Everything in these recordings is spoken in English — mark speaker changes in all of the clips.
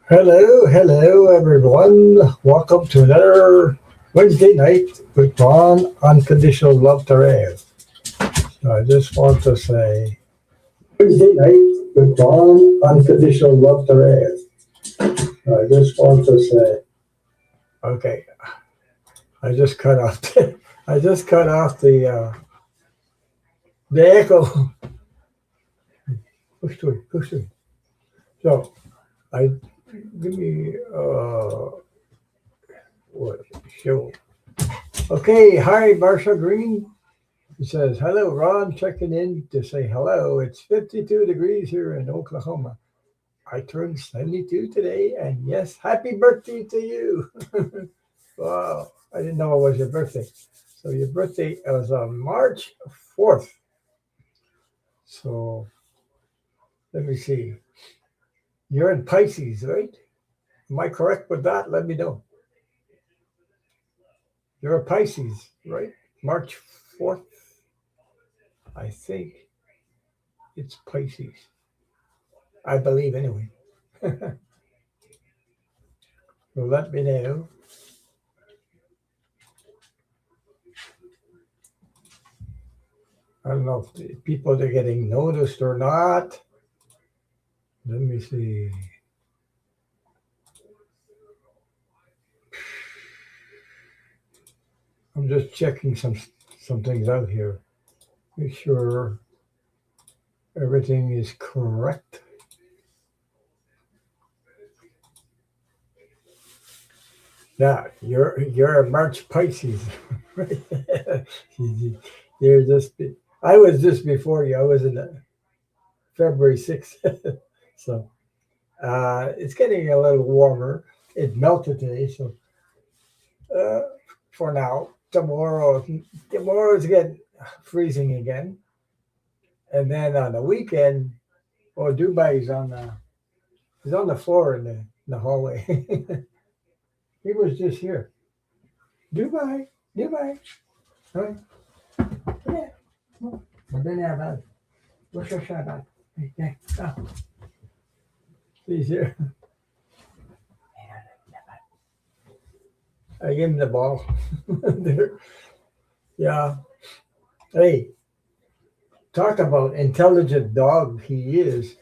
Speaker 1: Hello, everyone. Welcome to another Wednesday night with Ron Unconditional Love Terrain. So I just want to say Wednesday night with Ron Unconditional Love Terrain. So I just want to say okay. I just cut off. I just cut off the echo. Push to it. So I give me what show. Okay, hi Marsha Green. He says, hello, Ron, checking in to say hello. It's 52 degrees here in Oklahoma. I turned 72 today, and yes, happy birthday to you. Wow, I didn't know it was your birthday. So your birthday was on March 4th. So let me see. You're in Pisces, right? Am I correct with that? Let me know. You're a Pisces, right? March 4th. I think it's Pisces. I believe anyway. So let me know. I don't know if the people are getting noticed or not. Let me see. I'm just checking some things out here. Make sure everything is correct. Yeah, you're a March Pisces. Right? You're just I was just before you. I was in February 6th. So it's getting a little warmer. It melted today, so uh, for now. Tomorrow is again freezing again, and then on the weekend, oh, Dubai is on the floor in the hallway. He was just here. Dubai. Right? Yeah. Madonna Abad. What's your shot at? Hey, oh, he's here. I gave him the ball. There. Yeah. Hey, talk about intelligent dog he is.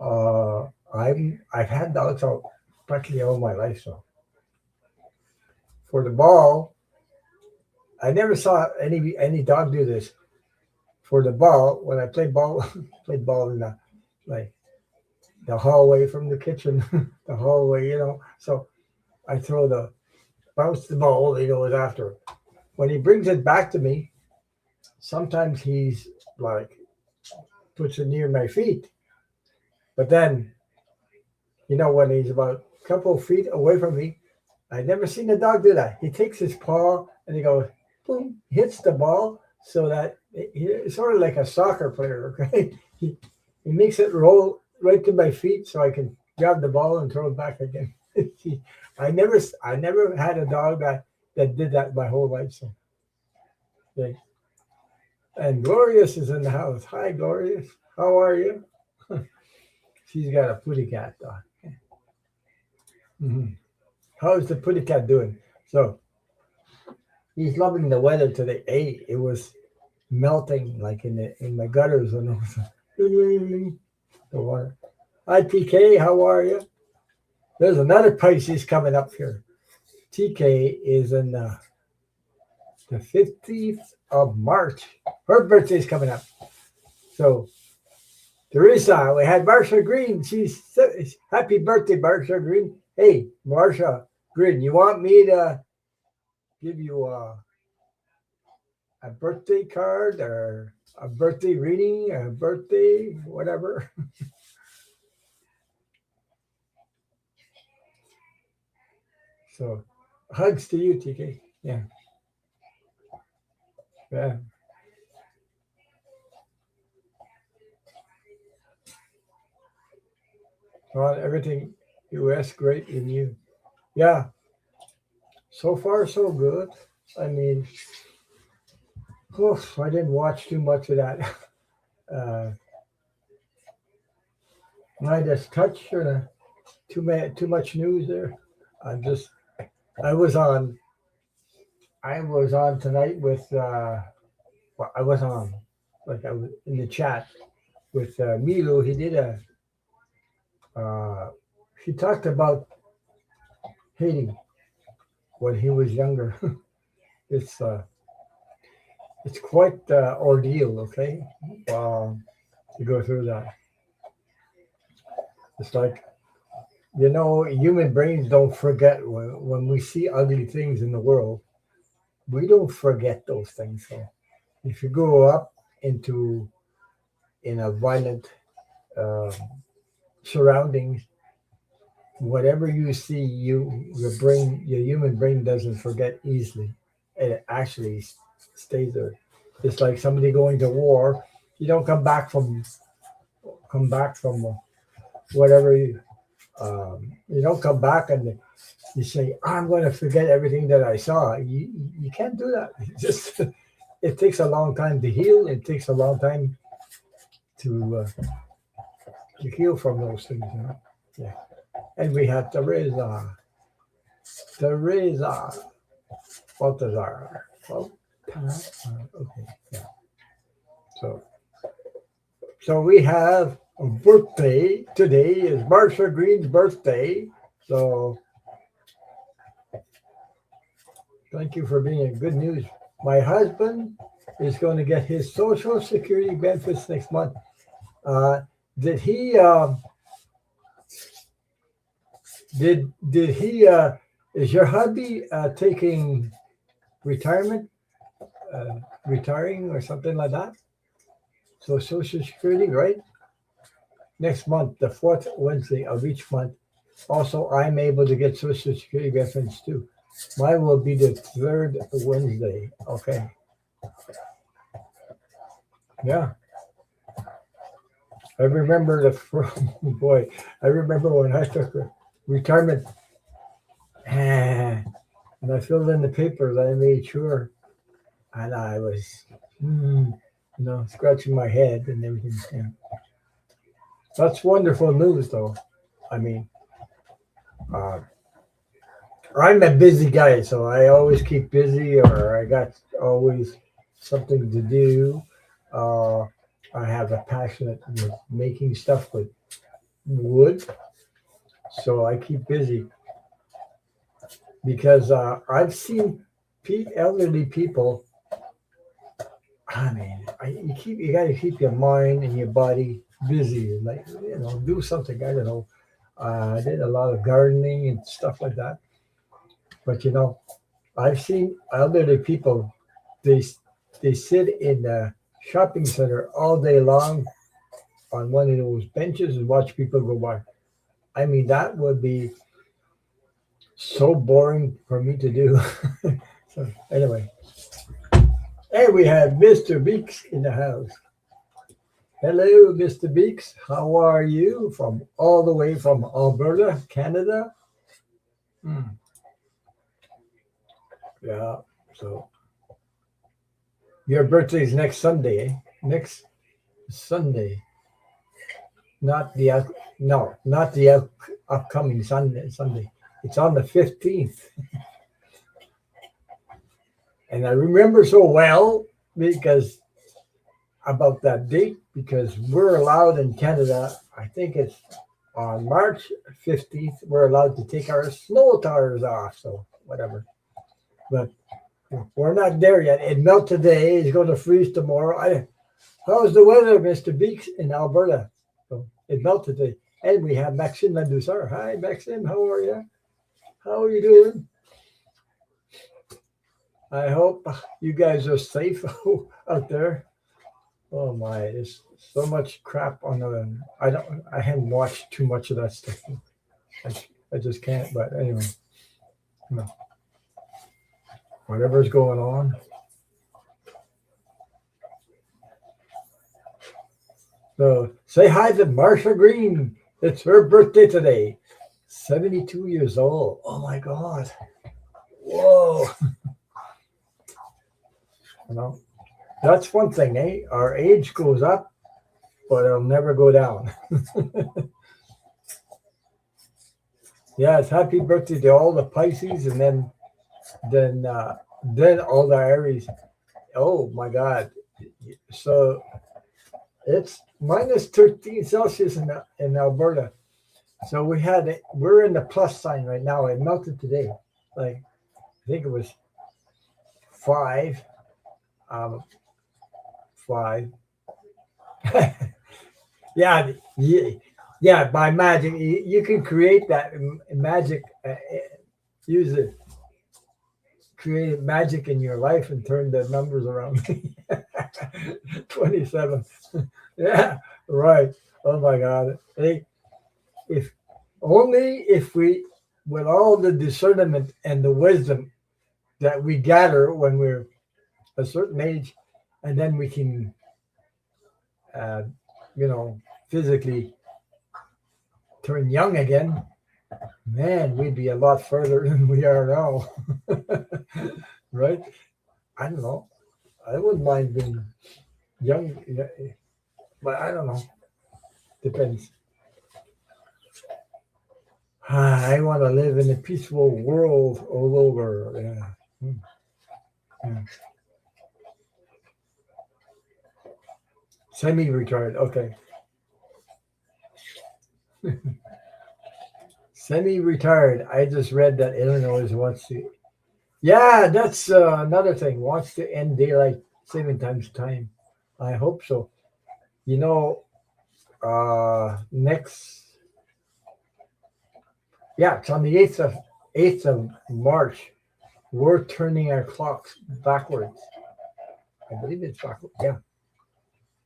Speaker 1: I've had dogs all practically all my life. So for the ball, I never saw any dog do this. For the ball, when I played ball, played ball in like the hallway from the kitchen, the hallway, So I throw bounce the ball, he goes after it. When he brings it back to me, sometimes he's like puts it near my feet. But then, when he's about a couple of feet away from me, I never seen a dog do that. He takes his paw and he goes, boom, hits the ball so that it's sort of like a soccer player. Okay, he makes it roll right to my feet so I can grab the ball and throw it back again. I never had a dog that did that my whole life. So, okay. And Glorious is in the house. Hi, Glorious. How are you? She's got a putty cat dog. Hmm. How's the putty cat doing? So he's loving the weather today. Hey, it was melting like in my gutters and all the water. Hi TK, how are you? There's another Pisces coming up here. TK is in the 15th of March. Her birthday's coming up. So Teresa, we had Marsha Green. Happy birthday, Marsha Green. Hey, Marsha Green, you want me to give you a birthday card or a birthday reading, a birthday, whatever? So hugs to you, TK. Yeah. Yeah. Well, everything US great in you. Yeah. So far, so good. I mean, I didn't watch too much of that. Uh, Midas touch or too much news there. I'm just I was on I was on tonight with well, I was on like I was in the chat with Milo. Uh, he talked about hating when he was younger. it's uh, it's quite ordeal. Okay, to go through that. It's like human brains don't forget when we see ugly things in the world. We don't forget those things. So if you grow up into in a violent uh, surroundings, whatever you see, your human brain doesn't forget easily. It actually stays there. It's like somebody going to war. You don't come back from whatever you don't come back and you say, I'm going to forget everything that I saw. You can't do that. It takes a long time to heal. It takes a long time to heal from those things. Yeah. And we had Teresa Baltazar. Well, okay. Yeah. So, so we have a birthday. Today is Marsha Green's birthday. So thank you for being good news. My husband is going to get his Social Security benefits next month. Uh, did he? Did he? Is your hubby taking retirement, retiring or something like that? So Social Security, right? Next month, the fourth Wednesday of each month. Also, I'm able to get Social Security benefits too. Mine will be the third Wednesday. Okay. Yeah. I remember boy. I remember when I took retirement, and I filled in the papers. I made sure, and I was, scratching my head and everything. Yeah. That's wonderful news, though. I mean, uh, I'm a busy guy, so I always keep busy, or I got always something to do. Uh, I have a passionate with making stuff with wood, so I keep busy because I've seen elderly people. I mean, you got to keep your mind and your body busy, like do something. I don't know. I did a lot of gardening and stuff like that, but I've seen elderly people. They they sit in a shopping center all day long on one of those benches and watch people go by. I mean, that would be so boring for me to do. So anyway, hey, we have Mr. Beeks in the house. Hello, Mr. Beeks. How are you? From all the way from Alberta, Canada. Hmm. Yeah. So your birthday is next Sunday, eh? Next Sunday, not the no, not the upcoming Sunday. Sunday. It's on the 15th, and I remember so well because about that date because we're allowed in Canada. I think it's on March 15th. We're allowed to take our snow tires off. So whatever, but we're not there yet. It melts today. It's going to freeze tomorrow. How's the weather, Mr. Beeks, in Alberta? So it melted today. And we have Maxime Ladouceur. Hi, Maxime. How are you? How are you doing? I hope you guys are safe out there. Oh my, there's so much crap on the. I haven't watched too much of that stuff. I, I just can't. But anyway, whatever's going on. So say hi to Marsha Green. It's her birthday today. 72 years old. Oh my God. Whoa. That's one thing, eh? Our age goes up, but it'll never go down. Yes, happy birthday to all the Pisces, and then all the Aries. Oh my God! So it's minus 13 Celsius in Alberta. So we're in the plus sign right now. It melted today. Like I think it was 5, um, 5. Yeah, yeah, yeah. By magic, you can create that magic. Use it, create magic in your life and turn the numbers around. 27. Yeah, right. Oh my God. Hey, if only if we, with all the discernment and the wisdom that we gather when we're a certain age, and then we can, uh, physically turn young again, man, we'd be a lot further than we are now. Right? I don't know. I wouldn't mind being young, yeah, but I don't know. Depends. I want to live in a peaceful world all over. Yeah. Yeah. Semi-retired. Okay. Semi-retired. I just read that Illinois wants to. Yeah, that's another thing. Wants to end daylight saving time. I hope so. You know, next, yeah, it's on the eighth of March. We're turning our clocks backwards. I believe it's backwards. Yeah,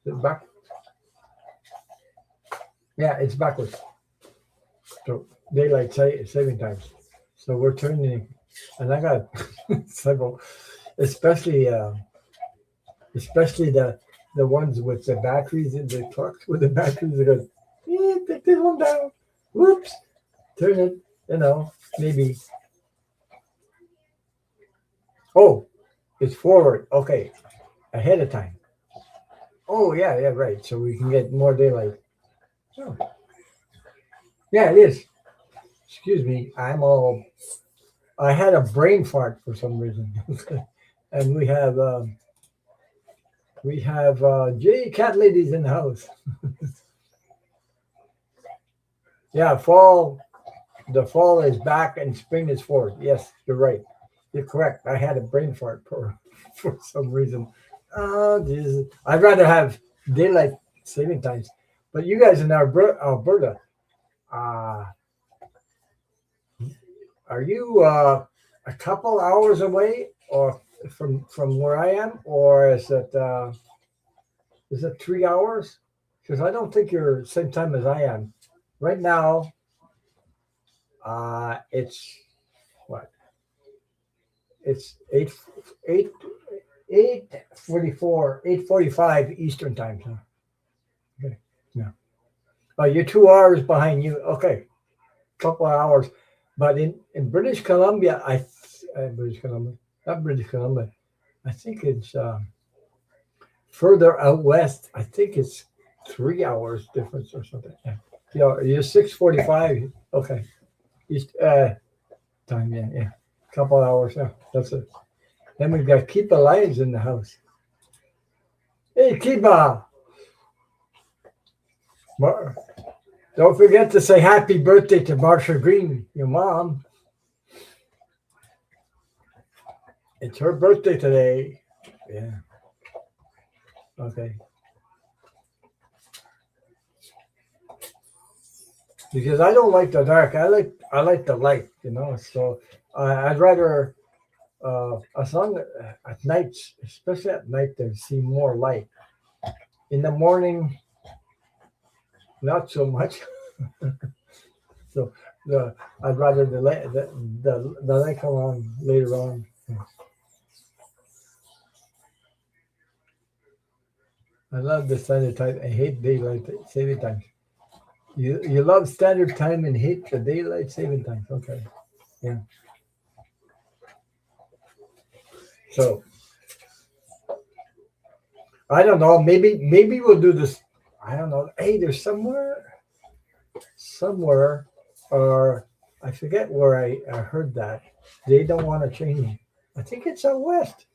Speaker 1: it's back. Yeah, it's backwards. So saving times. So we're turning, and I got several, especially especially the ones with the batteries in the trucks with the batteries that go, yeah, take this one down. Whoops, turn it. Maybe. Oh, it's forward. Okay, ahead of time. Oh yeah, yeah, right. So we can get more daylight. Oh, yeah, it is. Excuse me. I had a brain fart for some reason, and we have J cat ladies in the house. Yeah, fall. The fall is back and spring is forward. Yes, you're right. You're correct. I had a brain fart for some reason. Oh, Jesus. I'd rather have daylight saving times. But you guys in Alberta, uh, are you a couple hours away or from where I am, or is it 3 hours? Because I don't think you're same time as I am. Right now, it's what? It's 8:44, 8:45 Eastern time. So, okay. Yeah. Oh, you're 2 hours behind you. Okay, couple of hours. But in British Columbia, British Columbia, not British Columbia. I think it's further out west. I think it's 3 hours difference or something. Yeah. You're 6:45. Okay. East time. Yeah, yeah. Couple hours. Yeah, that's it. Then we've got Keepa Lions in the house. Hey, Keepa. Don't forget to say happy birthday to Marsha Green, your mom. It's her birthday today. Yeah. Okay. Because I don't like the dark. I like the light. So I'd rather as long at night, especially at night, they see more light. In the morning, not so much. So I'd rather the light come on later on. I love the standard time. I hate daylight saving time. You love standard time and hate the daylight saving time. Okay, yeah. So I don't know. Maybe we'll do this. I don't know. Hey, there's somewhere, or I forget where I heard that. They don't want to change. I think it's out west.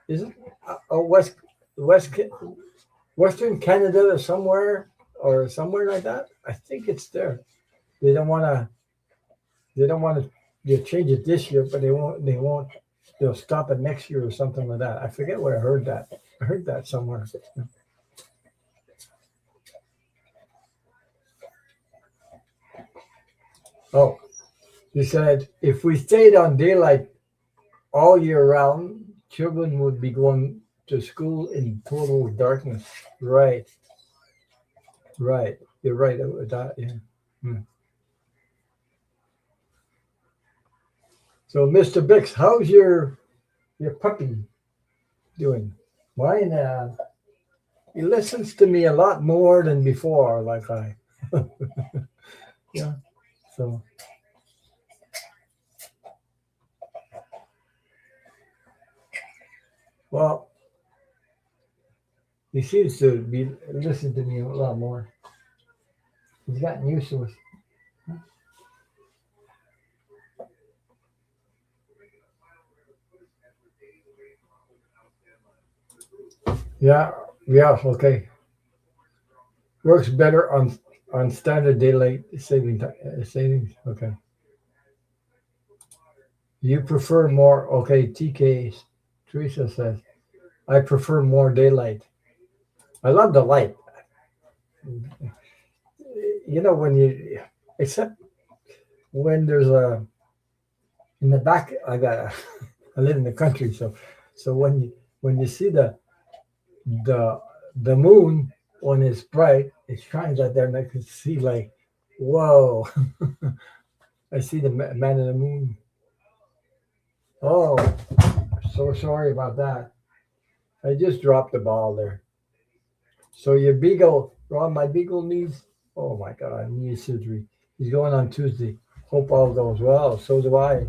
Speaker 1: Is it west, west, Western Canada or somewhere like that? I think it's there. They don't want to. They don't want to. They change it this year, but they won't. They won't. They'll stop it next year or something like that. I forget where I heard that. I heard that somewhere. Oh, he said if we stayed on daylight all year round, children would be going to school in total darkness. Right, right. You're right about that. Yeah. Hmm. So, Mr. Bix, how's your puppy doing? Mine, he listens to me a lot more than before. Like I, yeah. So, well, he seems to be listening to me a lot more. He's gotten used to it. Yeah, yeah, okay. Works better on standard daylight savings. Okay. You prefer more? Okay. TK Teresa says I prefer more daylight. I love the light. You know when you except when there's a in the back. I live in the country, so when you see the the moon when it's bright, it shines out there, and I can see like, whoa! I see the man in the moon. Oh, so sorry about that. I just dropped the ball there. So your beagle, Ron, my beagle needs. Oh my God, needs surgery. He's going on Tuesday. Hope all goes well. So do I.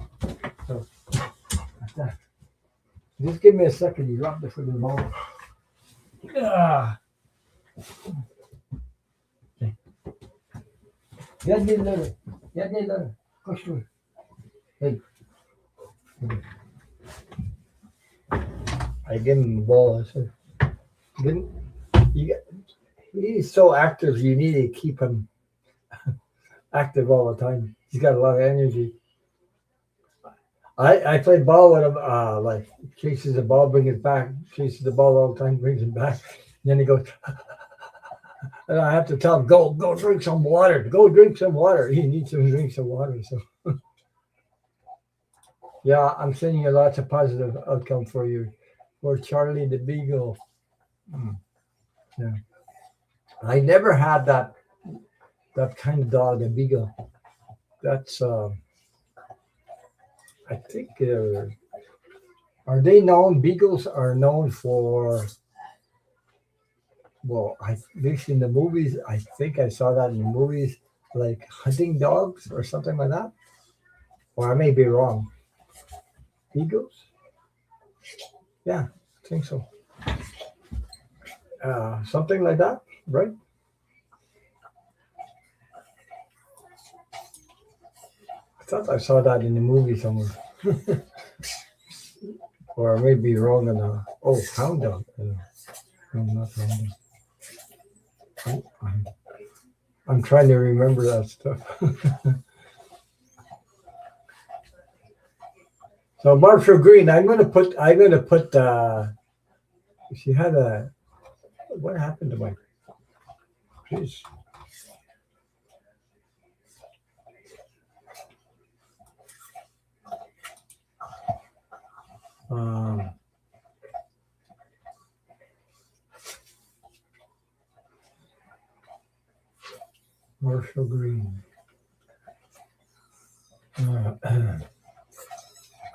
Speaker 1: So just give me a second. You dropped the freaking ball. Ah. Get me letter. Get me letter. Push through. Hey. I give him the ball. I said, didn't you get, he's so active. You need to keep him active all the time. He's got a lot of energy. I play ball with him. Like chases the ball, brings it back. Chases the ball all the time, brings it back. And then he goes, and I have to tell him, go drink some water. Go drink some water. He needs to drink some water. So yeah, I'm sending you lots of positive outcome for you, for Charlie the Beagle. Mm, yeah, I never had that kind of dog, a beagle. That's I think are they known? Beagles are known for, well, at least in the movies. I think I saw that in the movies, like hunting dogs or something like that. Or I may be wrong. Beagles? Yeah, I think so. Something like that, right? I thought I saw that in the movie somewhere. Or I may be wrong on hound dog. No, not hound dog. I'm trying to remember that stuff. So Marshall Green, I'm gonna put she had a what happened to my please. Um, Marshall Green.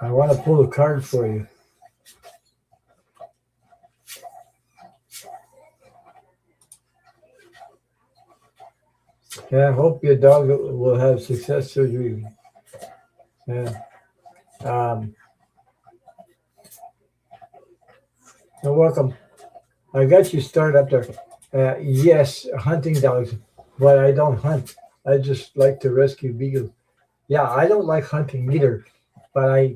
Speaker 1: I want to pull a card for you. Yeah, I hope your dog will have success surgery. Yeah. You're welcome. I got you started up there. Yes, hunting dogs, but I don't hunt. I just like to rescue beagles. Yeah, I don't like hunting either, but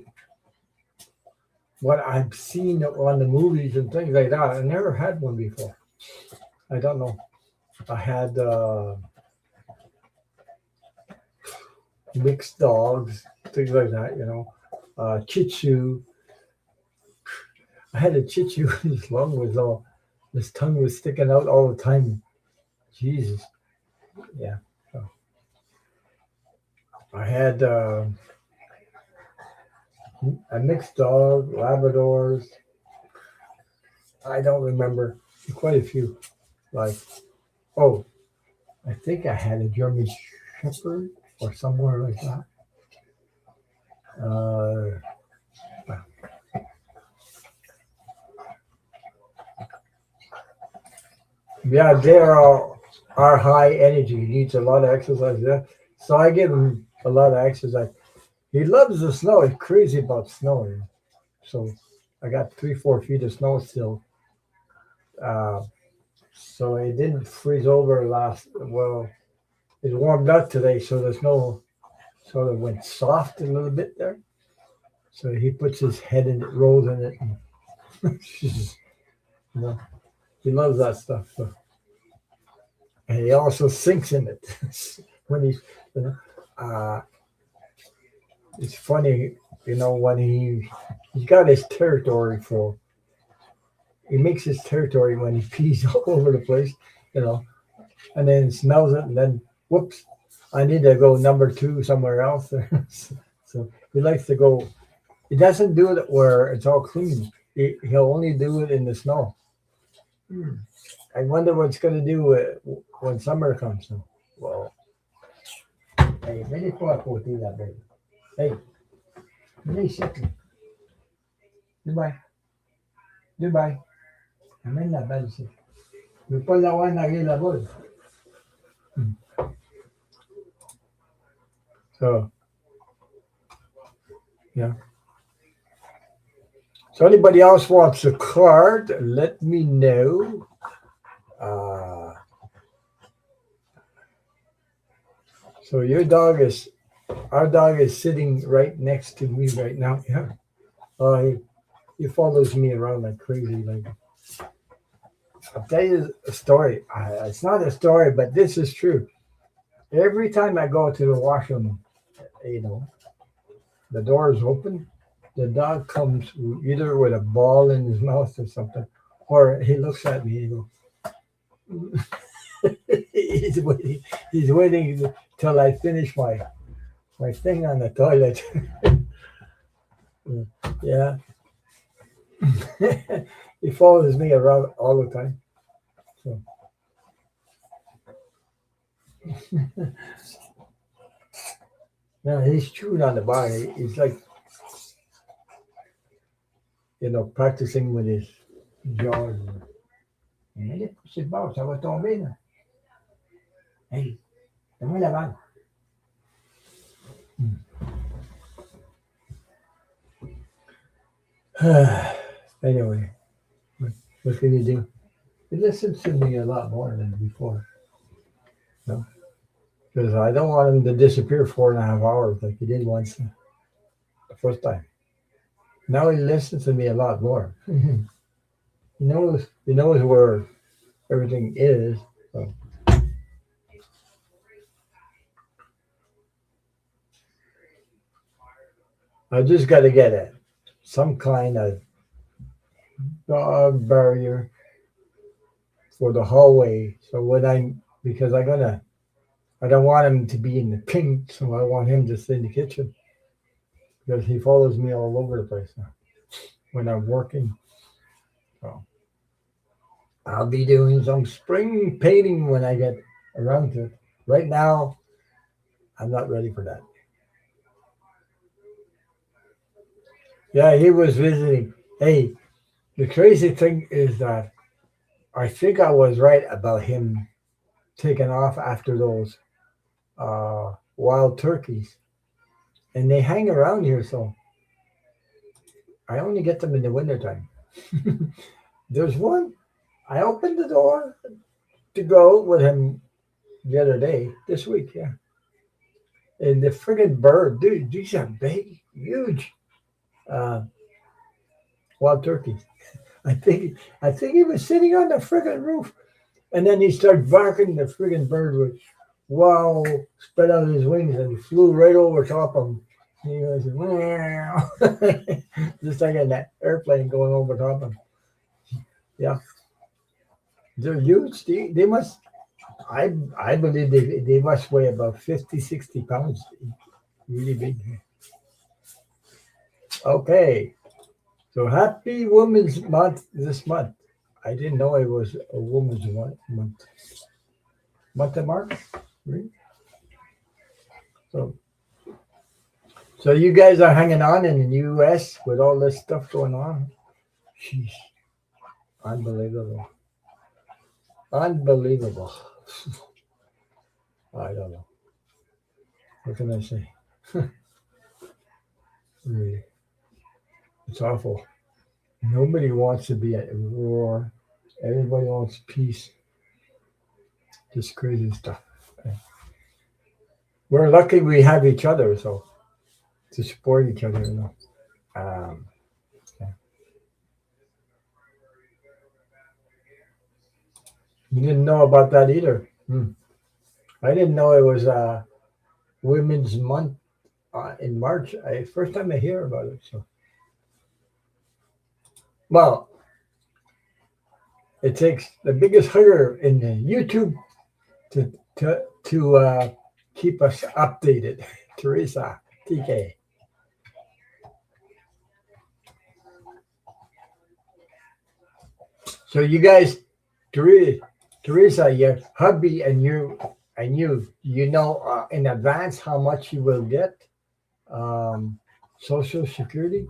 Speaker 1: what I've seen on the movies and things like that, I never had one before. I don't know. I had mixed dogs, things like that, Shih Tzu. I had a Shih Tzu, his lung was all, his tongue was sticking out all the time. Jesus. Yeah. So I had a mixed dog, Labradors. I don't remember. Quite a few. Like, oh, I think I had a German Shepherd or somewhere like that. Uh, yeah, they are high energy. He needs a lot of exercise. Yeah. So I give him a lot of exercise. He loves the snow. He's crazy about snow. So I got 3, 4 feet of snow still. Uh, so it didn't freeze over last. Well, it warmed up today, so the snow sort of went soft a little bit there. So he puts his head in it, rolls in it. And you know, he loves that stuff. So. And he also sinks in it when he's, you know, uh, it's funny, when he's got his territory full. He makes his territory when he pees all over the place, you know, and then smells it, and then whoops, I need to go number two somewhere else. So he likes to go. He doesn't do it where it's all clean. He'll only do it in the snow. Hmm. I wonder what it's going to do when summer comes. Well, hey, vedi qua la baby. Hey, vedi second. Dubai, Dubai. Amène la balle ici. Je veux pas l'avoir nargué la balle. Hmm. So, yeah. So anybody else wants a card, let me know. Uh, so our dog is sitting right next to me right now. Yeah. He follows me around like crazy. Like, I'll tell you a story. It's not a story, but this is true. Every time I go to the washroom, you know, the door is open. The dog comes either with a ball in his mouth or something, or he looks at me and he goes, he's waiting. He's waiting till I finish my thing on the toilet. Yeah, he follows me around all the time. So now he's chewing on the bar. He's like practicing with his jaws. Allez, c'est bon, ça va tomber là. Hey, donne-moi la balle. Anyway, what can you do? He listens to me a lot more than before. No, because I don't want him to disappear 4.5 hours like he did once the first time. Now he listens to me a lot more. He knows where everything is. So I just got to get some kind of dog barrier for the hallway. So because I don't want him to be in the pink, so I want him to stay in the kitchen because he follows me all over the place now when I'm working. So I'll be doing some spring painting when I get around to it. Right now, I'm not ready for that. Yeah, he was visiting. Hey, the crazy thing is that I think I was right about him taking off after those wild turkeys, and they hang around here, so I only get them in the wintertime. There's one. I opened the door to go with him the other day, this week, yeah. And the friggin' bird, dude, these are big, huge uh, wild turkeys. I think he was sitting on the friggin' roof, and then he started barking. The friggin' bird would wow, spread out his wings and flew right over top of him. He was meow, just like in that airplane going over top of him. Yeah, they're huge. They must. I believe they must weigh about 50, 60 pounds. Really big. Okay, so happy Women's Month this month. I didn't know it was a Women's Month. Month of March? Really? So, so you guys are hanging on in the U.S. with all this stuff going on. Jeez, unbelievable, unbelievable. I don't know. What can I say? Really, it's awful. Nobody wants to be at war. Everybody wants peace. Just crazy stuff. We're lucky we have each other, so to support each other. Um, yeah. You didn't know about that either. I didn't know it was Women's Month in March. First time I hear about it. So, well, it takes the biggest hugger in the YouTube to keep us updated. Teresa, TK. So you guys, Teresa, your hubby and you know in advance how much you will get um, Social Security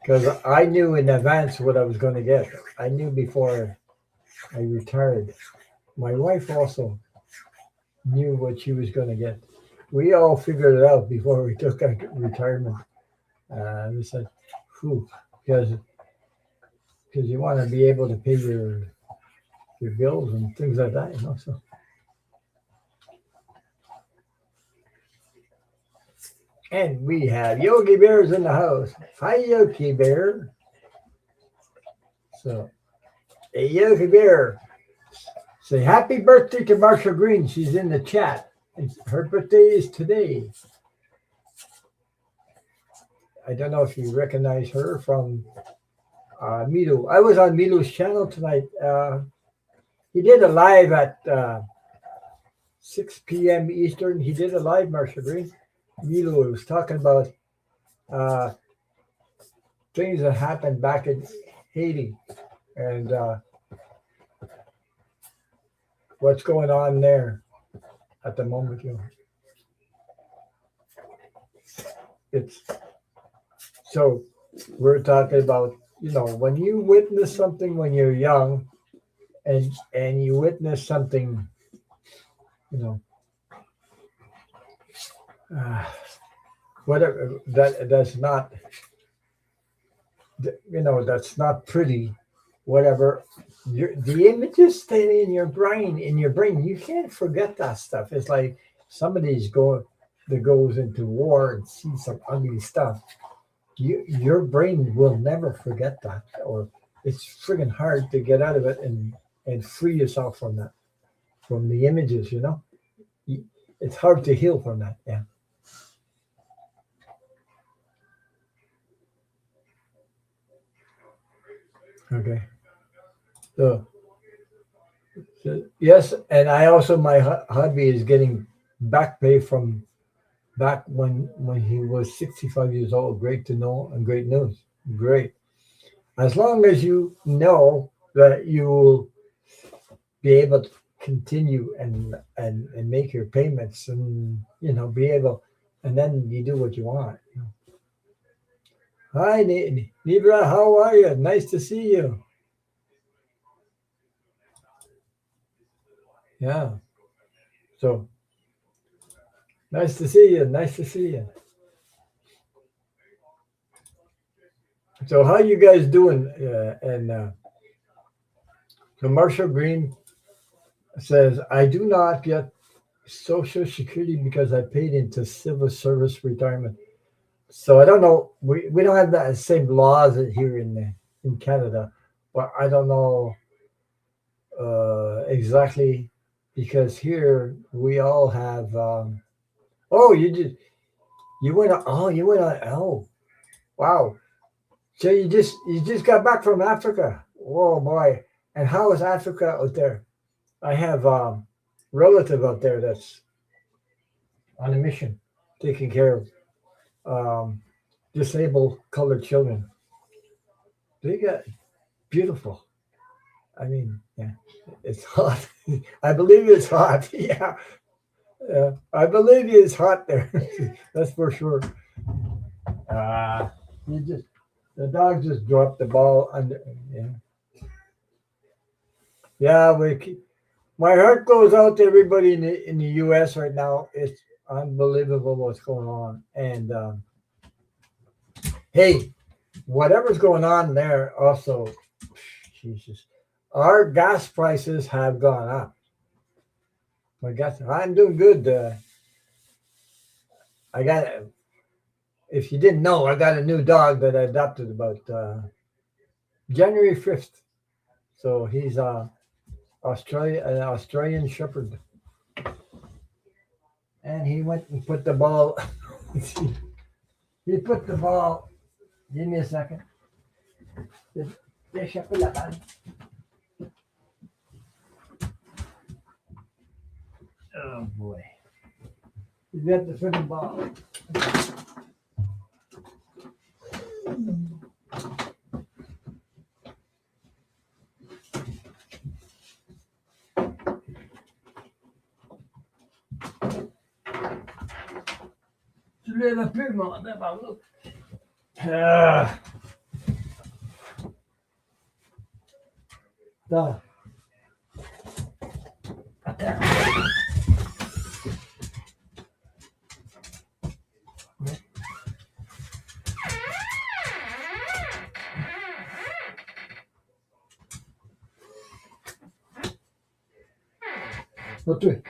Speaker 1: because I knew in advance what I was going to get. I knew before I retired. My wife also knew what she was going to get. We all figured it out before we took our retirement. We said, "Whew," because you want to be able to pay your bills and things like that. So, and we have Yogi Bears in the house. Hi, Yogi Bear. So, hey, Yogi Bear, say happy birthday to Marsha Green. She's in the chat. Her birthday is today. I don't know if you recognize her from Milo. I was on Milo's channel tonight. He did a live at 6 p.m. Eastern. He did a live, Marsha Green. Milo was talking about uh, things that happened back in Haiti and what's going on there at the moment. It's so we're talking about when you witness something when you're young and you witness something you know uh, whatever that's not pretty, whatever. The images stay in your brain. You can't forget that stuff. It's like somebody's going that goes into war and sees some ugly stuff. Your brain will never forget that, or it's friggin' hard to get out of it and free yourself from that, from the images. It's hard to heal from that. Yeah. Okay. So, yes, and I also my hubby is getting back pay from back when he was 65 years old. Great to know and great news. Great. As long as you know that you will be able to continue and make your payments and be able and then you do what you want. Hi, Nibra, how are you? Nice to see you. Yeah. So nice to see you. Nice to see you. So how you guys doing? And so Marshall Green says, I do not get Social Security because I paid into civil service retirement. So I don't know. We don't have that same laws here in Canada, but I don't know exactly because here we all have. Oh, you went on. Oh, you went on. Oh, wow. So you just got back from Africa. Oh boy! And how is Africa out there? I have relative out there that's on a mission, taking care of um, disabled colored children. They got beautiful. I mean, yeah, it's hot. I believe it's hot. Yeah, I believe it's hot there. That's for sure. Uh, you just the dog just dropped the ball under. Yeah, yeah. My heart goes out to everybody in the U.S. right now. It's unbelievable what's going on. And hey, whatever's going on there, also, Jesus, our gas prices have gone up. My gas, I'm doing good. I got, if you didn't know, I got a new dog that I adopted about January 5th. So he's an Australian Shepherd, and he went and put the ball. He put the ball. Give me a second. Déjame la mano. Oh boy. You got the freaking ball. Tu l'as plus, mon Pablo. Ah, tá. Outro.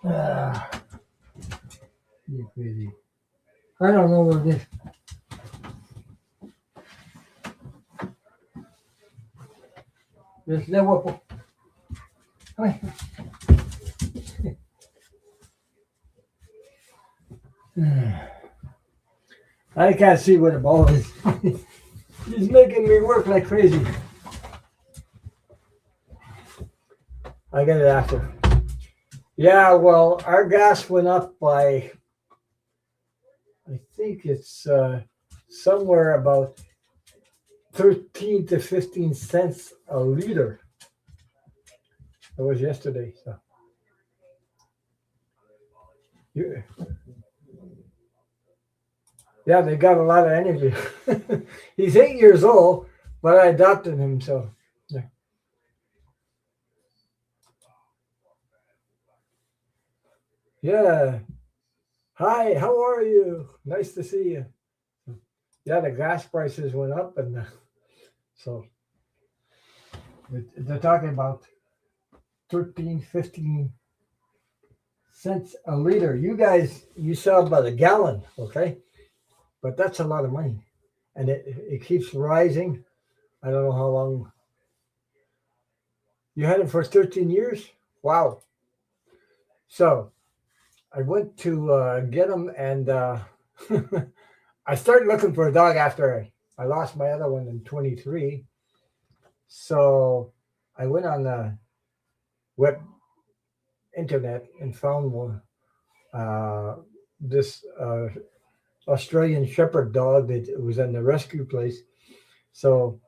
Speaker 1: Ah, you crazy. I don't know what this. This level. I can't see where the ball is. He's making me work like crazy. I get it after. Yeah, well, our gas went up by, I think it's somewhere about 13 to 15 cents a liter. That was yesterday. So, yeah, they got a lot of energy. He's 8 years old, but I adopted him. So, yeah. Yeah. Hi, how are you? Nice to see you. Yeah, the gas prices went up, and so they're talking about 13, 15 cents a liter. You guys, you sell by the gallon, okay? But that's a lot of money, and it keeps rising. I don't know how long you had it for 13 years. Wow. So I went to get them, and I started looking for a dog after I lost my other one in 23. So I went on the web internet and found one. This Australian Shepherd dog that was in the rescue place. So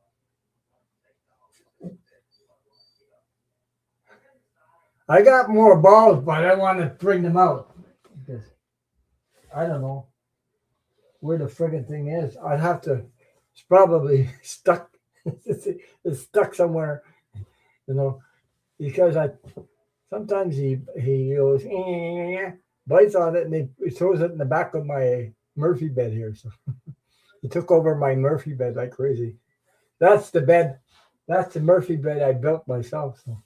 Speaker 1: I got more balls, but I want to bring them out because I don't know where the friggin' thing is. I'd have to. It's probably stuck. It's stuck somewhere, you know, because I sometimes he goes bites on it and he throws it in the back of my Murphy bed here. So He took over my Murphy bed like crazy. That's the bed. That's the Murphy bed I built myself. So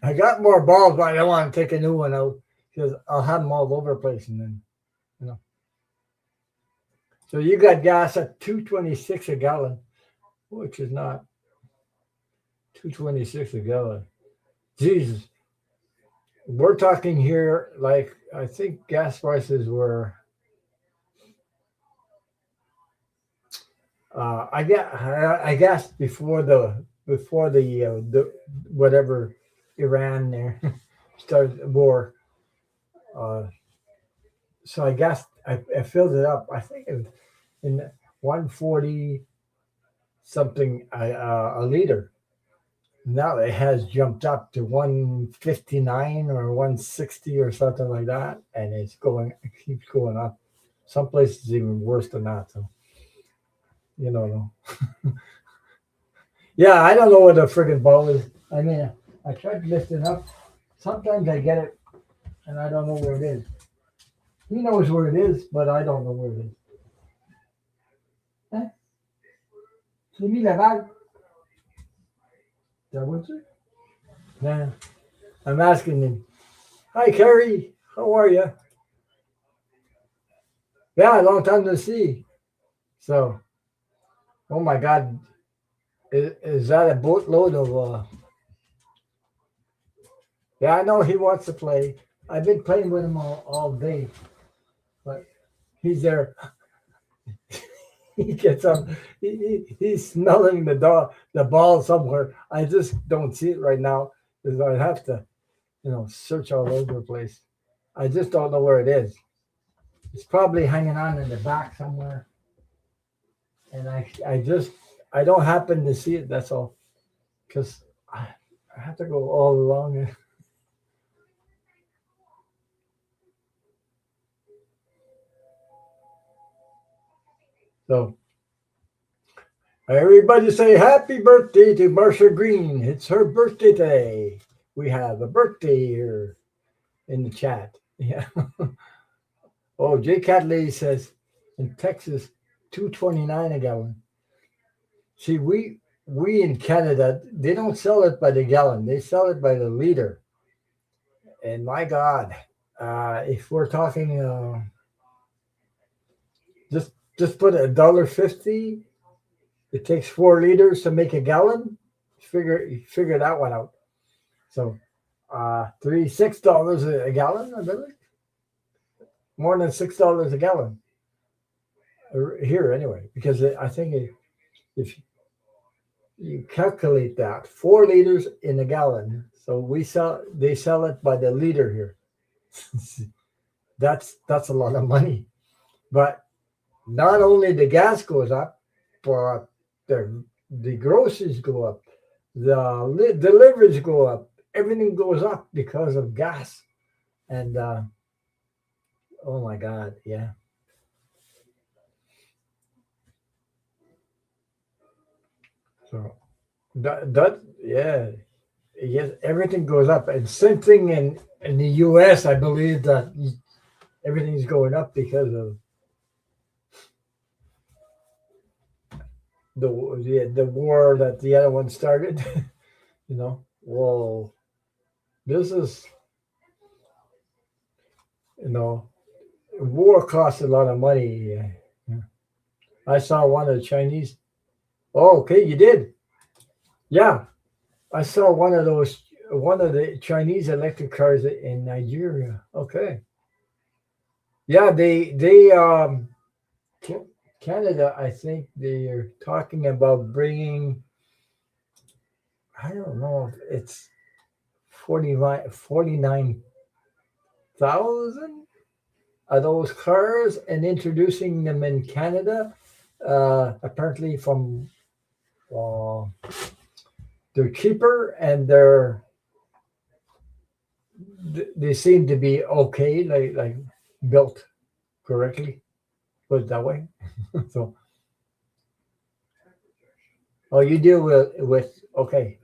Speaker 1: I got more balls, but I don't want to take a new one out because I'll have them all over the place, and then you know. So you got gas at 2.26 a gallon, which is not 2.26 a gallon. Jesus, we're talking here like I think gas prices were. I guess before the whatever Iran there started the war. Uh, so I guess I filled it up. I think it was in 140 something a liter. Now it has jumped up to 159 or 160 or something like that, and it keeps going up. Some places even worse than that. So you know, yeah, I don't know what a friggin' ball is. I mean, I tried lifting up. Sometimes I get it, and I don't know where it is. He knows where it is, but I don't know where it is. Hein? J'ai mis la balle. That was it? Yeah. I'm asking him, hi, Kerry. How are you? Yeah, long time to see. So, oh my God, is that a boatload of? Yeah, I know he wants to play. I've been playing with him all day, but he's there. He gets up. He's smelling the ball somewhere. I just don't see it right now because I have to, search all over the place. I just don't know where it is. It's probably hanging on in the back somewhere, and I don't happen to see it. That's all, because I have to go all along it. So everybody say happy birthday to Marsha Green. It's her birthday today. We have a birthday here in the chat. Yeah. Oh, J Cat Lady says in Texas, 2.29 a gallon. See, we in Canada, they don't sell it by the gallon; they sell it by the liter. And my God, if we're talking, just put $1.50. It takes 4 liters to make a gallon. Figure that one out. So, $6 a gallon, I believe. More than $6 a gallon here, anyway. Because I think if you calculate that, 4 liters in a gallon. So they sell it by the liter here. That's a lot of money. But not only the gas goes up, but the groceries go up, the deliveries go up, everything goes up because of gas. And oh my God, yeah. So that yeah, yes, everything goes up, and same thing in the U.S. I believe that everything's going up because of the war that the other one started. Well, this is war costs a lot of money. Yeah. I saw one of the Chinese. Oh, okay, you did. Yeah, I saw one of the Chinese electric cars in Nigeria. Okay. Yeah, Canada, I think they're talking about bringing, I don't know if it's 49,000 of those cars and introducing them in Canada. Apparently from uh, they're cheaper and they seem to be okay, like built correctly. Put it that way. So, oh, you deal with okay.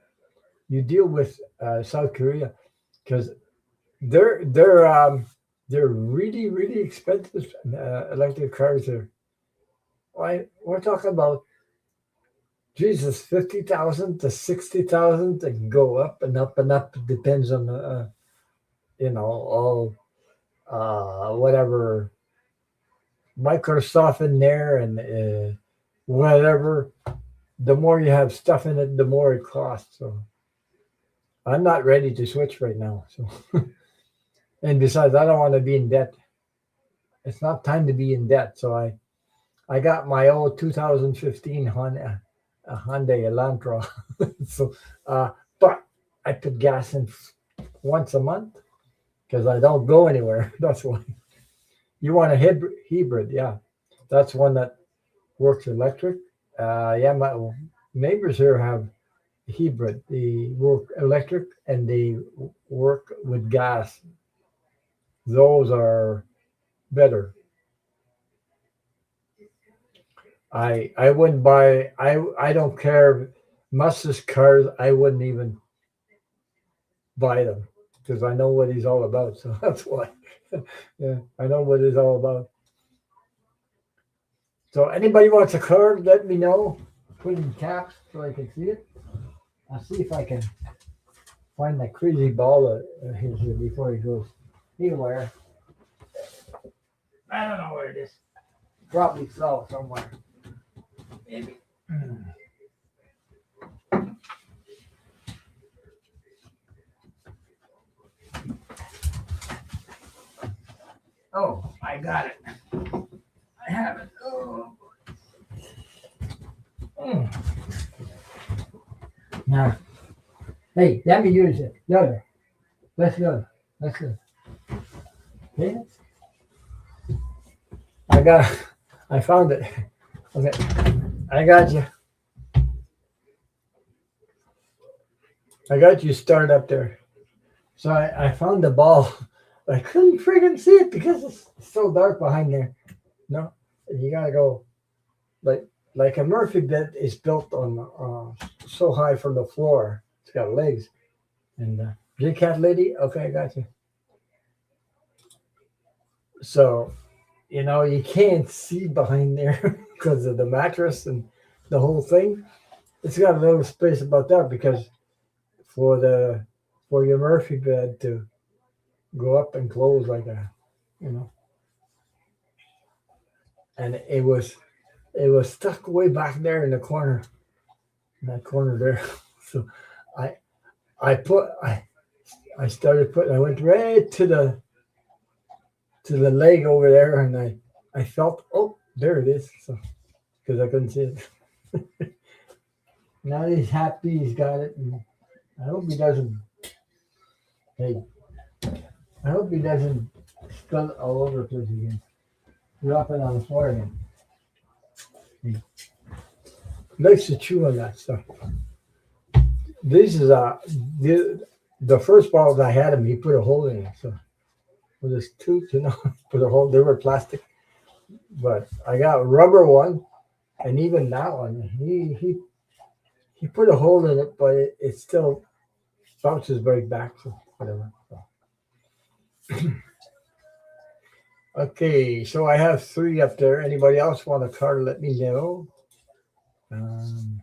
Speaker 1: You deal with South Korea because they're They're really, really expensive. Electric cars are. Why we're talking about Jesus, 50,000 to 60,000 and go up and up and up. It depends on all whatever Microsoft in there and whatever. The more you have stuff in it, the more it costs. So I'm not ready to switch right now. So and besides, I don't want to be in debt. It's not time to be in debt. So I got my old 2015 Honda, a Hyundai Elantra. so, but I put gas in once a month because I don't go anywhere. That's why. You want a hybrid, yeah. That's one that works electric. Yeah, my neighbors here have hybrid. They work electric and they work with gas. Those are better. I wouldn't buy. I don't care. Musk's cars. I wouldn't even buy them because I know what he's all about. So that's why. yeah, I know what he's all about. So anybody wants a card, let me know. Put it in caps so I can see it. I'll see if I can find that crazy ball of his here before he goes anywhere. I don't know where it is. Probably fell somewhere. Maybe. Oh, I got it. I have it. Oh. Now, hey, let me use it. No, let's go. Let's go. Okay. I found it. Okay. I got you. I got you started up there. So I found the ball. I couldn't friggin' see it because it's so dark behind there. No, you gotta go like a Murphy bed is built on so high from the floor. It's got legs. And J Cat Lady, okay, I got you. So you can't see behind there because of the mattress and the whole thing. It's got a little space about that because for the for your Murphy bed to go up and close like a you know, and it was stuck way back there in the corner, in that corner there. So I I put I started putting I went right to the leg over there and I felt there it is. So because I couldn't see it. Now he's happy he's got it. And I hope he doesn't. Hey, I hope he doesn't spill it all over the place again. Drop it on the floor again. He likes to chew on that stuff. This is the first balls I had him. He put a hole in it. So with his tooth, put a hole. They were plastic, but I got a rubber one, and even that one, he put a hole in it, but it still bounces right back. So whatever. So. Okay, so I have three up there. Anybody else want a card? Let me know. Um,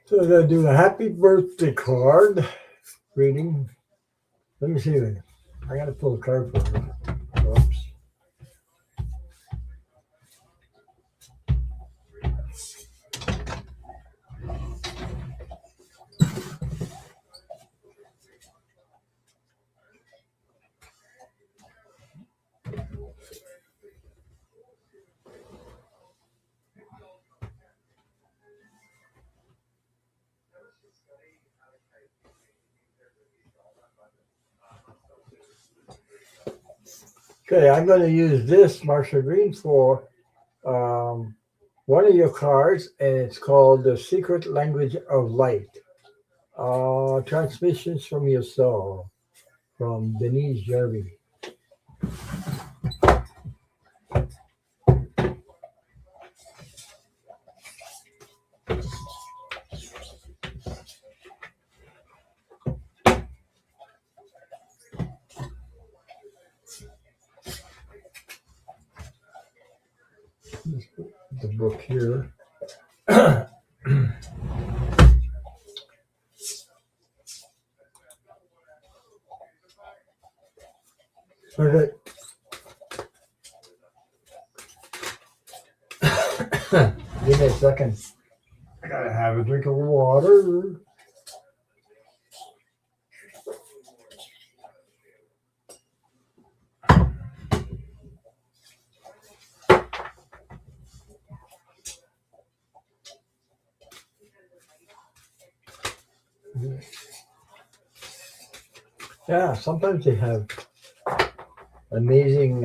Speaker 1: so I'm gonna do a happy birthday card reading. Let me see. I gotta pull a card for you. Oops. Okay, I'm gonna use this Marshall Green for um, one of your cards, and it's called The Secret Language of Light. Transmissions from Your Soul from Denise Jervy. The book here. Okay. Give me a second. I gotta have a drink of water. Yeah, sometimes they have amazing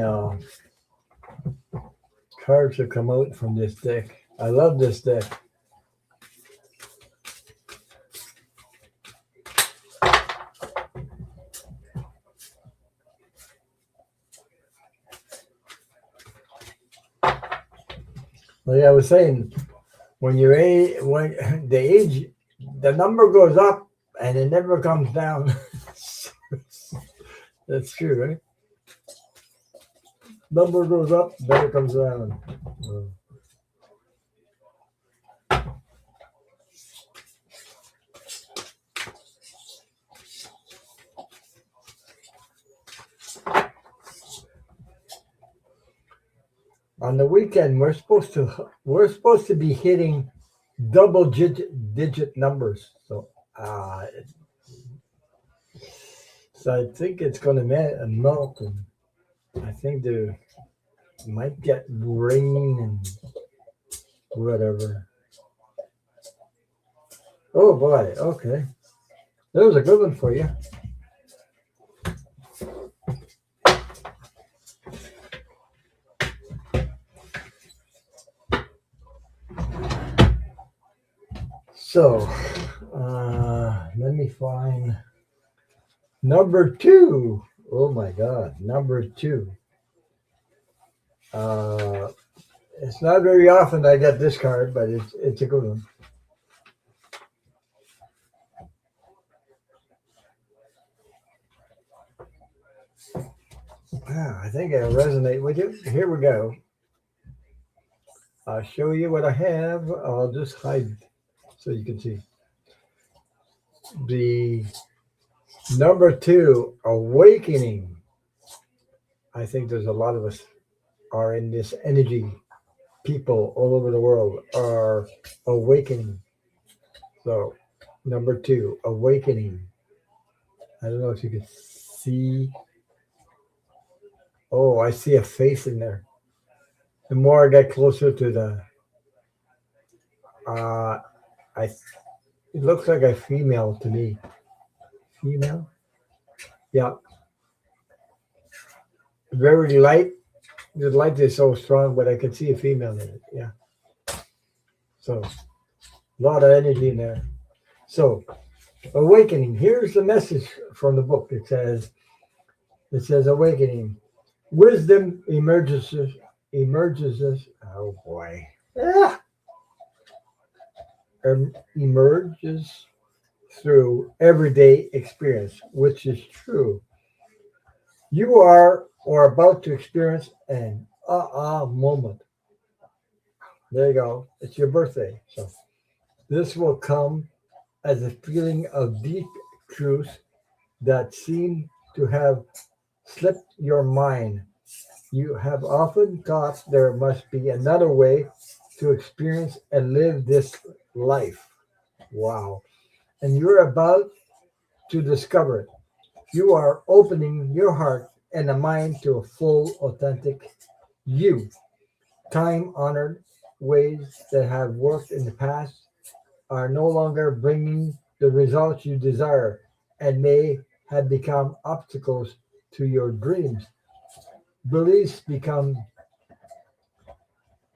Speaker 1: cards that come out from this deck. I love this deck. Like I was saying, when when the age, the number goes up and it never comes down. That's true, right? Number goes up, then it comes down. On the weekend, we're supposed to be hitting double digit numbers. So I think it's going to melt, and I think there might get rain and whatever. Oh boy, okay. That was a good one for you. So, let me find number 2. Oh my God, number 2. It's not very often I get this card, but it's a good one. I think it'll resonate with you. Here we go. I'll show you what I have. I'll just hide so you can see. The number 2, awakening. I think there's a lot of us are in this energy. People all over the world are awakening. So, number 2, awakening. I don't know if you can see. Oh, I see a face in there. The more I get closer to the, it looks like a female to me. Female? Yeah. Very light. The light is so strong, but I can see a female in it. Yeah. So, a lot of energy in there. So, awakening. Here's the message from the book. It says, awakening. Wisdom emerges. Oh boy. Yeah. Emerges through everyday experience, which is true. You are or about to experience an moment. There you go. It's your birthday. So this will come as a feeling of deep truth that seem to have slipped your mind. You have often thought there must be another way to experience and live this life. Wow. And you're about to discover it. You are opening your heart and the mind to a full, authentic you. Time honored ways that have worked in the past are no longer bringing the results you desire and may have become obstacles to your dreams. Beliefs become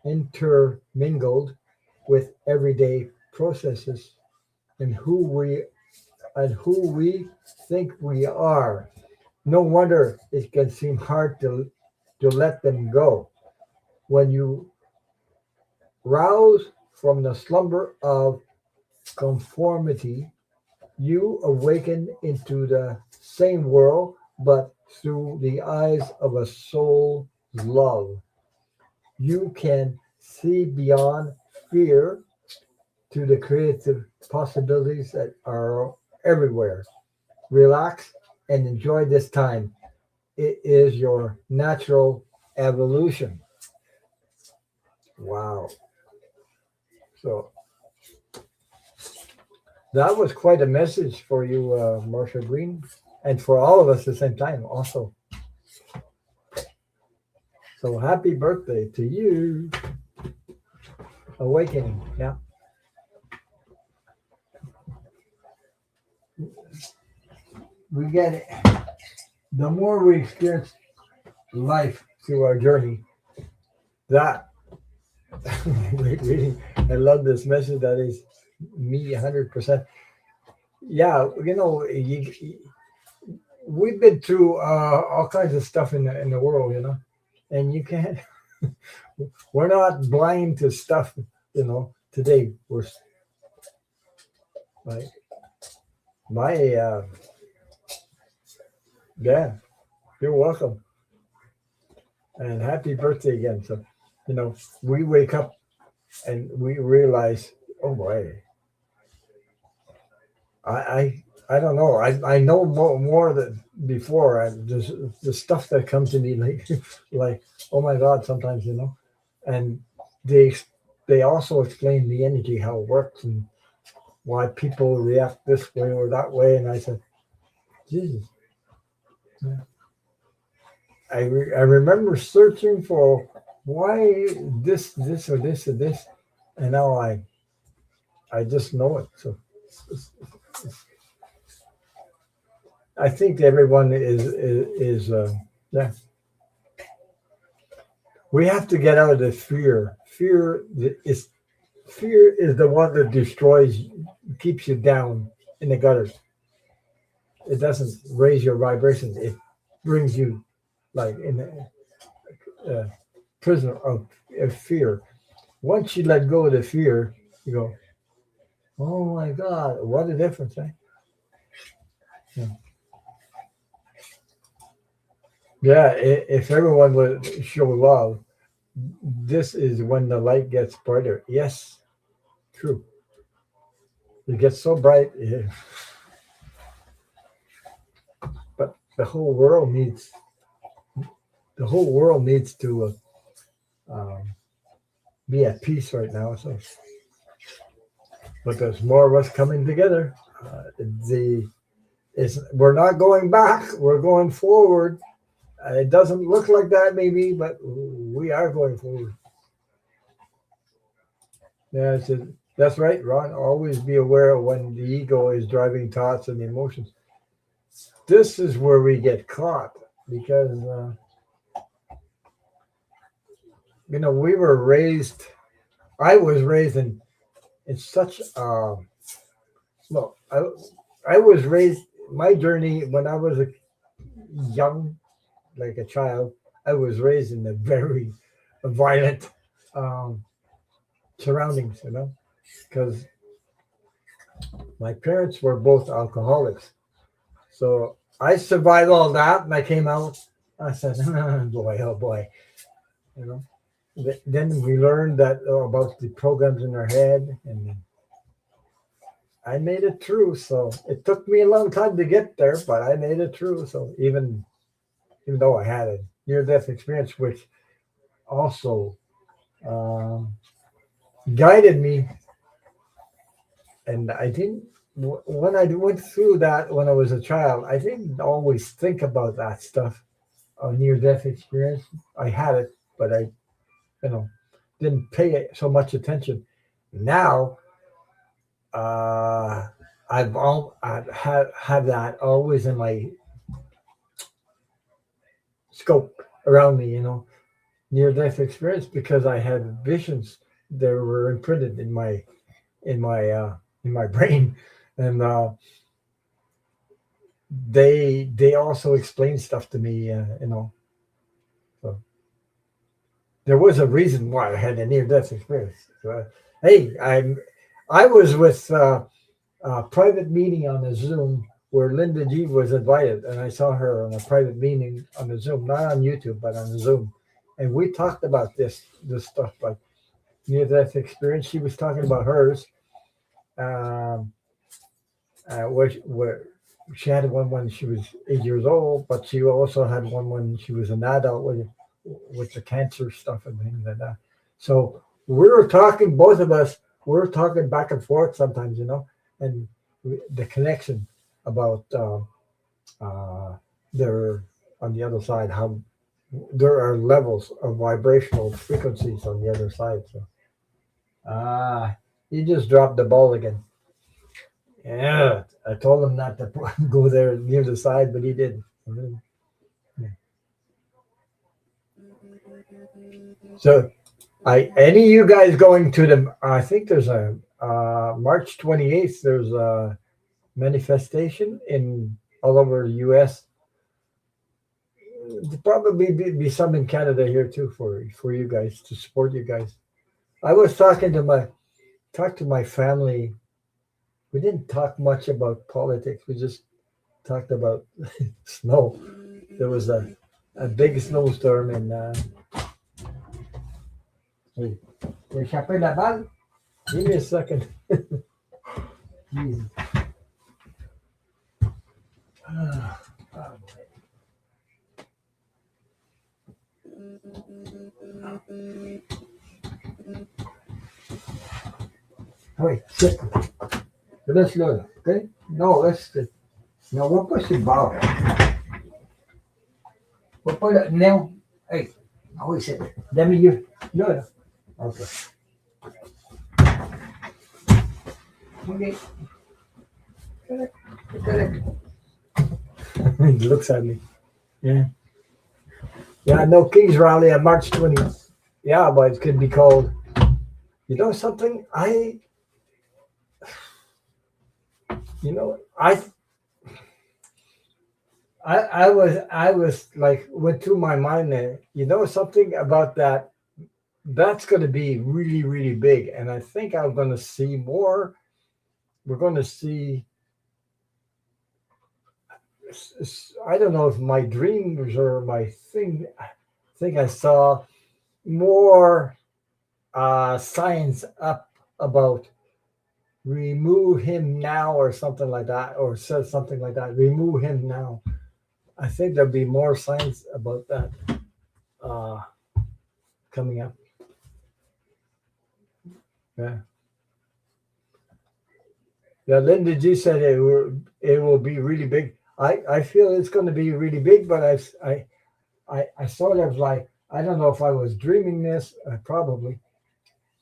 Speaker 1: intermingled with everyday processes and who we think we are. No wonder it can seem hard to let them go. When you rouse from the slumber of conformity, you awaken into the same world, but through the eyes of a soul's love. You can see beyond fear to the creative possibilities that are everywhere. Relax and enjoy this time. It is your natural evolution. Wow. So that was quite a message for you, Marcia Green, and for all of us at the same time, also. So happy birthday to you. Awakening. Yeah. We get it. The more we experience life through our journey, that reading, I love this message that is me 100%. Yeah, we've been through all kinds of stuff in the world, and you can't. We're not blind to stuff, Today we're like my yeah. You're welcome, and happy birthday again. So, we wake up and we realize, oh boy, I don't know. I know more than before. The stuff that comes to me like oh my God, sometimes and they they also explain the energy, how it works, and why people react this way or that way. And I said, Jesus, I remember searching for why this or this or this, and now I just know it. So I think everyone is yeah. We have to get out of the fear. Fear is the one that destroys, keeps you down in the gutters. It doesn't raise your vibration. It brings you like in a prison of fear. Once you let go of the fear, you go, oh my God, what a difference, eh? Yeah, yeah, if everyone would show love, this is when the light gets brighter. Yes, true. It gets so bright, but the whole world needs to um, be at peace right now. So, but there's more of us coming together. The we're not going back. We're going forward. It doesn't look like that, maybe, but we are going forward. Yeah, that's right, Ron. Always be aware of when the ego is driving thoughts and emotions. This is where we get caught because we were raised. I was raised in such well. I was raised. My journey when I was a young, like a child, I was raised in a very violent um, surroundings. Because my parents were both alcoholics. So I survived all that, and I came out. I said, oh boy, oh boy, you know. Then we learned that about the programs in our head, and I made it through. So it took me a long time to get there, but I made it through. So even though I had a near-death experience, which also um, guided me, and I didn't. When I went through that when I was a child, I didn't always think about that stuff. A near-death experience, I had it, but I, you know, didn't pay so much attention. Now, uh, I've had that always in my scope around me, near death experience because I had visions that were imprinted in my in my brain, and they also explain stuff to me, so there was a reason why I had a near-death experience. So, hey, I was with a private meeting on a Zoom where Linda G was invited, and I saw her on a private meeting on the Zoom, not on YouTube, but on the Zoom, and we talked about this stuff like near-death experience. She was talking about hers, um, where she had one when she was 8 years old, but she also had one when she was an adult with the cancer stuff and things like that. So we were talking, both of us, we were talking back and forth sometimes, and the connection about there on the other side, how there are levels of vibrational frequencies on the other side. So he just dropped the ball again. Yeah, I told him not to go there near the side, but he did. Yeah. So, any of you guys going to the? I think there's a March 28th. There's a manifestation in all over the U.S. There'll probably be some in Canada here too for you guys to support you guys. I was talked to my family. We didn't talk much about politics. We just talked about snow. There was a big snowstorm in. Hey, échappé la balle. Give me a second. Jesus. Oui, c'est. Laisse-le, OK? Non, reste. Non, on va pas sur le bord. On va pas le. Non. Hey. Ah oui, c'est. Dans le milieu. Là. OK. OK. Correct. Correct. He looks at me. Yeah. Yeah, no King's Rally on March 20th. Yeah, but it could be cold. You know something? I was like went through my mind there. Something about that. That's going to be really, really big, and I think I'm going to see more. We're going to see. I don't know if my dreams or my thing. I think I saw more science up about remove him now or something like that, or said something like that. Remove him now. I think there'll be more science about that uh, coming up. Yeah. Yeah, Linda G said it will be really big. I feel it's going to be really big, but I sort of like, I don't know if I was dreaming this, probably.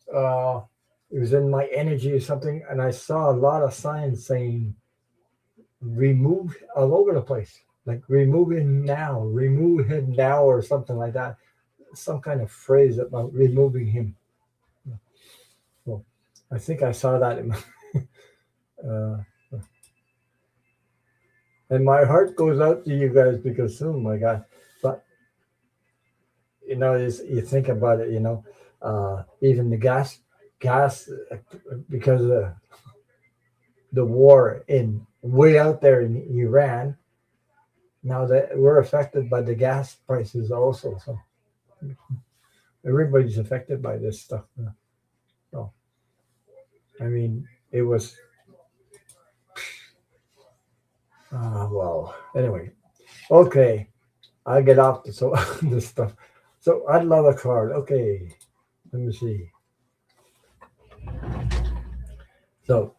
Speaker 1: It was in my energy or something, and I saw a lot of signs saying remove all over the place, like remove him now, or something like that. Some kind of phrase about removing him. Well, I think I saw that in my, and my heart goes out to you guys because, oh my God. But, you think about it, even the gas, because of the war in way out there in Iran, now that we're affected by the gas prices also. So everybody's affected by this stuff. So, I mean, it was, well, anyway, okay. I'll get off this stuff. So I'd love a card. Okay, let me see. So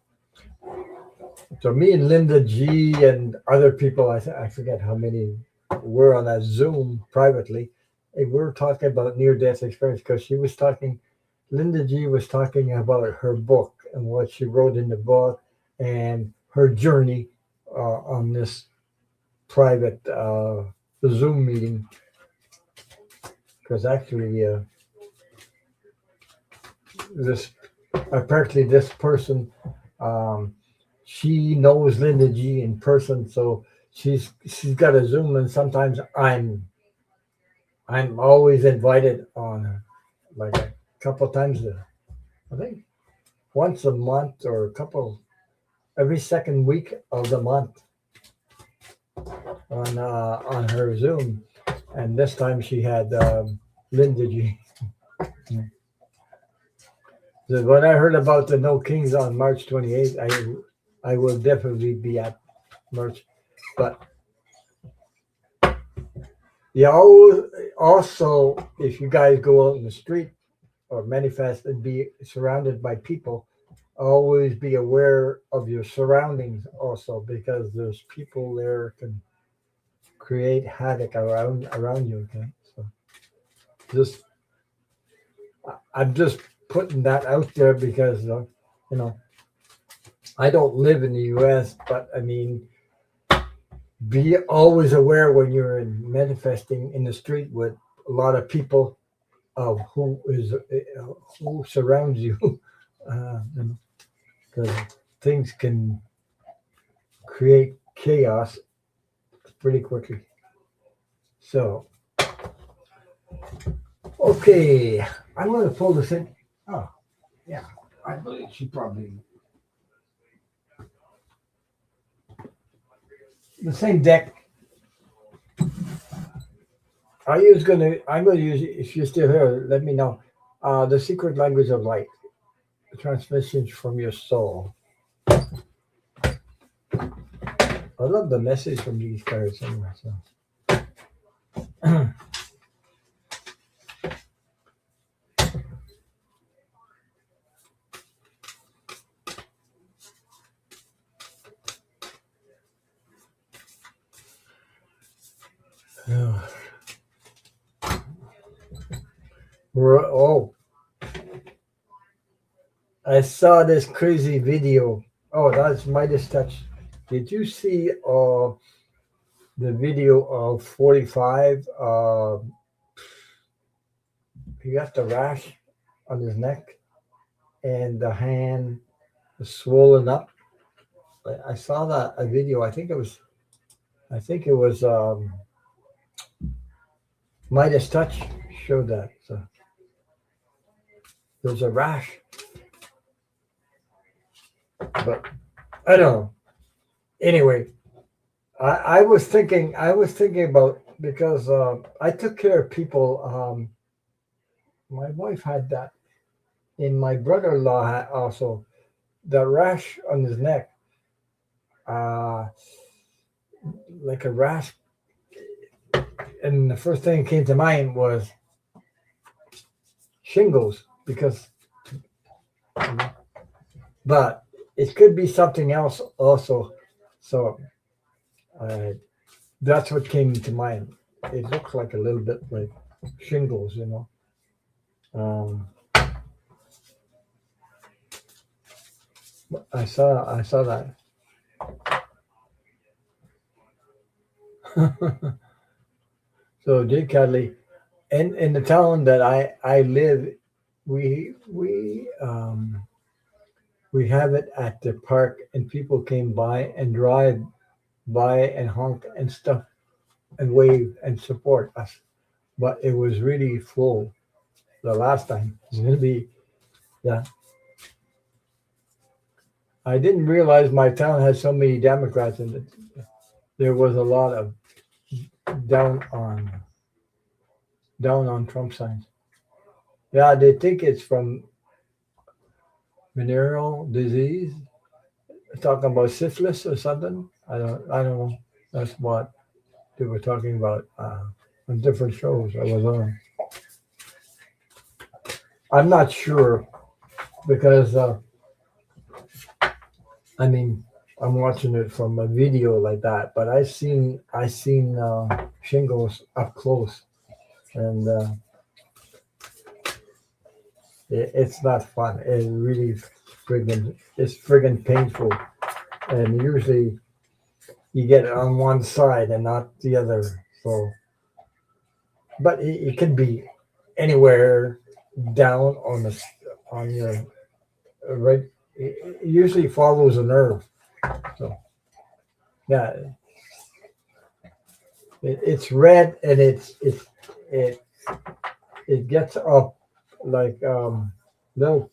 Speaker 1: me and Linda G and other people, I forget how many were on that Zoom privately. And we were talking about near-death experience because Linda G was talking about her book and what she wrote in the book and her journey on this private Zoom meeting. Because actually, this person, she knows Linda G in person, so she's got a Zoom, and sometimes I'm always invited on like a couple times I think once a month or every second week of the month on her Zoom, and this time she had Linda G. So when I heard about the No Kings on March 28th, I will definitely be at March, but yeah. Also, if you guys go out in the street or manifest and be surrounded by people, always be aware of your surroundings also, because there's people there can create havoc around you. Okay, so just I'm just putting that out there because you know I don't live in the U.S., but I mean, be always aware when you're manifesting in the street with a lot of people of who surrounds you, because things can create chaos pretty quickly. So, okay, I'm going to pull this in. Oh, yeah, I believe she probably the same deck. I'm gonna use if you're still here. Let me know. The secret language of light, the transmissions from your soul. I love the message from these cards anyway. So. Oh, I saw this crazy video. Oh, that's Midas Touch. Did you see the video of 45? He got the rash on his neck and the hand was swollen up. I saw that a video. I think it was Midas Touch showed that. So there's a rash, but I don't know. Anyway, I was thinking about, because I took care of people. My wife had that, and my brother-in-law had also the rash on his neck, uh, like a rash. And the first thing that came to mind was shingles, because, but it could be something else also. So that's what came to mind. It looks like a little bit like shingles, Um, I saw that. So, Jay Cadley, in the town that I live, we have it at the park, and people came by and drive by and honk and stuff and wave and support us. But it was really full the last time. It's gonna be, yeah. I didn't realize my town had so many Democrats in it. There was a lot of down on Trump signs. Yeah, they think it's from venereal disease. Talking about syphilis or something. I don't know. That's what they were talking about on different shows I was on. I'm not sure, because I mean, I'm watching it from a video like that, but I seen shingles up close, and it's not fun. It really it's friggin' painful, and usually you get it on one side and not the other. So, but it can be anywhere down on your right. It usually follows a nerve. So yeah, it's red, and it it gets up like little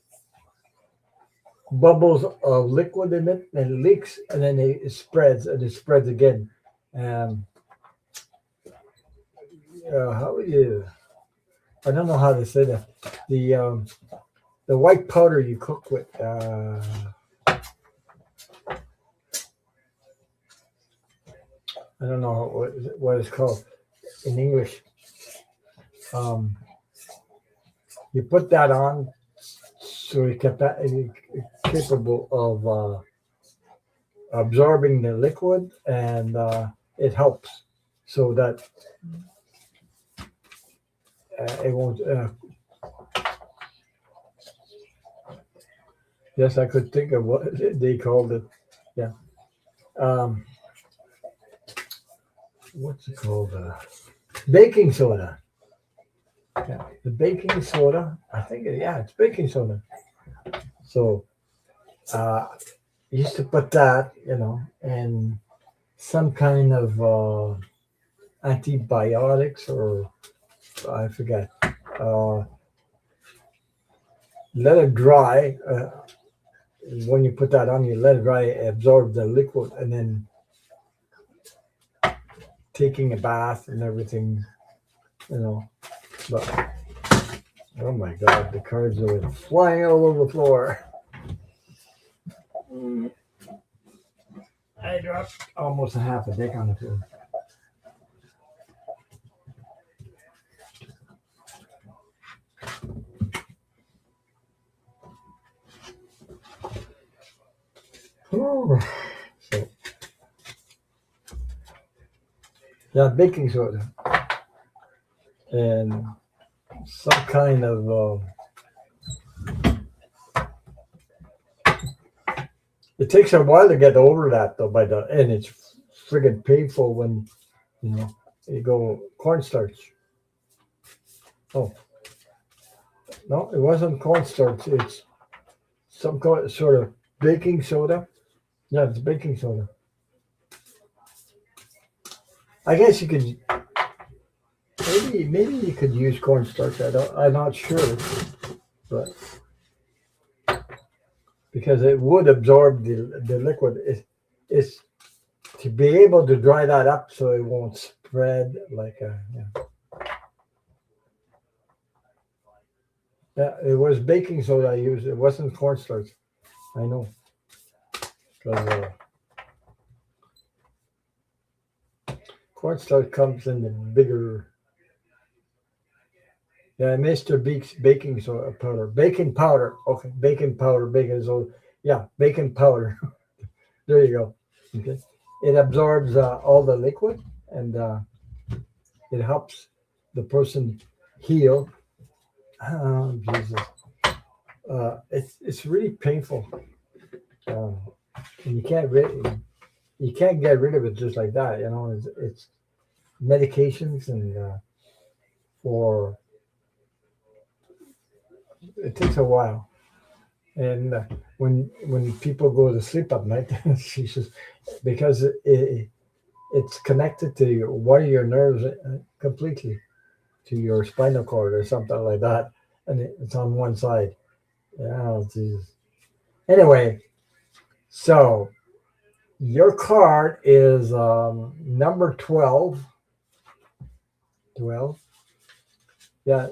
Speaker 1: bubbles of liquid in it, and it leaks, and then it spreads, and it spreads again. Um, how would you? I don't know how to say that. The um, the white powder you cook with. I don't know what it's called in English. Um, you put that on so you get that capable of absorbing the liquid, and it helps so that it won't. Yes, I could think of what they called it. Yeah. Um, what's it called? Baking soda. Yeah, the baking soda. I think, yeah, it's baking soda. So uh, used to put that, and some kind of antibiotics, or I forget. Uh, Let it dry. When you put that on, you let it dry, absorb the liquid, and then taking a bath and everything, you know. But oh my God, the cards are flying all over the floor. I dropped almost a half a deck on the floor. Oh. So, yeah, baking soda and some kind of. It takes a while to get over that though, and it's friggin' painful when you go cornstarch. Oh no, it wasn't cornstarch. It's some sort of baking soda. Yeah, it's baking soda. I guess you could maybe you could use cornstarch. I'm not sure, but because it would absorb the liquid, it's to be able to dry that up so it won't spread like a. Yeah. Yeah, it was baking soda I used. It wasn't cornstarch. I know. 'Cause, cornstarch comes in the bigger. Yeah, Mr. Beek's baking soda powder. Baking powder. Okay, baking powder, baking soda. Yeah, baking powder. There you go. Okay. It absorbs all the liquid, and it helps the person heal. Oh, Jesus. It's really painful. Uh, and you can't get rid of it just like that. It's medications, and for it takes a while. And when people go to sleep at night, she says, because it's connected to one of your nerves completely, to your spinal cord or something like that, and it's on one side. Yeah, Jesus. Anyway, so your card is number 12. 12. Yeah,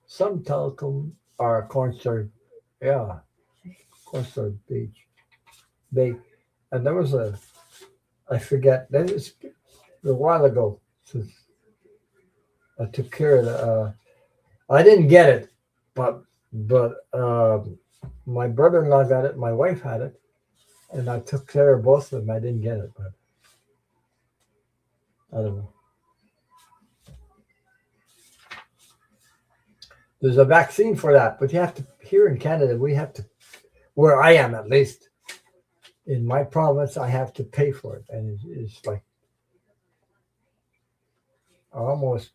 Speaker 1: some telecom are cornstarch. Yeah, cornstarch bake. And there was I forget, that is a while ago. So I took care of the. I didn't get it, but my brother-in-law got it. My wife had it, and I took care of both of them. I didn't get it, but I don't know. There's a vaccine for that, but you have to. Here in Canada, we have to. Where I am, at least in my province, I have to pay for it, and it's like almost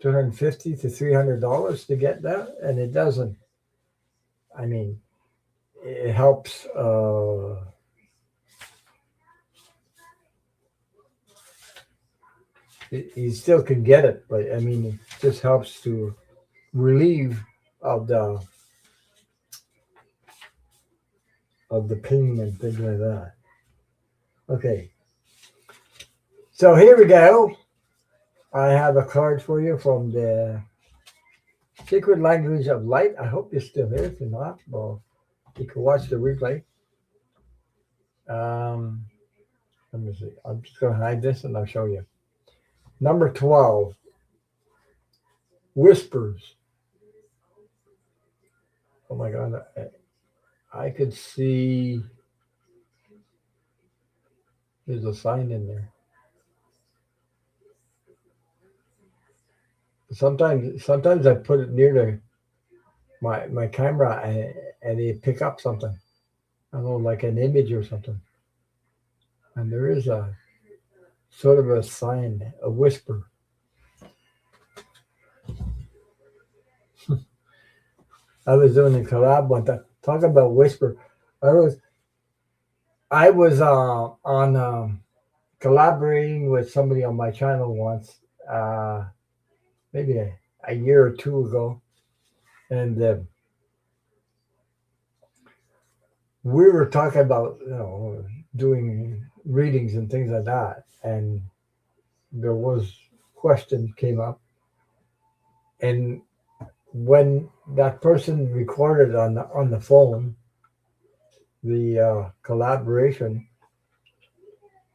Speaker 1: $250 to $300 to get that, and it doesn't. I mean, it helps. You still can get it, but I mean, it just helps to relieve of the pain and things like that. Okay, so here we go. I have a card for you from the Secret Language of Light. I hope you're still here. If you're not, well, you can watch the replay. Um, Let me see. I'm just going to hide this and I'll show you. Number 12, Whispers. Oh my God. I could see there's a sign in there. Sometimes I put it near my camera and it pick up something. I don't know, like an image or something. And there is a sort of a sign, a whisper. I was doing a collab one time. Talk about whisper. I was on collaborating with somebody on my channel once, maybe a year or two ago, and we were talking about doing readings and things like that, and there was question came up, and when that person recorded on the phone the collaboration,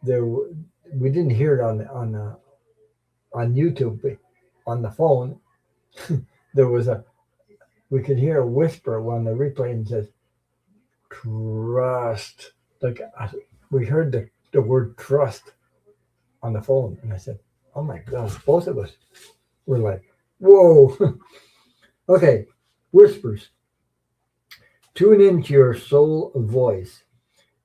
Speaker 1: there we didn't hear it on YouTube, but on the phone there was we could hear a whisper when the replay and says trust, like we heard the word trust on the phone, and I said, oh my God, both of us were like, whoa. Okay, whispers. Tune into your soul voice.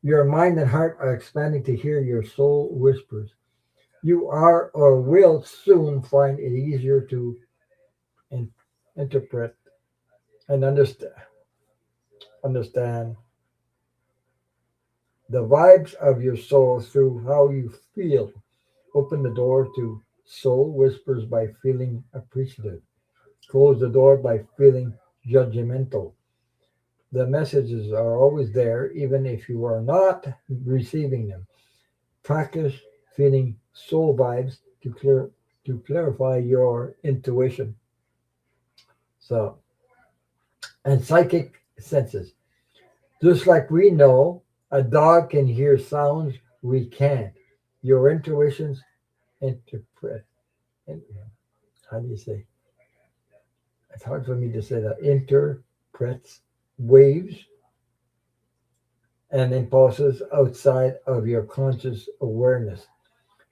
Speaker 1: Your mind and heart are expanding to hear your soul whispers. You are or will soon find it easier to interpret and understand the vibes of your soul through how you feel. Open the door to soul whispers by feeling appreciative. Close the door by feeling judgmental. The messages are always there, even if you are not receiving them. Practice feeling soul vibes to clarify your intuition. So, and psychic senses. Just like we know a dog can hear sounds we can't. Your intuitions interpret. How do you say? It's hard for me to say that. Interprets waves and impulses outside of your conscious awareness.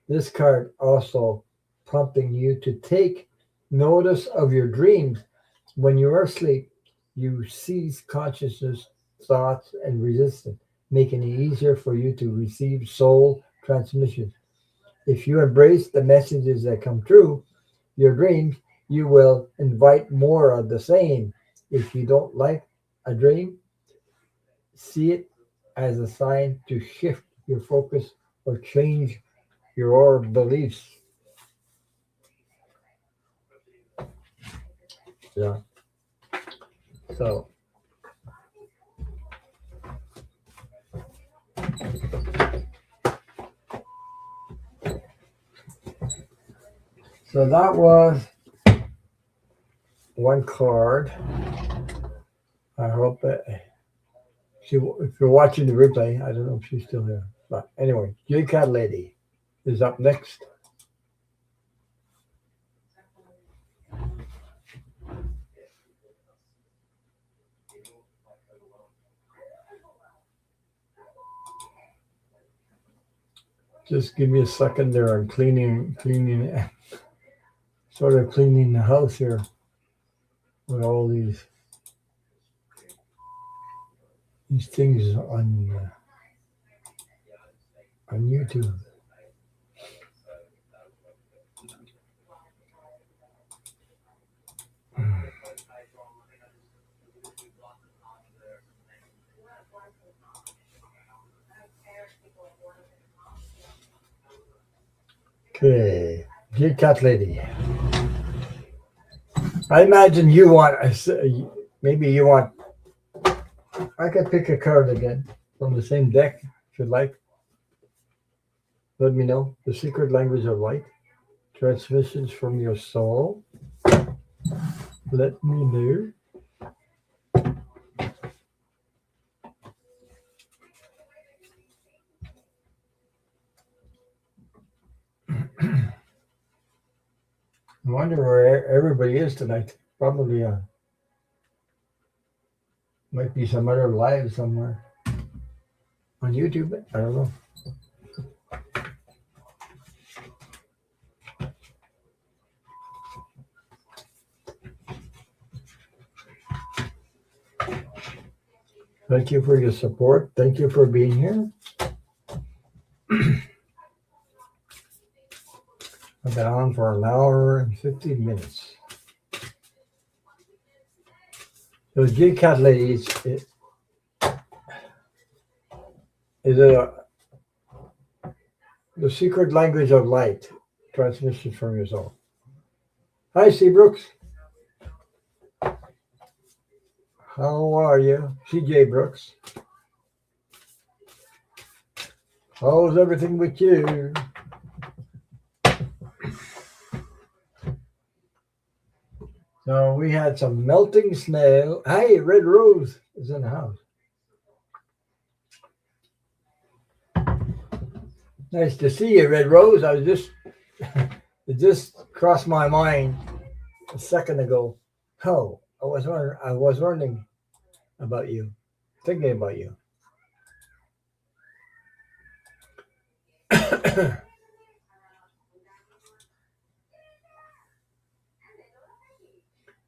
Speaker 1: This card also prompting you to take notice of your dreams. When you are asleep, you cease consciousness, thoughts, and resistance, making it easier for you to receive soul transmissions. If you embrace the messages that come through your dreams, you will invite more of the same. If you don't like a dream, see it as a sign to shift your focus or change your beliefs. Yeah. So that was one card. I hope that if you're watching the replay, I don't know if she's still here. But anyway, J Cat Lady is up next. Just give me a second there. I'm cleaning, sort of cleaning the house here with all these things on YouTube. Okay, J Cat Lady. I imagine you want Maybe you want. I could pick a card again from the same deck if you'd like. Let me know. The secret language of light. Transmissions from your soul. Let me know. I wonder where everybody is tonight. Probably might be some other live somewhere on YouTube. I don't know. Thank you for your support. Thank you for being here. I've been on for an hour and 15 minutes. Those J Cat ladies, is it the secret language of light? Transmission from your soul. Hi, C. Brooks. How are you? CJ Brooks. How's everything with you? So we had some melting snow. Hey, Red Rose is in the house. Nice to see you, Red Rose. I was just it just crossed my mind a second ago. Oh, I was wondering about you, thinking about you.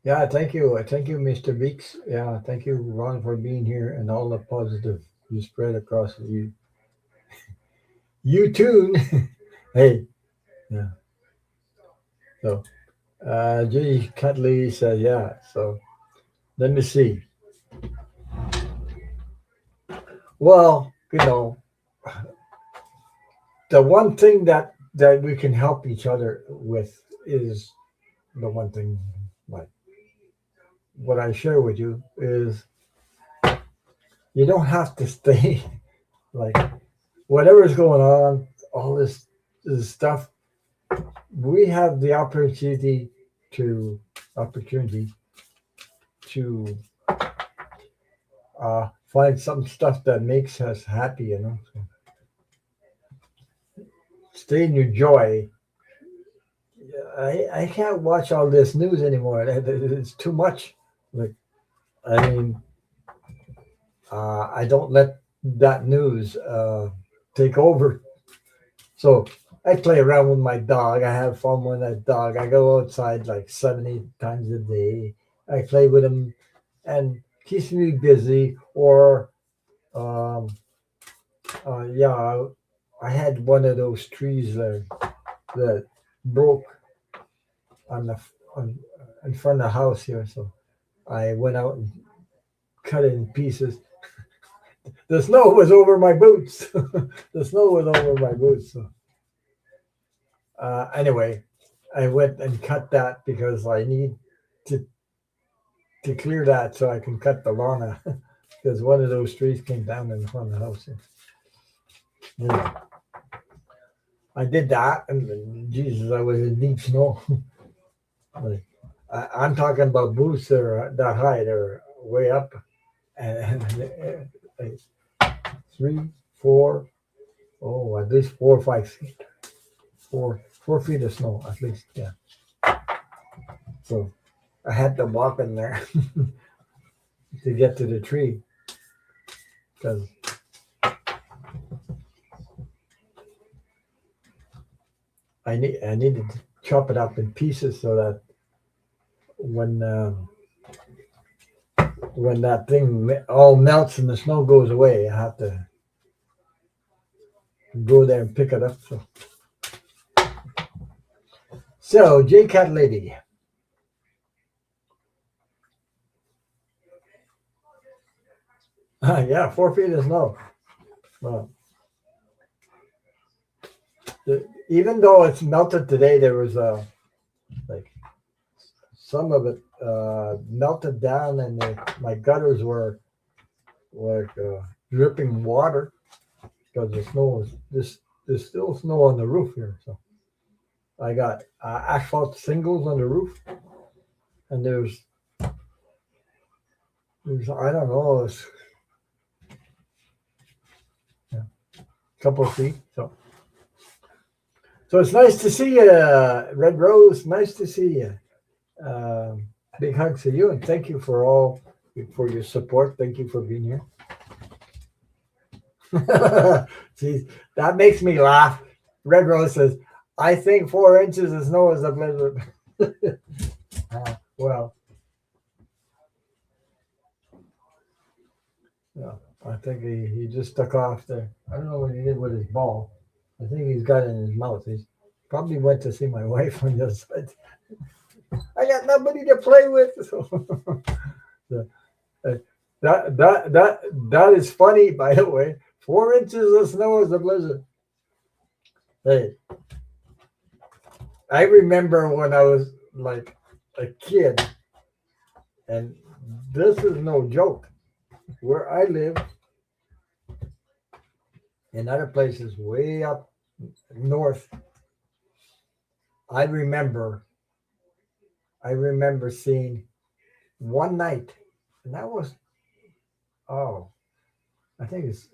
Speaker 1: Yeah, thank you, Mr. Beeks. Yeah, thank you, Ron, for being here and all the positive you spread across you tune. Hey, yeah. So, J. Cutley said, yeah. So, let me see. Well, the one thing that we can help each other with is the one thing, like what I share with you is you don't have to stay like whatever's going on, all this stuff. We have the to opportunity to find some stuff that makes us happy, So stay in your joy. I can't watch all this news anymore. It's too much. Like, I mean, I don't let that news take over. So I play around with my dog. I have fun with that dog. I go outside like 7, 8 times a day. I play with him and keeps me busy. Or, yeah, I had one of those trees that broke on in front of the house here. So I went out and cut it in pieces. The snow was over my boots. The snow was over my boots. So, anyway, I went and cut that because I need to clear that so I can cut the lawn because one of those trees came down in front of the house. Yeah. I did that, and Jesus, I was in deep snow. Like, I'm talking about boots that are that high; they're way up, and 3, 4, at least 4 or 5 feet, 4 feet of snow at least. Yeah. So I had to walk in there to get to the tree because I needed to chop it up in pieces so that when that thing all melts and the snow goes away, I have to go there and pick it up. So J Cat Lady. Yeah, 4 feet of snow. Well, even though it's melted today, there was like some of it melted down, and my gutters were like dripping water because the snow was this. There's still snow on the roof here, so I got asphalt shingles on the roof, and there's I don't know, it's a couple of feet. So it's nice to see you, Red Rose. Nice to see you. Big hugs to you, and thank you for your support. Thank you for being here. Jeez, that makes me laugh. Red Rose says, "I think 4 inches of snow is a blizzard." Well, yeah, I think he just stuck off there. I don't know what he did with his ball. I think he's got it in his mouth. He's probably went to see my wife on the other side. I got nobody to play with. So, that is funny, by the way. 4 inches of snow is a blizzard. Hey, I remember when I was like a kid, and this is no joke. Where I live, in other places way up north, I remember seeing one night, and that was, oh, I think it's,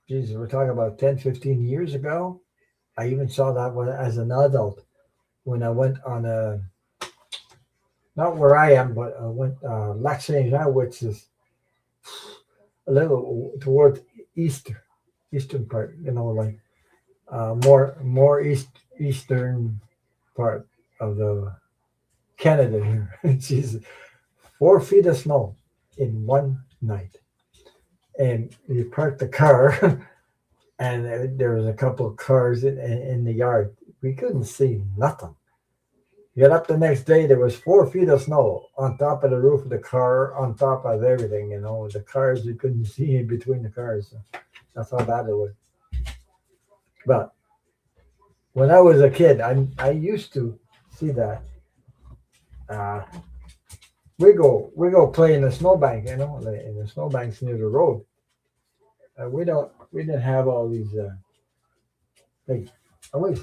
Speaker 1: Jesus, we're talking about 10, 15 years ago. I even saw that one as an adult when I went on not where I am, but I went Lac Saint Jean, which is a little towards eastern part, like more eastern part of the Canada here. Jesus, 4 feet of snow in one night, and you parked the car, and there was a couple of cars in the yard. We couldn't see nothing. Get up the next day, there was 4 feet of snow on top of the roof of the car, on top of everything. The cars, you couldn't see in between the cars. So that's how bad it was. But when I was a kid, I used to see that. We go play in the snowbank, in the snowbanks near the road. We didn't have all these. Hey, oh wait,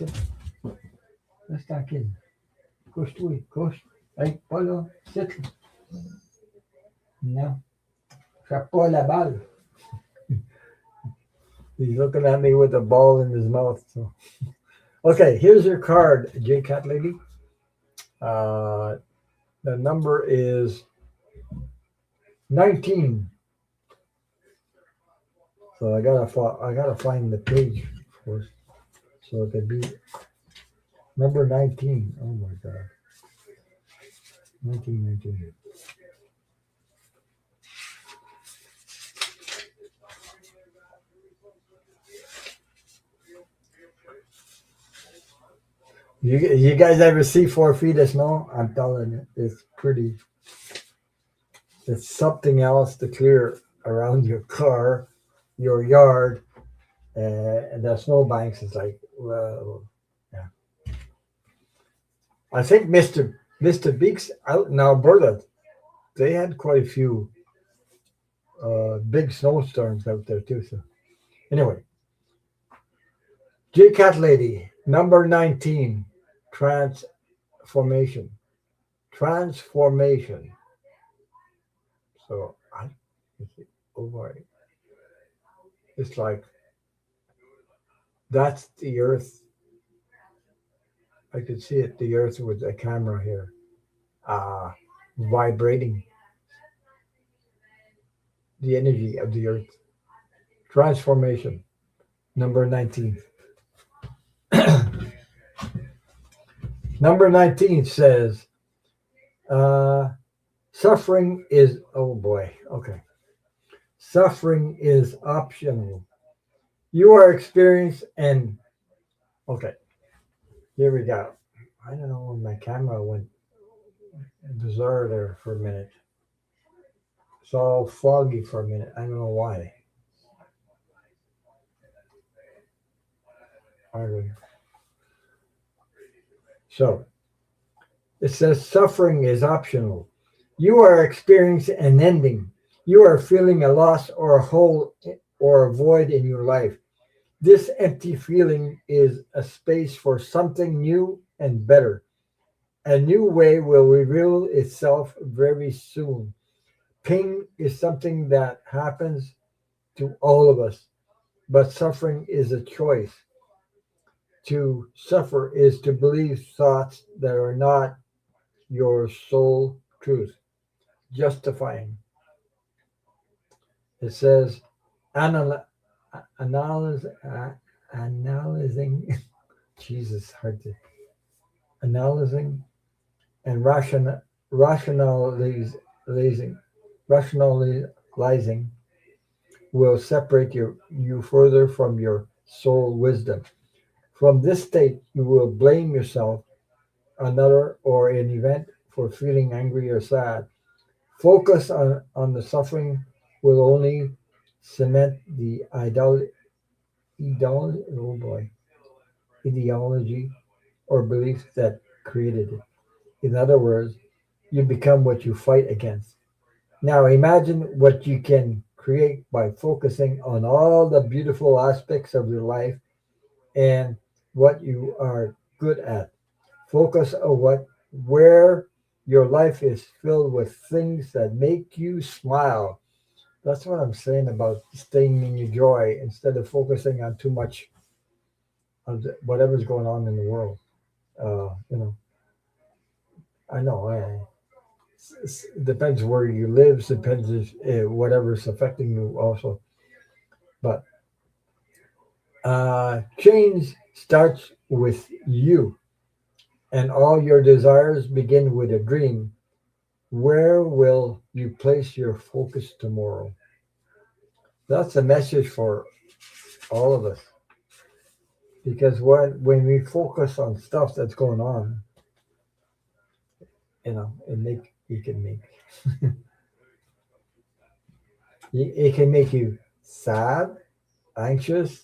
Speaker 1: let's not kidding. Couche-toi, couche. Hey, pas là, sit. Non, frappe pas la balle. He's looking at me with a ball in his mouth. So. Okay, here's your card, J Cat Lady. The number is 19. So I gotta find the page first. So it could be number 19. Oh my God. 19. You guys ever see 4 feet of snow? I'm telling you, it's something else to clear around your car, your yard, and the snowbanks is like, well, yeah. I think Mr. Beeks out in Alberta, they had quite a few big snowstorms out there too. So anyway, J Cat Lady, number 19, transformation. So it's like that's the earth. I could see it, the earth with a camera here, vibrating the energy of the earth. Transformation, number 19. Number 19 says, suffering is, oh boy, okay. Suffering is optional. You are experienced and, okay, here we go. I don't know when my camera went bizarre there for a minute. It's all foggy for a minute. I don't know why. So it says suffering is optional. You are experiencing an ending. You are feeling a loss or a hole or a void in your life. This empty feeling is a space for something new and better. A new way will reveal itself very soon. Pain is something that happens to all of us, but suffering is a choice. To suffer is to believe thoughts that are not your sole truth. Justifying. It says, anal- analyze, analyzing, Jesus, hard to, analyzing and rationalizing, rationalizing will separate you further from your soul wisdom. From this state, you will blame yourself, another, or an event for feeling angry or sad. Focus on the suffering will only cement the oh boy, ideology or belief that created it. In other words, you become what you fight against. Now imagine what you can create by focusing on all the beautiful aspects of your life and what you are good at. Focus on what where your life is filled with things that make you smile. That's what I'm saying about staying in your joy instead of focusing on too much of whatever's going on in the world. You know, I know. It depends where you live. Depends if whatever's affecting you also. But change starts with you, and all your desires begin with a dream. Where will you place your focus tomorrow? That's a message for all of us. Because when we focus on stuff that's going on, it can make it can make you sad, anxious,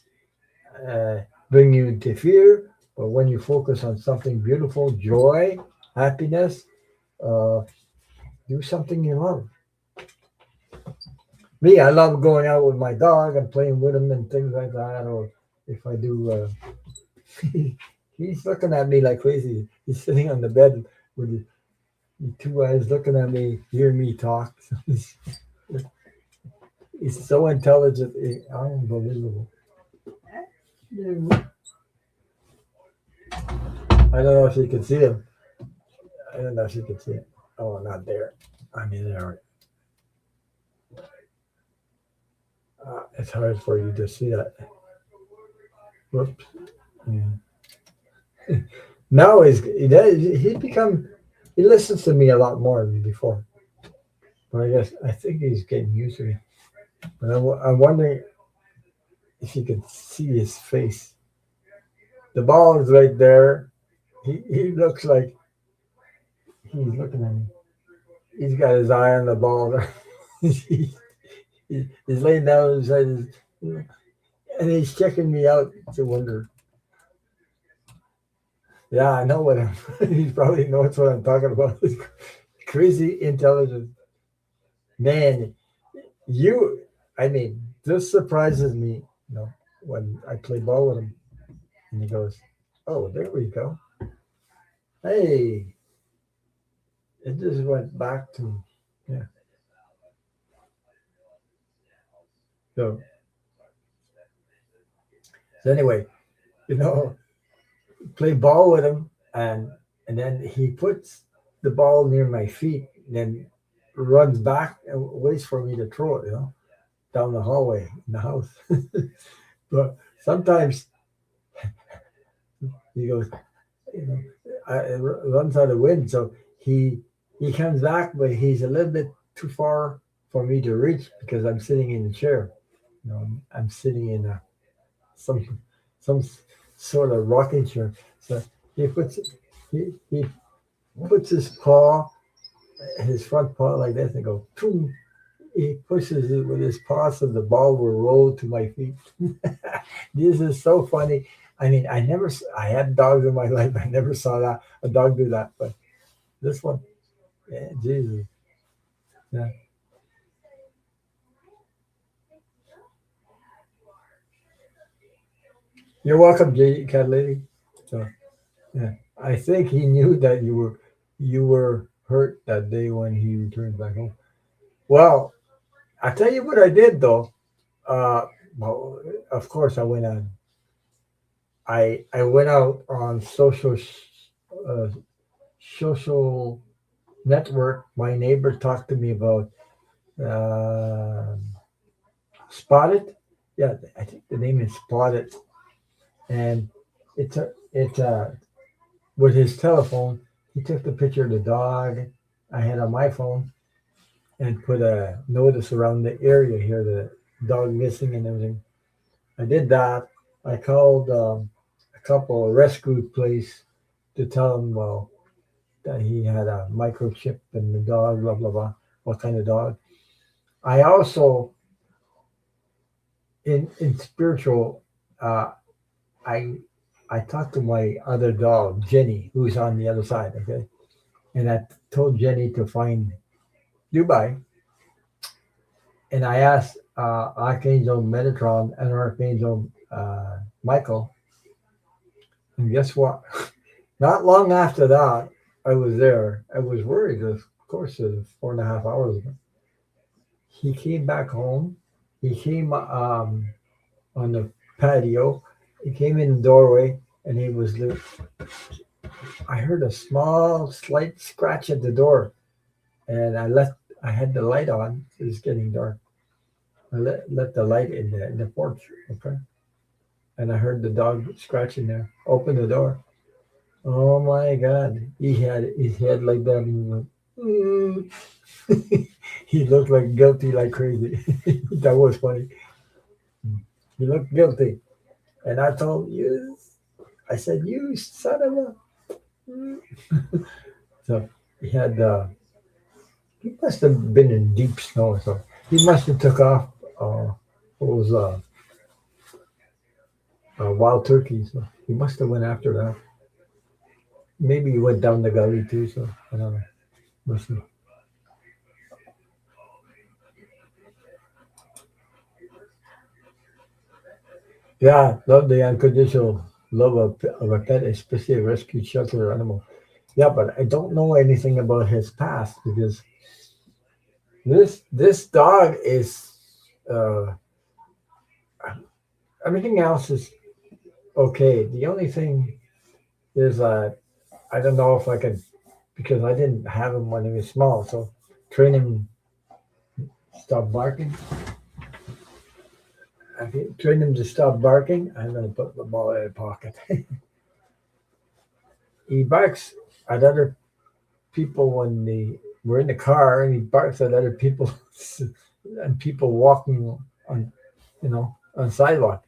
Speaker 1: uh, bring you into fear. But when you focus on something beautiful, joy, happiness, uh, do something you love. Me, I love going out with my dog and playing with him and things like that. Or if I do, he's looking at me like crazy. He's sitting on the bed with his two eyes looking at me, hear me talk. He's so intelligent, unbelievable. I don't know if you can see him. I don't know if you can see it. Oh, not there. I mean, there. It's hard for you to see that. Whoops. Yeah. Now he's become he listens to me a lot more than before. But I think he's getting used to me. But I'm wondering if you could see his face. The ball is right there. He looks like he's looking at me. He's got his eye on the ball. he, he's laying down beside his, and he's checking me out to wonder. Yeah, I know what I'm. He probably knows what I'm talking about. Crazy intelligence, man. You, I mean, this surprises me. When I play ball with him, and he goes, "Oh, there we go. Hey, it just went back to yeah." So, so anyway, you know, play ball with him, and then he puts the ball near my feet, and then runs back and waits for me to throw it. Down the hallway in the house. But sometimes he goes, you know, it runs out of wind, so he comes back, but he's a little bit too far for me to reach because I'm sitting in the chair. I'm sitting in some sort of rocking chair. So he puts he puts his front paw like this, and go. Boom. He pushes it with his paw so the ball will roll to my feet. This is so funny. I mean, I had dogs in my life. I never saw that a dog do that, but this one, yeah, Jesus. Yeah. You're welcome, Cat Lady. So yeah, I think he knew that you were hurt that day when he returned back home. Well, I tell you what I did though. Uh, well, of course I went on. I went out on uh, social network. My neighbor talked to me about uh, Spotted. Yeah, I think the name is Spotted, and it with his telephone. He took the picture of the dog I had on my phone and put a notice around the area here, the dog missing and everything. I did that. I called a couple of rescue place to tell them, well, that he had a microchip and the dog, blah blah blah. What kind of dog? I also in spiritual, uh, I I talked to my other dog, Jenny, who's on the other side. Okay, and I told Jenny to find Dubai, and I asked Archangel Metatron and Archangel Michael, and guess what? Not long after that, I was there. I was worried. Of course, it was 4.5 hours. He came back home. He came on the patio. He came in the doorway, and he was. I heard a small, slight scratch at the door, and I had the light on. It was getting dark. I let the light in the porch. Okay, and I heard the dog scratching there. Open the door. Oh my God! He had his head like that, and he went. "Mm." He looked like guilty like crazy. That was funny. He looked guilty, and I told you. I said, "You son of a." Mm." So he had. He must have been in deep snow, so he must have took off. Those wild turkeys. So he must have went after that. Maybe he went down the gully too. So I don't know. Must have. Yeah, love the unconditional love of a pet, especially a rescued shelter animal. Yeah, but I don't know anything about his past because this dog is uh, everything else is okay. The only thing is I don't know if I could because I didn't have him when he was small. So train him stop barking. If you train him to stop barking, I'm gonna put the ball in his pocket. He barks at other people when we're in the car, and he barks at other people and people walking on, on sidewalk.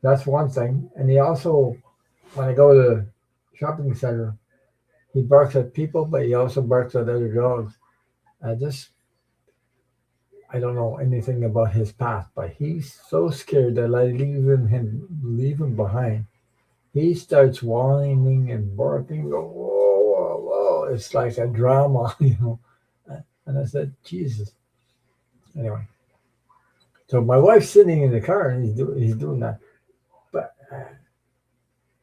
Speaker 1: That's one thing. And he also, when I go to the shopping center, he barks at people, but he also barks at other dogs. I just, I don't know anything about his past, but he's so scared that I leave him behind. He starts whining and barking. Go, whoa, whoa, whoa. It's like a drama, And I said, Jesus. Anyway, so my wife's sitting in the car and he's doing that. But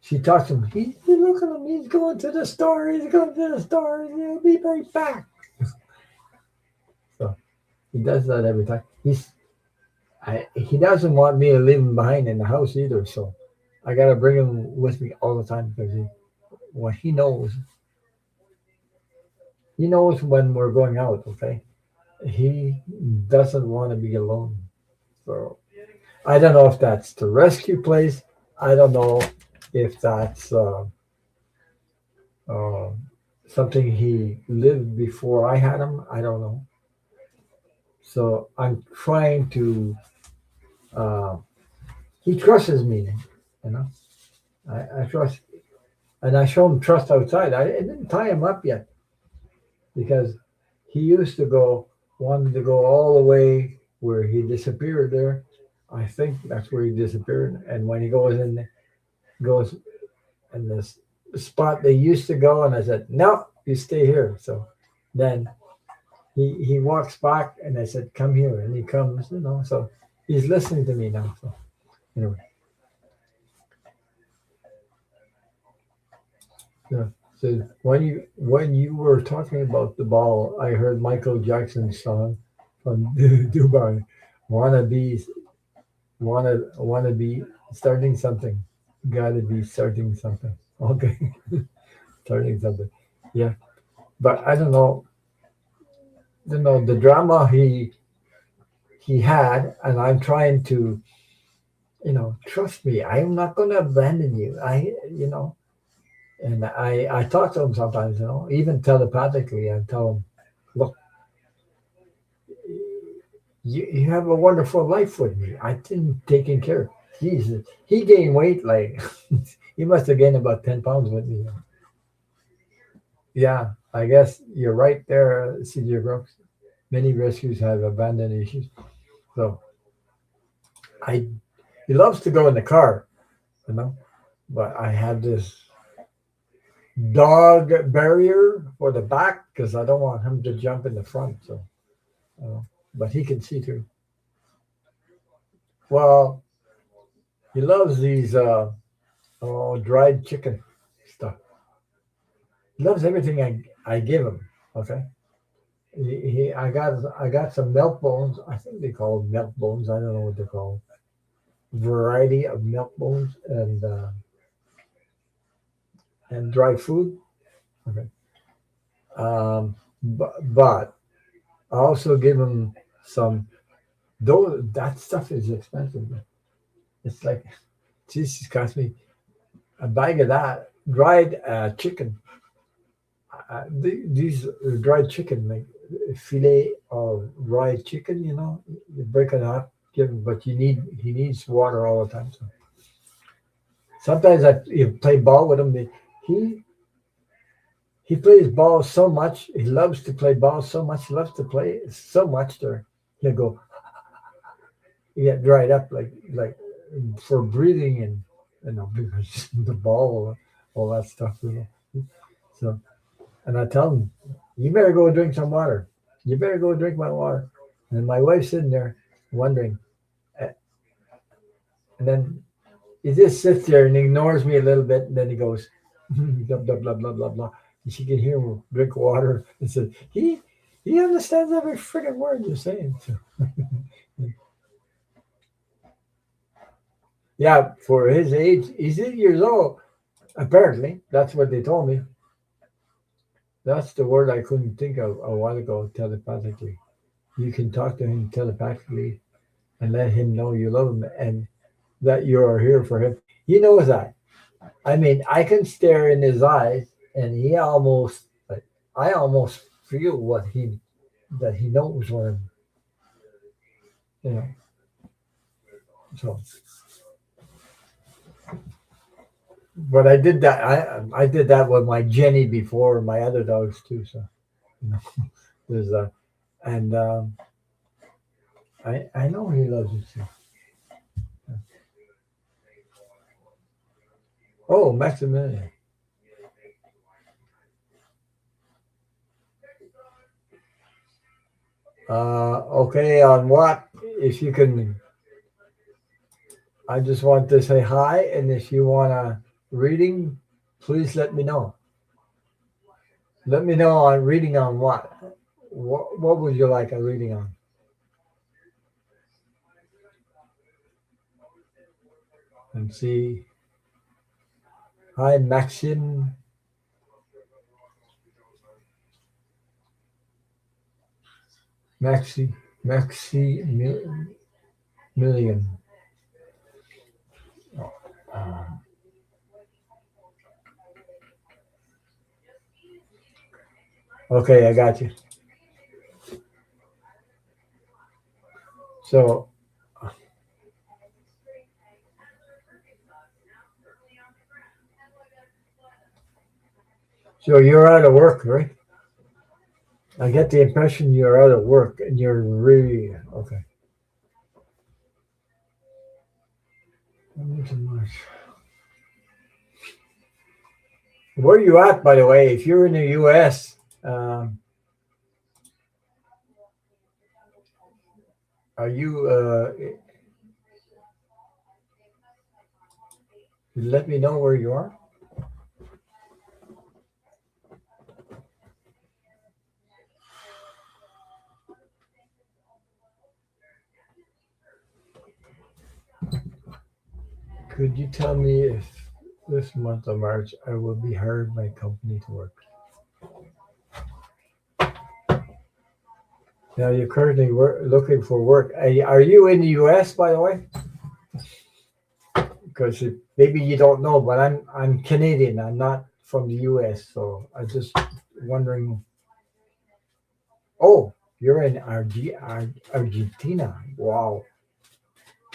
Speaker 1: she talks to him. Look at him. He's going to the store. He's going to the store. He'll be right back. So he does that every time. He doesn't want me to leave him behind in the house either. So I got to bring him with me all the time because well, he knows when we're going out. Okay, he doesn't want to be alone. So I don't know if that's the rescue place. I don't know if that's uh, something he lived before I had him. I don't know. So I'm trying to. Uh, he trusts me, you know. I trust, and I show him trust outside. I didn't tie him up yet because he used to wanted to go all the way where he disappeared there. I think that's where he disappeared. And when he goes in this spot they used to go, and I said, no, you stay here. So then he walks back, and I said, "Come here," and he comes. So he's listening to me now. So anyway, yeah. So when you were talking about the ball, I heard Michael Jackson's song from Dubai. Wanna be, wanna be starting something. Gotta be starting something. Okay, starting something. Yeah, but I don't know. The drama he had, and I'm trying to, trust me. I'm not going to abandon you. And I talk to him sometimes. Even telepathically. I tell him, look, you have a wonderful life with me. I've been taking care. Jesus, he gained weight like he must have gained about 10 pounds with me. Yeah, I guess you're right there, CJ Brooks. Many rescues have abandoned issues. So I he loves to go in the car, you know. But I have this dog barrier for the back because I don't want him to jump in the front. So, uh, but he can see through. Well, he loves these dried chicken stuff. He loves everything I give him. Okay. I got some milk bones. I think they call them milk bones. I don't know what they're called. Variety of milk bones and dry food. Okay. But I also give him some. Though that stuff is expensive. It's like Jesus cost me a bag of that dried chicken. These dried chicken, like filet of dried chicken. You break it up, give him, but he needs water all the time. So sometimes you play ball with him. He he plays ball so much. He loves to play ball so much. He loves to play so much. There, he'll go. He get dried up like for breathing and because the ball, all that stuff. So and I tell him, you better go drink some water. You better go drink my water. And my wife's sitting there wondering, eh, and then he just sits there and ignores me a little bit, and then he goes, blah blah blah blah blah blah. And she can hear him drink water and said, he understands every friggin' word you're saying. So, yeah, for his age, he's 8 years old. Apparently, that's what they told me. That's the word I couldn't think of a while ago. Telepathically, you can talk to him telepathically and let him know you love him and that you are here for him. He knows that. I mean, I can stare in his eyes, and he almost like I almost feel what he that he knows what you know. So, but I did that. I did that with my Jenny before, my other dogs too. So, you know, there's and I know he loves you too. Oh, Maximilian. Okay, on what? If you can, I just want to say hi, and if you want a reading, please let me know. Let me know on reading on what. What would you like a reading on? And see. Hi, Maxim. Maxi. Million. Uh, okay, I got you. So, so you're out of work, right? I get the impression you're out of work and you're really okay. Where are you at, by the way? If you're in the U.S., um, Are you? Let me know where you are. Could you tell me if this month of March I will be hired by company to work? Now you're currently looking for work. Are you in the U.S. by the way? Because maybe you don't know, but I'm Canadian. I'm not from the U.S. So I just wondering. Oh, you're in Argentina. Wow,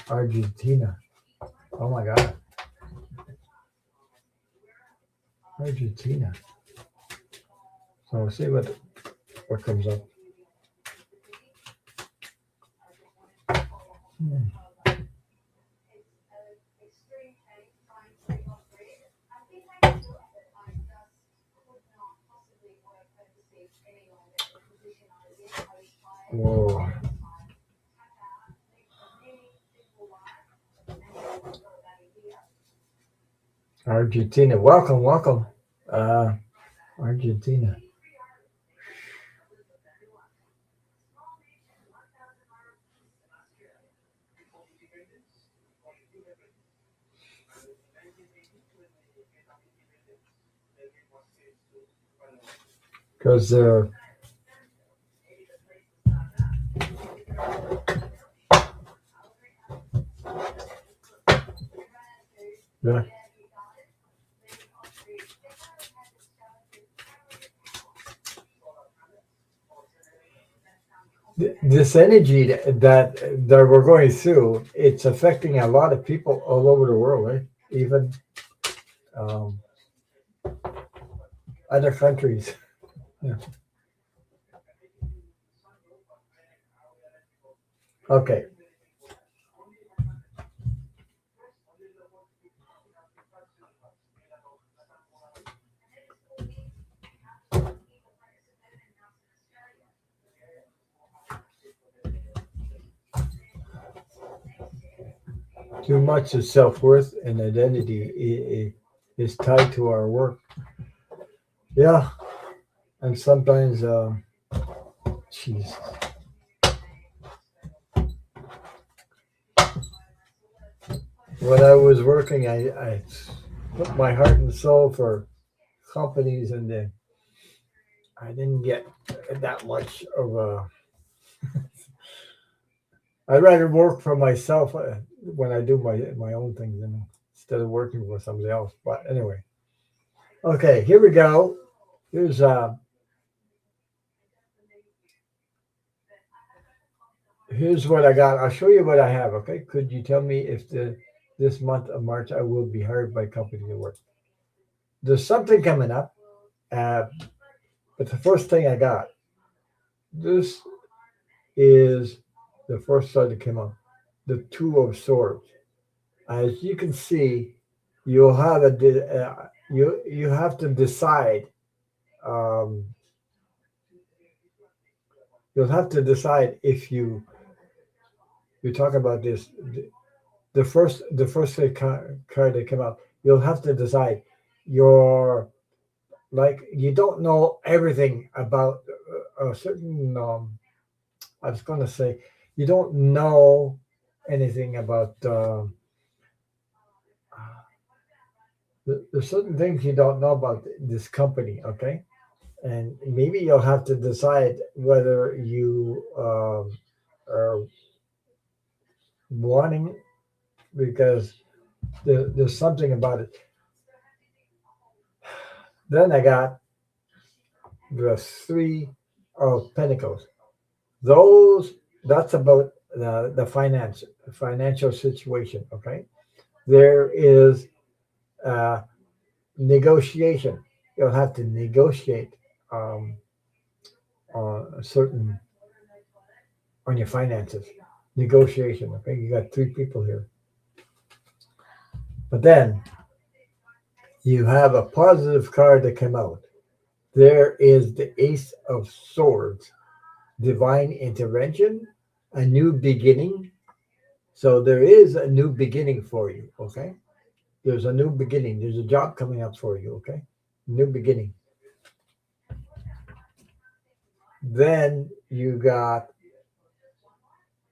Speaker 1: Argentina. Oh my God, Argentina. So we'll see what comes up. Hmm. Whoa, Argentina. Welcome, welcome. Uh, Argentina. Because yeah. This energy that we're going through, it's affecting a lot of people all over the world, right? Even um, other countries. Yeah. Okay. Too much of self worth and identity is tied to our work. Yeah, and sometimes, jeez, when I was working, I put my heart and soul for companies, and then I didn't get that much of a. I'd rather work for myself when I do my own things, instead of working for somebody else. But anyway, okay, here we go. Here's here's what I got. I'll show you what I have. Okay, could you tell me if this month of March I will be hired by company to work? There's something coming up, uh, but the first thing I got, this is the first card that came up, the Two of Swords. As you can see, you'll have you have to decide. Um, you'll have to decide if you talk about this. The first card that came out, you'll have to decide. You're like you don't know everything about a certain. I was going to say you don't know anything about. There's certain things you don't know about this company. Okay, and maybe you'll have to decide whether you are wanting because there's something about it. Then I got the Three of Pentacles. Those that's about the financial situation. Okay, there is uh, negotiation. You'll have to negotiate um, on a certain on your finances. Negotiation. Okay, you got three people here, but then you have a positive card that came out. There is the Ace of Swords, divine intervention, a new beginning. So there is a new beginning for you. Okay. There's a new beginning. There's a job coming up for you. Okay. New beginning. Then you got,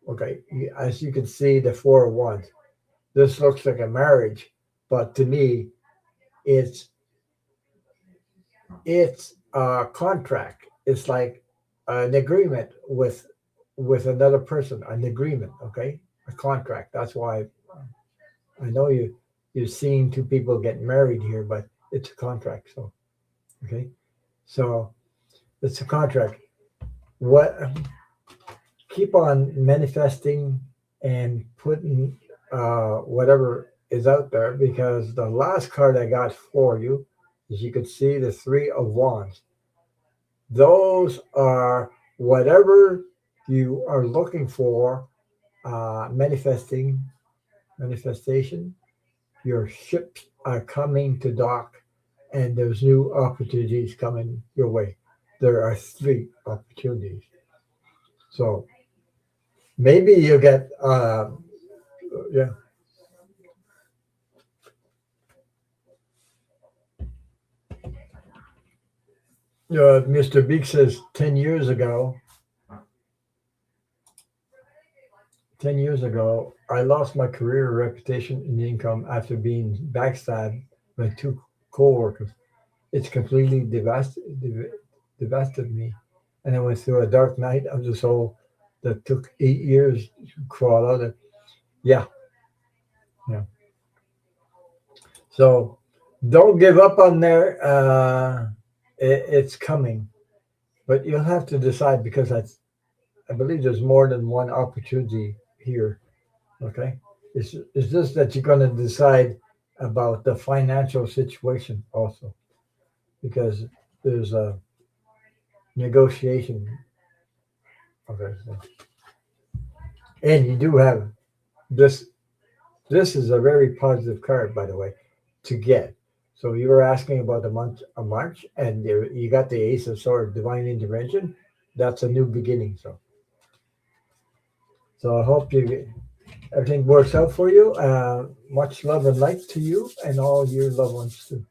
Speaker 1: okay, as you can see, the Four of Wands. This looks like a marriage, but to me, it's it's a contract. It's like an agreement with another person, an agreement. Okay, a contract. That's why I know you're seeing two people get married here, but it's a contract. So okay, so it's a contract. What keep on manifesting and putting whatever is out there, because the last card I got for you, as you can see, the Three of Wands. Those are whatever you are looking for, manifestation. Your ships are coming to dock, and there's new opportunities coming your way. There are three opportunities. So maybe you get, yeah. Mr. Beak says 10 years ago, I lost my career, reputation, and income after being backstabbed by two coworkers. It's completely devastated me. And I went through a dark night of the soul that took 8 years to crawl out of. Yeah, yeah. So don't give up on there. It's coming, but you'll have to decide, because I believe there's more than one opportunity here. Okay, it's just that you're going to decide about the financial situation also, because there's a negotiation. Okay, so, and you do have this. This is a very positive card, by the way, to get. So you were asking about the month of March, and you got the Ace of Swords, divine intervention. That's a new beginning. So I hope everything works out for you. Much love and light to you and all your loved ones too.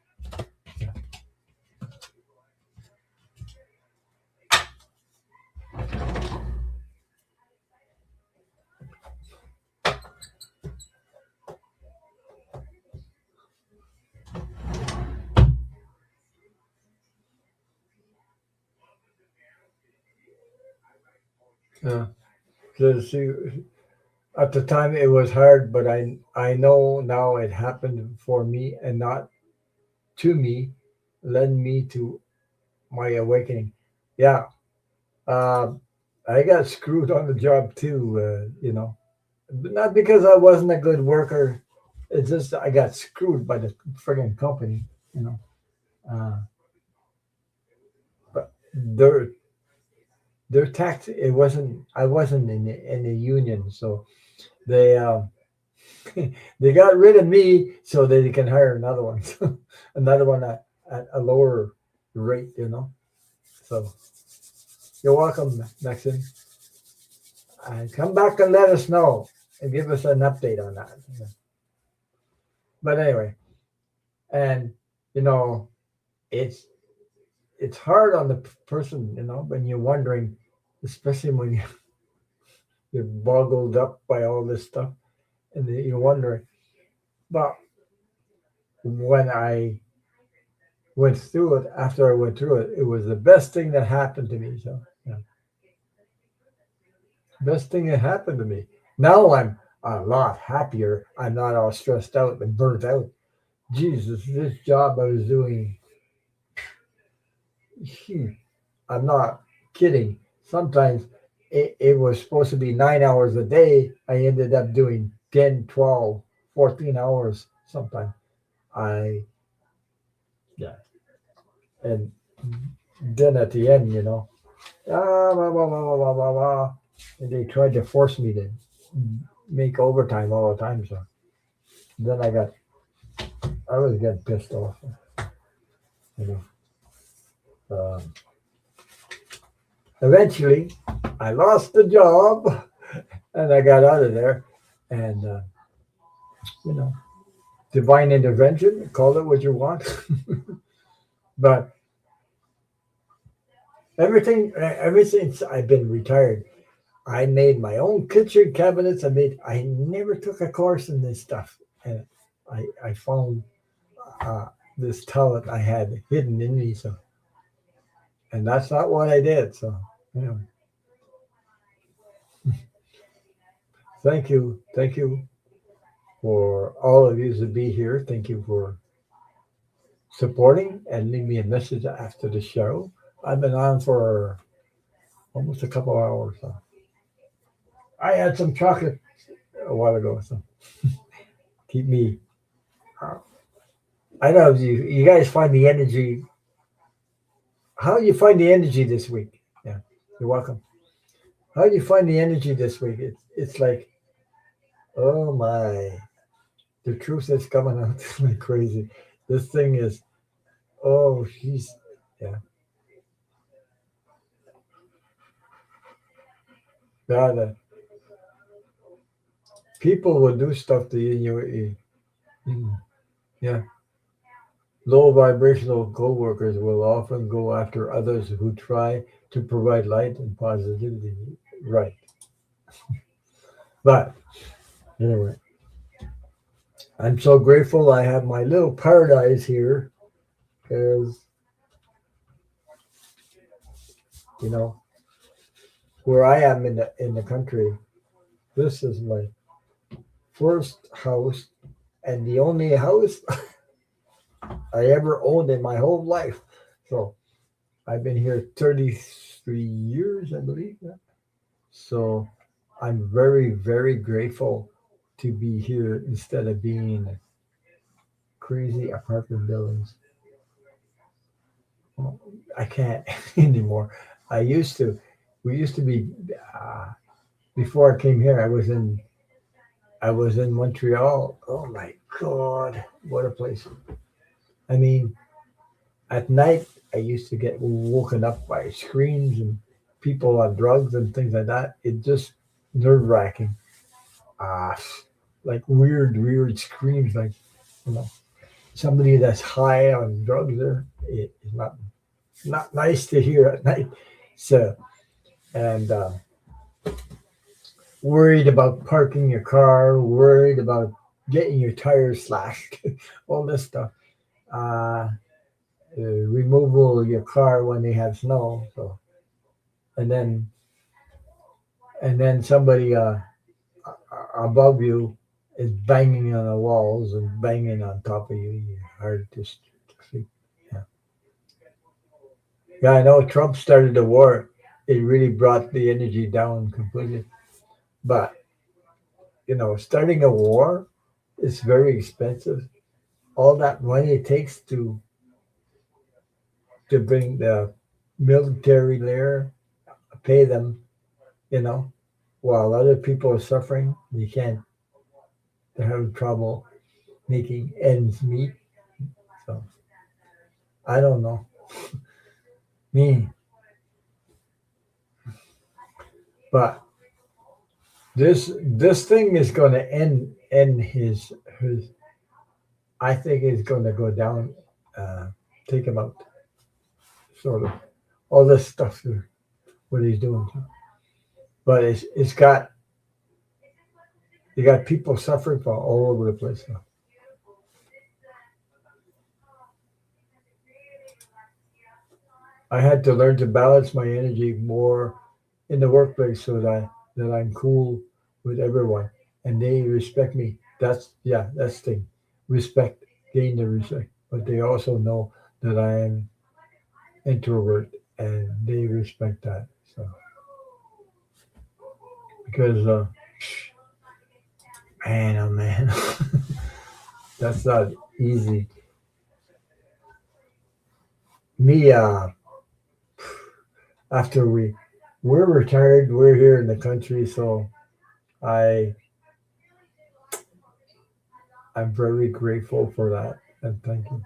Speaker 1: Yeah. So see, at the time it was hard, but I know now it happened for me and not to me, led me to my awakening. Yeah. Uh, I got screwed on the job too. But not because I wasn't a good worker. It's just I got screwed by the frigging company. You know. Uh, but their tax. It wasn't. I wasn't in the union, so they they got rid of me so that they can hire another one, another one at a lower rate. So you're welcome, Maxine. And come back and let us know and give us an update on that. But anyway, and you know, it's it's hard on the person, when you're wondering, especially when you're boggled up by all this stuff, and you're wondering. But when I went through it, after I went through it, it was the best thing that happened to me. So, yeah, best thing that happened to me. Now I'm a lot happier. I'm not all stressed out and burnt out. Jesus, this job I was doing, I'm not kidding. Sometimes it was supposed to be 9 hours a day. I ended up doing 10, 12, 14 hours sometimes. I, yeah. And then at the end, blah, blah, blah, blah, blah, blah, and they tried to force me to make overtime all the time. So then I was getting pissed off, you know. Um, Eventually, I lost the job, And I got out of there, and you know, divine intervention. Call it what you want, but ever since I've been retired, I made my own kitchen cabinets. I never took a course in this stuff, and I found uh, this talent I had hidden in me. So, and that's not what I did. So, you know, thank you for all of you to be here. Thank you for supporting and leave me a message after the show. I've been on for almost a couple hours. So I had some chocolate a while ago, so keep me. Uh, I know you guys find the energy. How do you find the energy this week? Yeah, you're welcome. How do you find the energy this week? It's like, oh my, the truth is coming out like crazy. This thing is, oh, she's, yeah, God, people will do stuff to you. Yeah, low vibrational co-workers will often go after others who try to provide light and positivity. Right, but anyway, I'm so grateful I have my little paradise here because you know where I am in the country. This is my first house and the only house I ever owned in my whole life. So I've been here 33 years, I believe. Yeah. So I'm very, very grateful to be here instead of being in crazy apartment buildings. Well, I can't anymore. I used to. We used to be. Before I came here, I was in Montreal. Oh my God, what a place! I mean, at night I used to get woken up by screams and people on drugs and things like that. It just nerve wracking. Ah, like weird screams, like you know somebody that's high on drugs. There, it's not nice to hear at night. So and worried about parking your car, worried about getting your tires slashed, all this stuff. Uh, Removal of your car when they have snow. So and then somebody above you is banging on the walls and banging on top of you. You're hard to sleep. Yeah, yeah. I know Trump started the war. It really brought the energy down completely. But starting a war is very expensive. All that money it takes to bring the military there, pay them, you know, while other people are suffering, you can't. They're having trouble making ends meet. So I don't know. Me, but this thing is going to end his. I think it's going to go down. Take him out. Sort of all this stuff. What he's doing. But it's got you got people suffering from all over the place now. I had to learn to balance my energy more in the workplace so that I'm cool with everyone and they respect me. That's the thing. Respect, gain the respect. But they also know that I am introvert and they respect that. So because man oh man that's not easy. Me after we're retired, we're here in the country, so I I'm very grateful for that and thank you.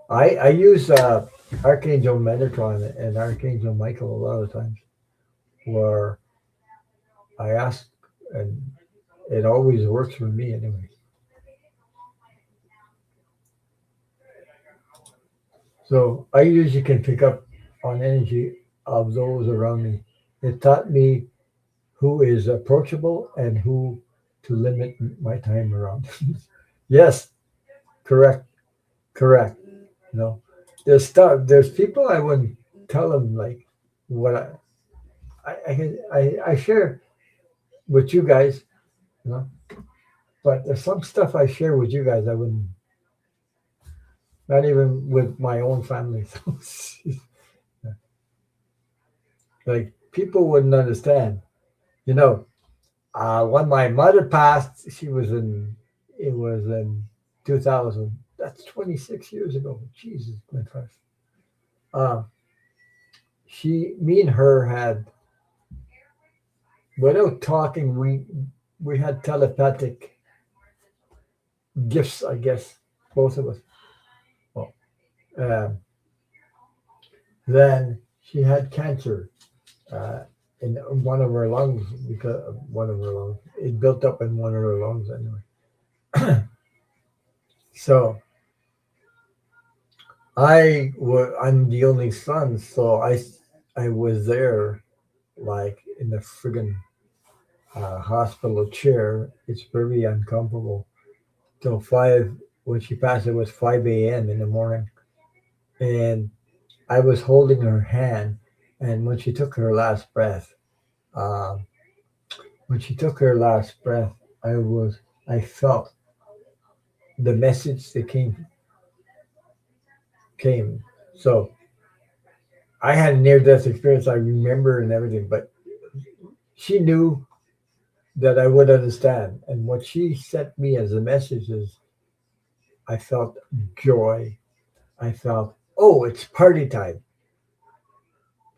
Speaker 1: I use Archangel Metatron and Archangel Michael a lot of times. Where I ask, and it always works for me anyway. So I usually can pick up on energy of those around me. It taught me who is approachable and who to limit my time around. Yes, correct, correct. You know, there's stuff. There's people I wouldn't tell them like what I share with you guys. You know, but there's some stuff I share with you guys I wouldn't, not even with my own family. Like people wouldn't understand. You know, when my mother passed, it was in 2000. That's 26 years ago. Jesus, my Christ. Uh, me and her had, without talking, we had telepathic gifts, I guess, both of us. Well, um, then she had cancer uh, in one of her lungs because of one of her lungs. It built up in one of her lungs anyway. So I'm the only son, so I was there like in the friggin' hospital chair. It's very uncomfortable. Till five when she passed, it was 5 a.m. in the morning, and I was holding her hand. And um, when she took her last breath, I felt the message that came. So I had a near death experience. I remember and everything, but she knew that I would understand. And what she sent me as a message is I felt joy. I felt, oh, it's party time.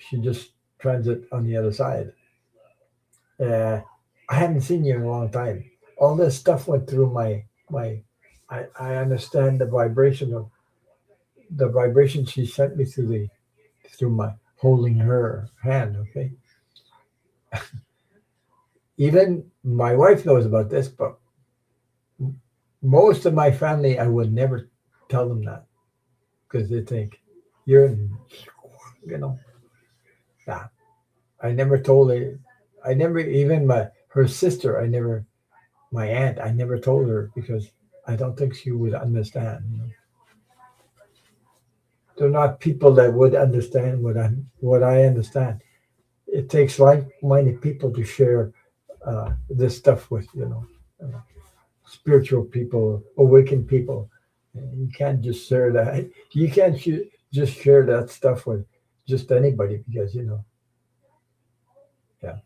Speaker 1: She just transit on the other side. Uh, I haven't seen you in a long time. All this stuff went through my. I understand the vibration she sent me through my holding her hand. Okay, even my wife knows about this, but most of my family I would never tell them that because they think you're, you know, nah. I never told her. I never even her sister. My aunt. I never told her because I don't think she would understand. You know? They're not people that would understand what I understand. It takes like-minded people to share this stuff with. Uh, spiritual people, awakened people. You can't just share that. You can't just share that stuff with just anybody because yeah.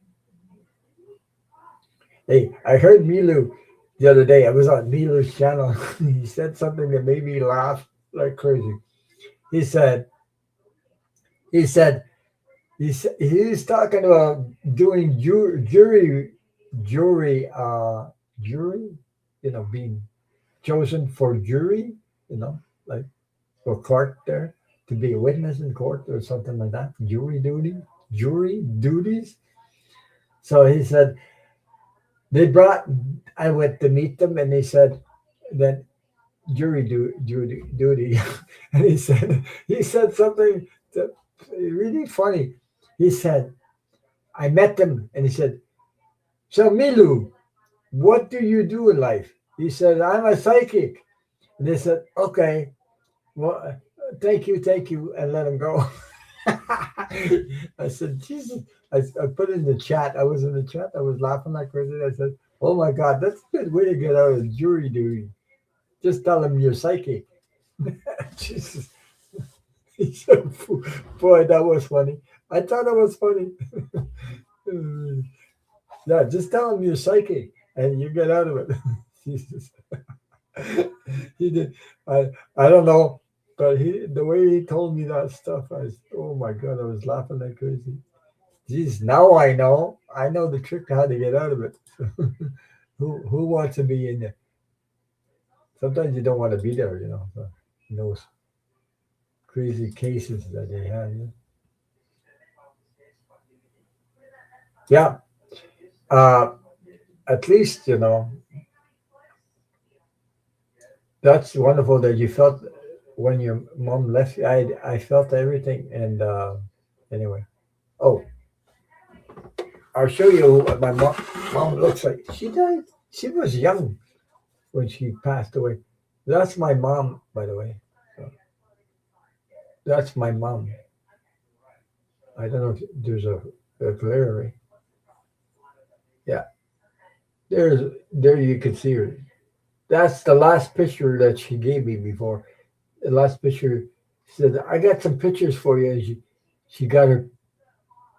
Speaker 1: Hey, I heard Milu the other day. I was on Milu's channel. He said something that made me laugh like crazy. He said, he said, he's talking about doing jury, jury, being chosen for jury, like for court there to be a witness in court or something like that. Jury duties. So he said they brought. I went to meet them, and they said then duty, and he said something that really funny. He said I met them, and he said, "So Milu, what do you do in life?" He said, "I'm a psychic." And they said, "Okay, well, thank you," and let him go. I said, Jesus. I put it in the chat. I was in the chat. I was laughing like crazy. I said, "Oh my God, that's a good way to get out of jury duty. Just tell him you're psychic." Jesus. He said, boy, that was funny. I thought it was funny. Yeah, just tell him you're psychic and you get out of it. Jesus. He did. I don't know, but the way he told me that stuff, oh my God, I was laughing like crazy. Jeez, now I know. I know the trick to how to get out of it. Who wants to be in there? Sometimes you don't want to be there, so, those crazy cases that they have. Yeah. uh, at least that's wonderful that you felt when your mom left. I felt everything, and anyway. Oh, I'll show you what my mom looks like. She died. She was young when she passed away. That's my mom, by the way. So that's my mom. I don't know if there's a glare. Yeah, there you can see her. That's the last picture that she gave me before. The last picture she said, "I got some pictures for you." And she got her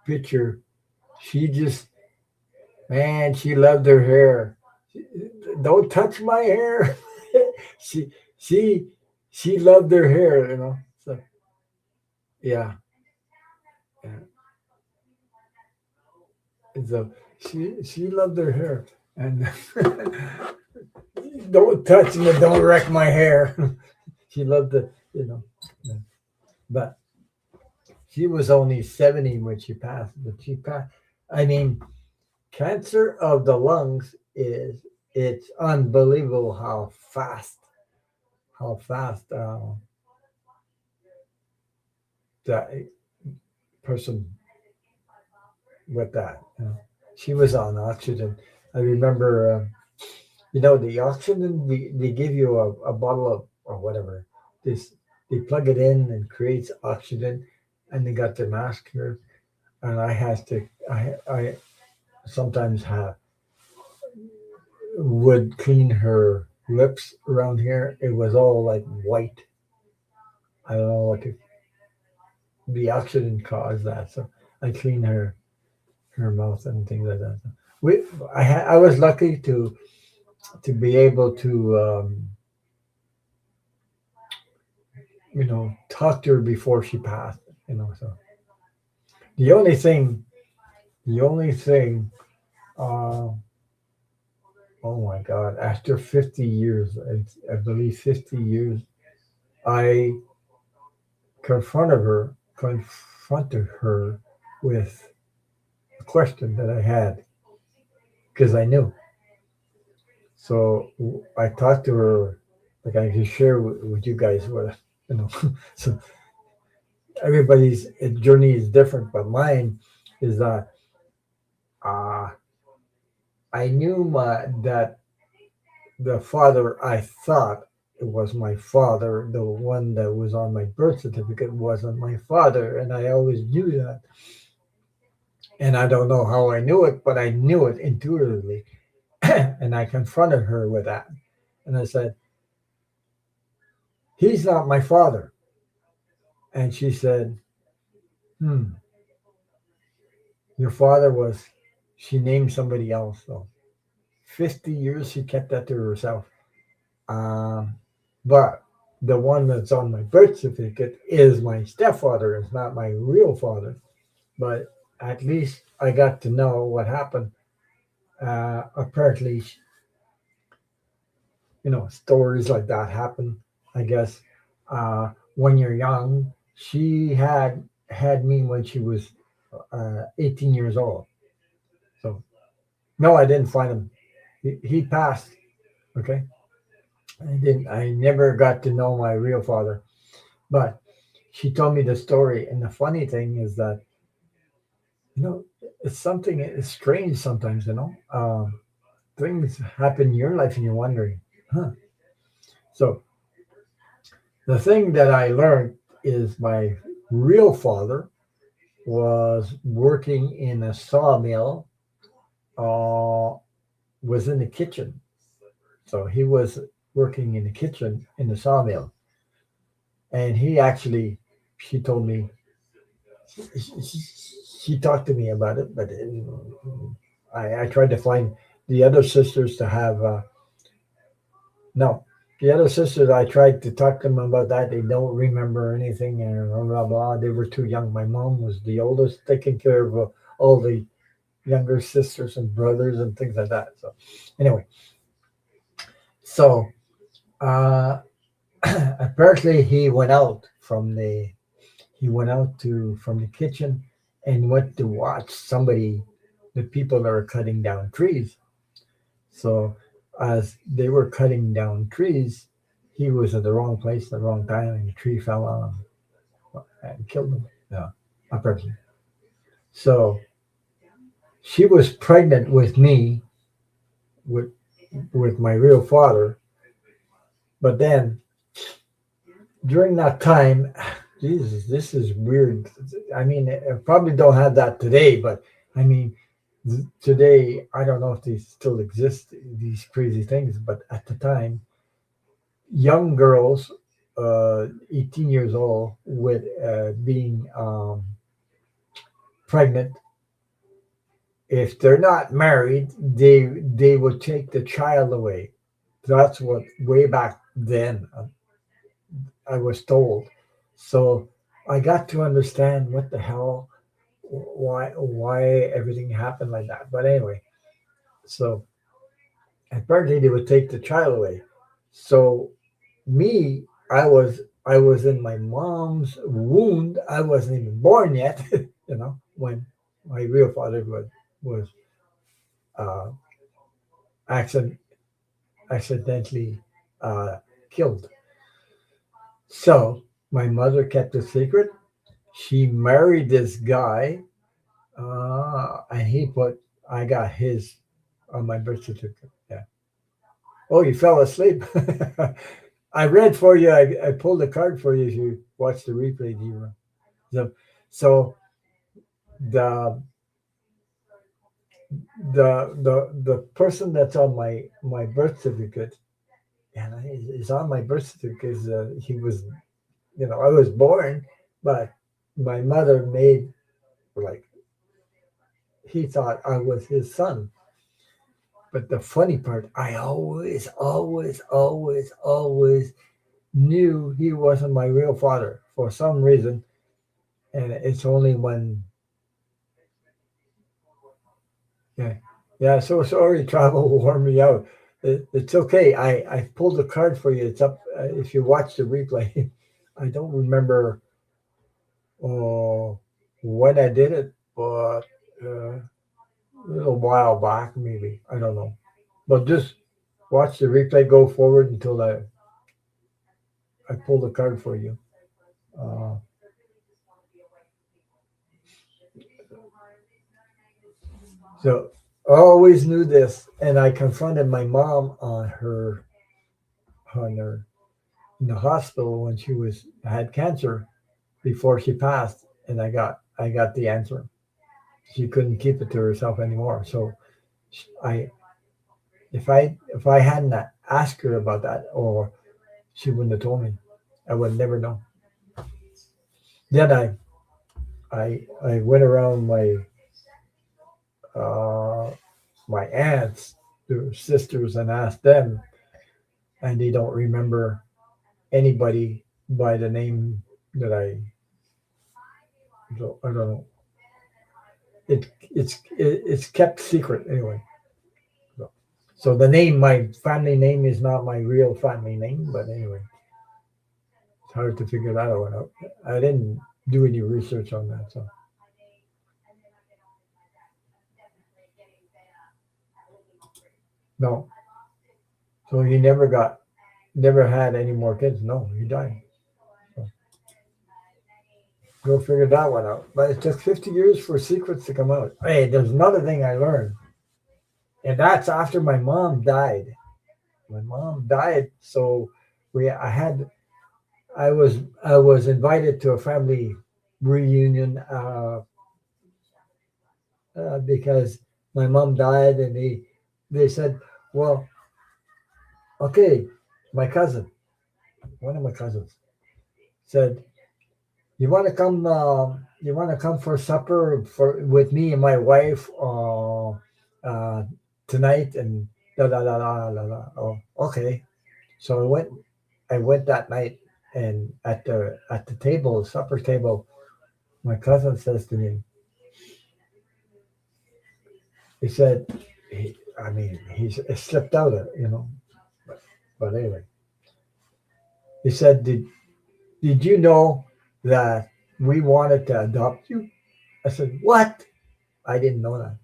Speaker 1: picture. She just man, she loved her hair. Don't touch my hair. she she she loved her hair. So yeah, yeah. And so she loved her hair, and don't touch me, don't wreck my hair. She loved it. Yeah. But she was only 70 when she passed. But she passed. I mean, cancer of the lungs is it's unbelievable how fast that person with that. She was on oxygen. I remember, the oxygen they give you a bottle of or whatever. This they plug it in and creates oxygen, and they got the mask here, and I sometimes would clean her lips around here. It was all like white. I don't know what the oxygen caused that. So I clean her mouth and things like that. So I was lucky to be able to talk to her before she passed. So the only thing, the only thing, uh, oh my God, after 50 years, I believe 50 years, I confronted her with a question that I had because I knew. So I talked to her, like I can share with you guys what. So everybody's journey is different, but mine is that uh, I knew that the father I thought it was my father, the one that was on my birth certificate wasn't my father, and I always knew that. And I don't know how I knew it, but I knew it intuitively. And I confronted her with that. And I said, "He's not my father." And she said, "Hmm, your father was," she named somebody else. So 50 years she kept that to herself. Um, but the one that's on my birth certificate is my stepfather. It's not my real father. But at least I got to know what happened. Apparently, stories like that happen. I guess when you're young, she had me when she was 18 years old. So no, I didn't find him. He passed. Okay, I didn't. I never got to know my real father, but she told me the story. And the funny thing is that you know it's something. It's strange sometimes. Things happen in your life, and you're wondering, huh? So the thing that I learned is my real father was working in a sawmill, uh, was in the kitchen. So he was working in the kitchen in the sawmill. And he actually, she told me, she talked to me about it, but I tried to find the other sisters to have, no, the other sisters, I tried to talk to them about that. They don't remember anything and blah, blah, blah. They were too young. My mom was the oldest, taking care of all the younger sisters and brothers and things like that. So anyway, so uh, apparently he went out to from the kitchen and went to watch somebody. the people that are cutting down trees. So as they were cutting down trees, he was at the wrong place at the wrong time, and the tree fell on him and killed him. Yeah, a person. So she was pregnant with me, with my real father. But then during that time, Jesus, this is weird. I mean, I probably don't have that today, but I mean, today I don't know if these still exist, these crazy things. But at the time, young girls, 18 years old, with being pregnant, if they're not married, they would take the child away. That's what way back then I was told. So I got to understand what the hell, why everything happened like that. But anyway, so apparently they would take the child away. So me, I was in my mom's wound. I wasn't even born yet, when my real father was uh, accident, accidentally uh, killed. So my mother kept a secret. She married this guy, and he put I got his on my birth certificate. Yeah. Oh, you fell asleep. I read for you. I pulled a card for you if you watch the replay, Diva. So, so the the person that's on my birth certificate, and is on my birth certificate because he was, I was born, but my mother made like he thought I was his son. But the funny part, I always, always, always, always knew he wasn't my real father for some reason. And it's only when, yeah, yeah. So sorry, travel wore me out. It's okay. I pulled a card for you. It's up if you watch the replay. I don't remember uh, when I did it, but a little while back, maybe. I don't know. But just watch the replay. Go forward until I pulled a card for you. Uh, so I always knew this, and I confronted my mom on her in the hospital when she was had cancer before she passed, and I got the answer. She couldn't keep it to herself anymore. So I if I hadn't asked her about that, or she wouldn't have told me. I would never know. Then I went around uh, my aunts, their sisters, and asked them, and they don't remember anybody by the name that I don't know. It's kept secret anyway. So, so the name, my family name, is not my real family name, but anyway, it's hard to figure that one out. I didn't do any research on that, so no. So he never had any more kids. No, he died. So go figure that one out. But it took 50 years for secrets to come out. Hey, there's another thing I learned, and that's after my mom died. My mom died, so we I had I was invited to a family reunion because my mom died, and they said, well, okay, my cousin, one of my cousins, said, you want to come? You want to come for supper for with me and my wife uh, tonight? And da da da da da da. Oh, okay. So I went. I went that night, and at the table, supper table, my cousin says to me, he said, I mean, he's it slipped out, but, but anyway, he said, did you know that we wanted to adopt you? I said, what? I didn't know that.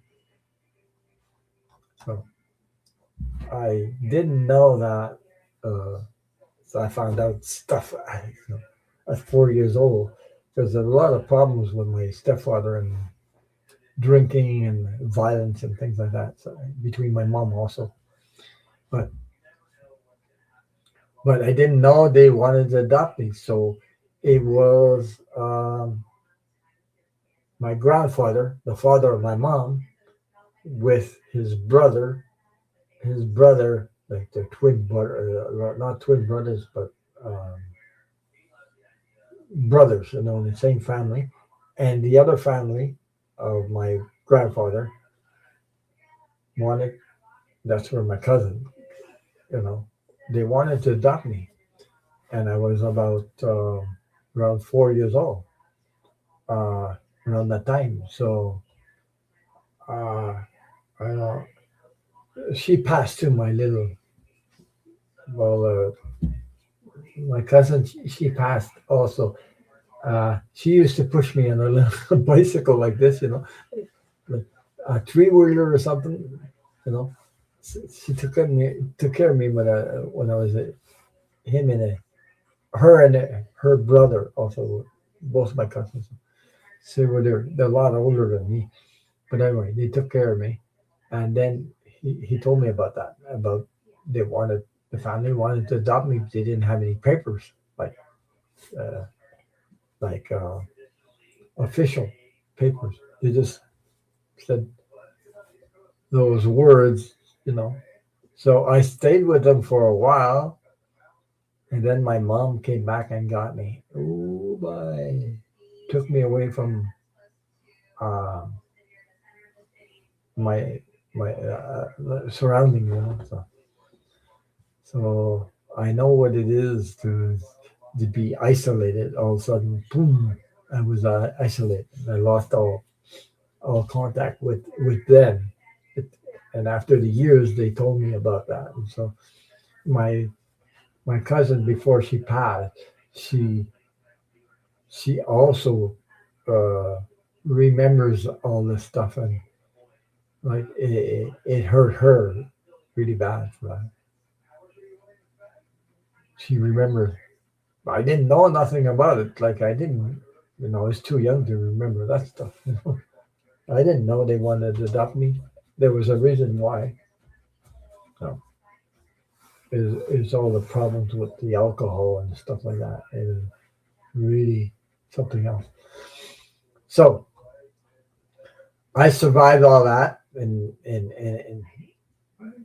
Speaker 1: I didn't know that. Uh, so I found out stuff at 4 years old. There's a lot of problems with my stepfather and drinking and violence and things like that. So between my mom also, but I didn't know they wanted to adopt me. So it was my grandfather, the father of my mom, with his brother, like their twin brother, not twin brothers, but um, brothers, in the same family, and the other family of my grandfather wanted. That's where my cousin, you know, they wanted to adopt me, and I was about around 4 years old uh, around that time. So uh, I know she passed to my little well, my cousin. She passed also. She used to push me on a little bicycle like this, like a three wheeler or something. You know, she took care of me when I was him and her and her brother also, both my cousins. So they're a lot older than me. But anyway, they took care of me, and then he told me about that about they wanted the family wanted to adopt me, but they didn't have any papers uh, like official papers. They just said those words, you know. So I stayed with them for a while, and then my mom came back and got me. Oh my! Took me away from um, my surrounding, So I know what it is to be isolated. All of a sudden, boom! I was isolated. I lost all contact with them. It, and after the years, they told me about that. And so my my cousin, before she passed, she she also uh, remembers all this stuff, and like it hurt her really bad. Right? She remembers. I didn't know nothing about it. Like I didn't, I was too young to remember that stuff. I didn't know they wanted to adopt me. There was a reason why. So is all the problems with the alcohol and stuff like that. It is really something else. So I survived all that and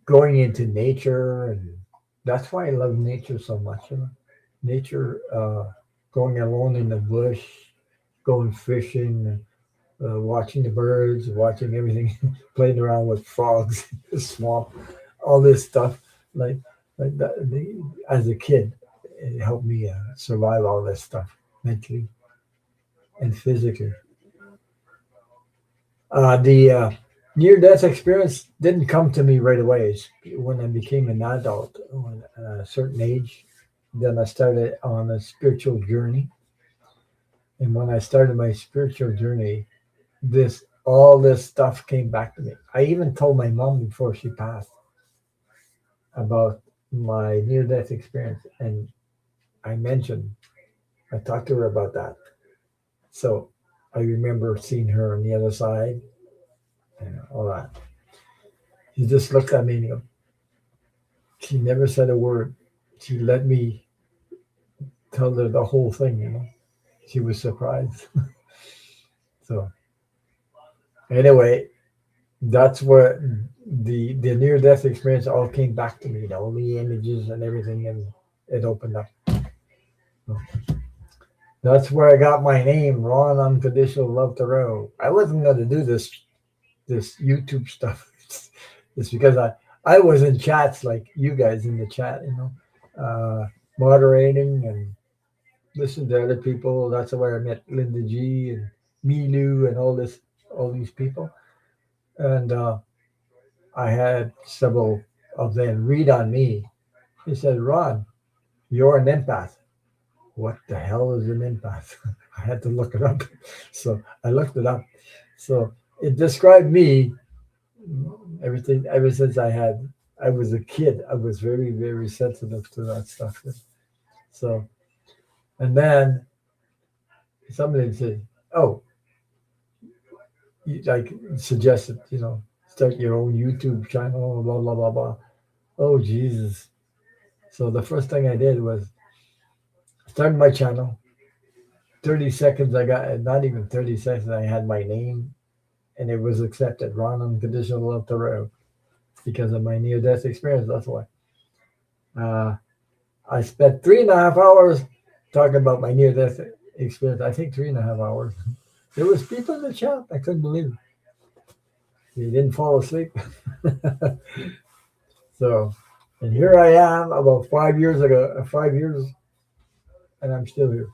Speaker 1: going into nature, and that's why I love nature so much. Nature, going alone in the bush, going fishing, watching the birds, watching everything, playing around with frogs in the swamp, all this stuff. Like like that, as a kid, it helped me survive all this stuff mentally and physically. The near death experience didn't come to me right away. It's when I became an adult, when, at a certain age, then I started on a spiritual journey. And when I started my spiritual journey, this all this stuff came back to me. I even told my mom before she passed about my near death experience, and I mentioned I talked to her about that. So I remember seeing her on the other side and all that. She just looked at me and she never said a word. She let me tell her the whole thing. She was surprised. So anyway, that's where the near death experience all came back to me. All the images and everything, and it opened up. So that's where I got my name, Ron Unconditional Love Thoreau. I wasn't going to do this YouTube stuff. It's because I was in chats like you guys in the chat, moderating and listen to other people. That's where I met Linda G and Milu and all these people. And I had several of them read on me. He said, Ron, you're an empath. What the hell is an empath? I had to look it up. So I looked it up. So it described me, everything, ever since I had I was a kid. I was very, very sensitive to that stuff. So, and then somebody said, "Oh, you, like suggested, start your own YouTube channel, blah blah blah blah." Oh Jesus! So the first thing I did was start my channel. 30 seconds, I got not even 30 seconds. I had my name, and it was accepted. Ron Unconditional Love Terrell because of my near-death experience. That's why. Uh, I spent 3.5 hours talking about my near-death experience. I think 3.5 hours. There was people in the chat. I couldn't believe it. They didn't fall asleep. So, and here I am about 5 years ago, 5 years, and I'm still here.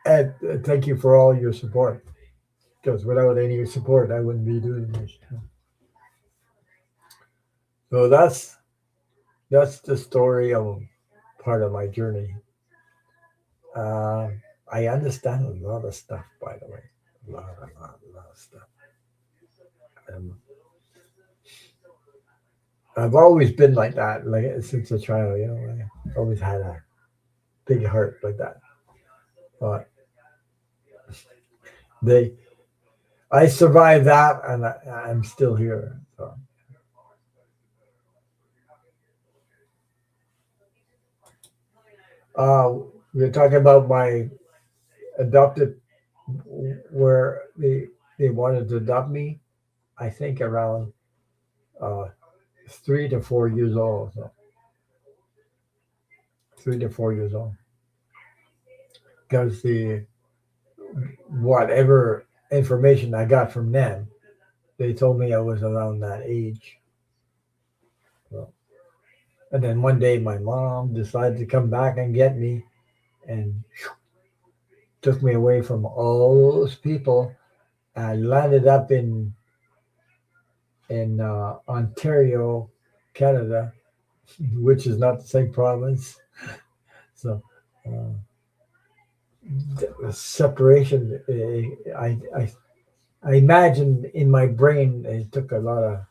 Speaker 1: And thank you for all your support. Because without any support, I wouldn't be doing this. So that's the story of part of my journey. Uh, I understand a lot of stuff, by the way, a lot of stuff. Um, I've always been like that, like since a child. I always had a big heart like that. But they, I survived that, and I'm still here. So, uh, we're talking about my adopted, where they wanted to adopt me. I think around uh, 3 to 4 years old. So 3 to 4 years old, because the whatever information I got from them, they told me I was around that age. So, and then one day my mom decided to come back and get me and took me away from all those people. I landed up in Ontario, Canada, which is not the same province. So uh, the separation, I imagine in my brain it took a lot of,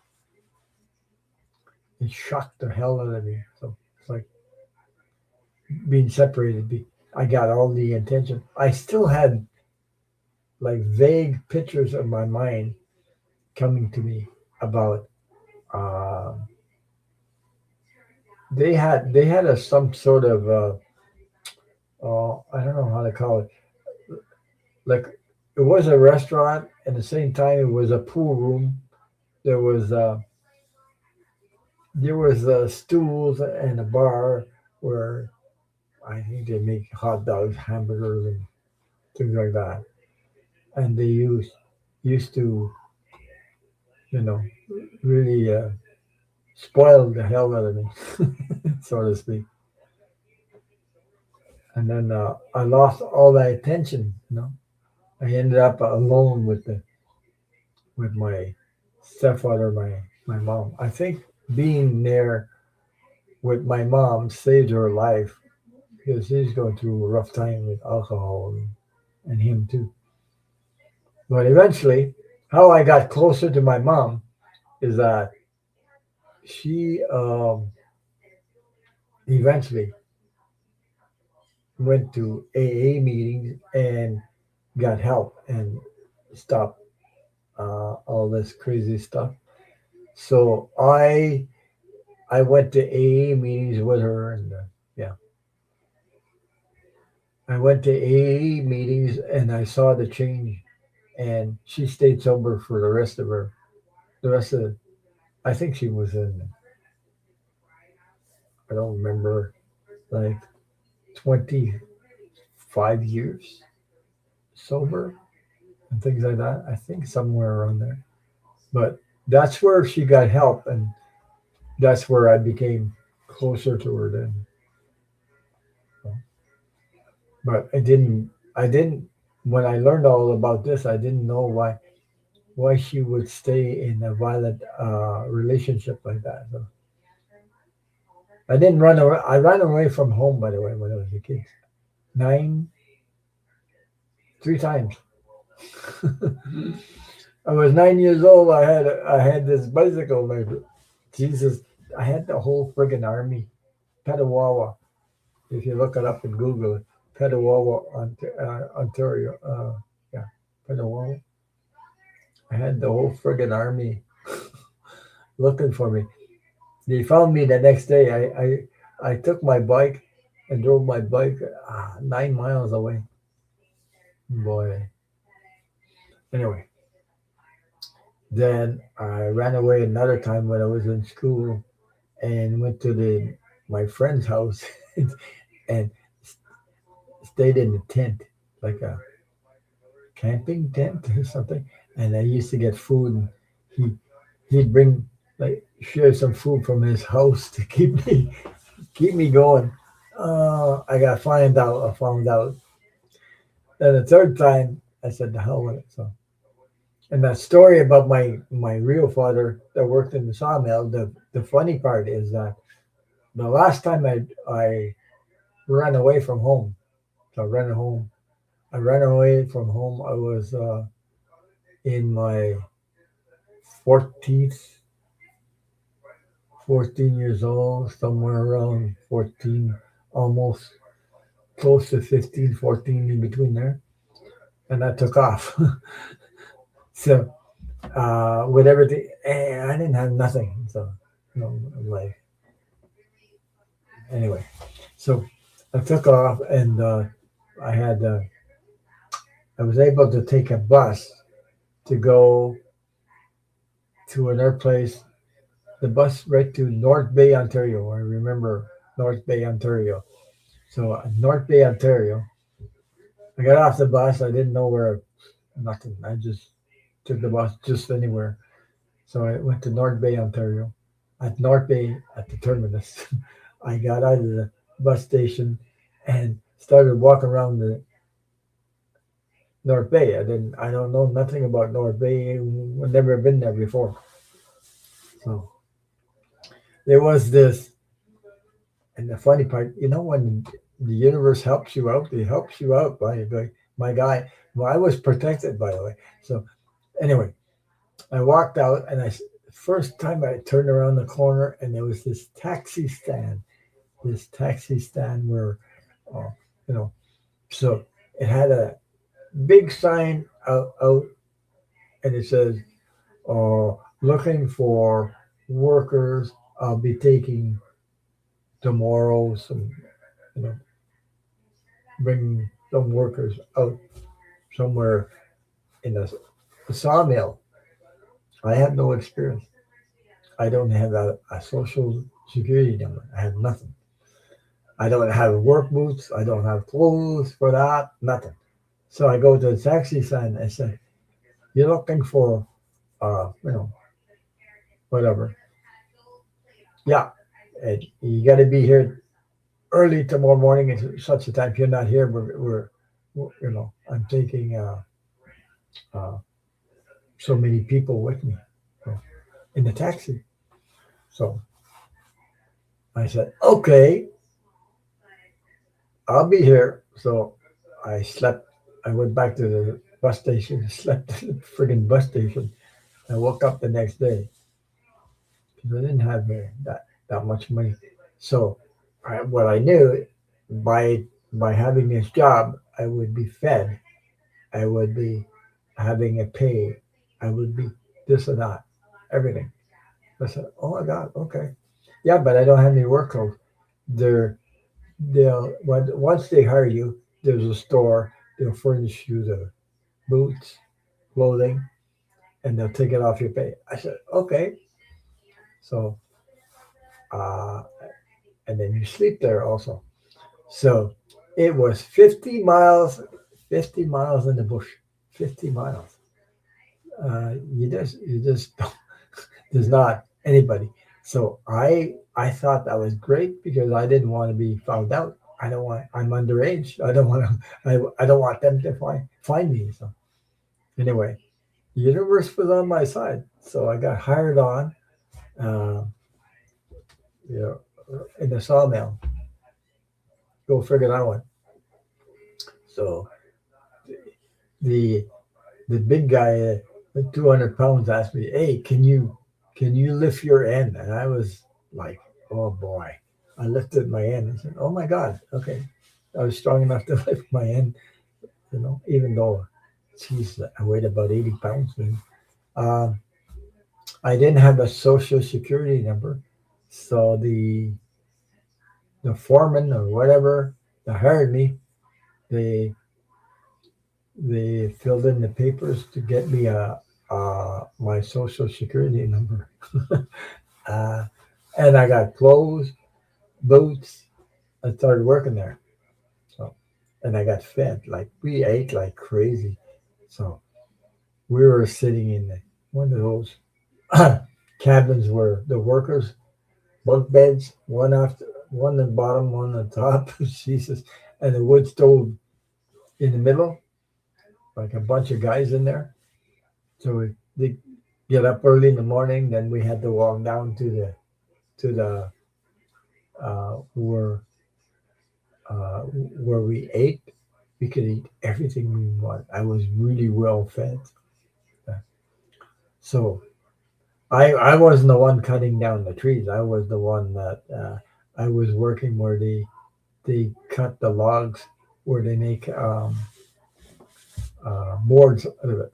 Speaker 1: it shocked the hell out of me. So it's like being separated. I got all the attention. I still had like vague pictures of my mind coming to me about. Uh, they had some sort of I don't know how to call it. Like it was a restaurant, at the same time it was a pool room. There was stools and a bar where I think they make hot dogs, hamburgers, and things like that. And they used to, you know, really spoil the hell out of me, so to speak. And then I lost all that attention. I ended up alone with my stepfather, my mom. I think being there with my mom saved her life because she's going through a rough time with alcohol and him too. But eventually, how I got closer to my mom is that she eventually went to AA meetings and got help and stopped all this crazy stuff. So I went to AA meetings with her, and yeah, I went to AA meetings and I saw the change. And she stayed sober for the rest of. I think she was in. I don't remember, like 25 years sober and things like that. I think somewhere around there. But that's where she got help, and that's where I became closer to her then. But I didn't when I learned all about this, I didn't know why she would stay in a violent relationship like that. So I didn't run away. I ran away from home, by the way, when I was a kid. Nine, 3 times. I was 9 years old. I had this bicycle, Jesus, I had the whole friggin' army. Petawawa. If you look it up in Google, Petawawa, Ontario. Yeah, Petawawa. I had the whole friggin' army looking for me. They found me the next day. I took my bike and drove my bike 9 miles away. Boy. Anyway, then I ran away another time when I was in school and went to the my friend's house and stayed in the tent, like a camping tent or something. And I used to get food, and he he'd bring like share some food from his house to keep me going. I got find out. I found out. Then the third time, I said, "The hell with it." So, and that story about my real father that worked in the sawmill. The funny part is that the last time I ran away from home. So I ran home. I ran away from home. I was in my 14th, 14 years old, somewhere around 14, almost close to 15, 14, in between there. And I took off. So with everything, I didn't have nothing. So, like, anyway. So I took off and I had, I was able to take a bus to go to another place, the bus right to North Bay, Ontario. I remember North Bay, Ontario. So North Bay, Ontario. I got off the bus. I didn't know where, nothing. I just took the bus just anywhere. So I went to North Bay, Ontario. At North Bay, at the terminus, I got out of the bus station and started walking around the North Bay. I don't know nothing about North Bay. I've never been there before. So there was this, and the funny part, when the universe helps you out, it helps you out. My guy, well, I was protected, by the way. So anyway, I walked out, and first time I turned around the corner, and there was this taxi stand. This taxi stand where, uh, you know, so it had a big sign out and it says, looking for workers. I'll be taking tomorrow some, you know, bring some workers out somewhere in a sawmill. I have no experience. I don't have a social security number. I have nothing. I don't have work boots. I don't have clothes for that. Nothing. So I go to the taxi stand. I say, "You're looking for, uh, you know, whatever. Yeah, and you got to be here early tomorrow morning at such a time. If you're not here, I'm taking uh, so many people with me, so, in the taxi." So I said, "Okay, I'll be here." So I slept. I went back to the bus station, slept at the friggin' bus station. I woke up the next day because I didn't have that much money. So what I knew, by having this job, I would be fed. I would be having a pay. I would be this and that, everything. I said, "Oh my God, okay, yeah, but I don't have any work clothes." They're once they hire you, there's a store. They'll furnish you the boots, clothing, and they'll take it off your pay. I said, "Okay." So uh, and then you sleep there also. So it was 50 miles in the bush, 50 miles. You just don't, there's not anybody. So I thought that was great because I didn't want to be found out. I'm underage. I don't want to. I don't want them to find me. So anyway, the universe was on my side. So I got hired on, uh, you know, in the sawmill. Go figure that one. So the the big guy, 200 pounds, asked me, "Hey, can can you lift your end? And I was like, oh boy. I lifted my end and said, oh my God, okay. I was strong enough to lift my end, even though, geez, I weighed about 80 pounds. Then. Um, I didn't have a social security number. So the foreman or whatever that hired me, they they filled in the papers to get me my social security number. uh, and I got clothes, boots. I started working there. So, and I got fed. Like we ate like crazy. So we were sitting in one of those cabins where the workers bunk beds, one on the bottom, one on top. Jesus, and a wood stove in the middle, like a bunch of guys in there. So they get up early in the morning. Then we had to walk down to the where we ate. We could eat everything we want. I was really well fed. Uh, So I wasn't the one cutting down the trees. I was the one that I was working where they cut the logs where they make boards out of it.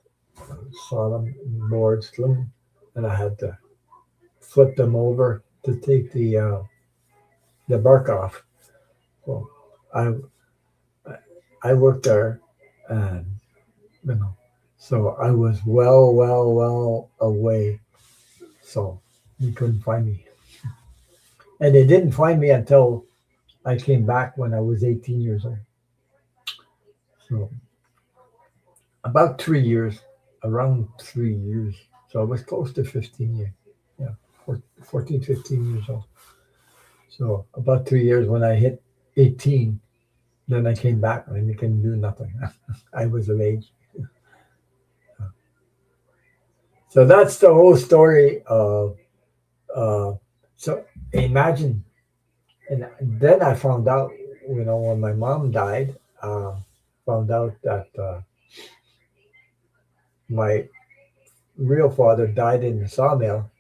Speaker 1: Saw them boards, and I had to flip them over to take the bark off. So I I worked there, and you know, so I was well away, so you couldn't find me, and they didn't find me until I came back when I was 18 years old. So about 3 years, around 3 years. So I was close to 15 years. Yeah, 14, 15 years old. So about 3 years when I hit 18, then I came back and I couldn't do nothing. I was of age. So that's the whole story of, uh, so imagine, and then I found out, when my mom died, found out that my real father died in the sawmill.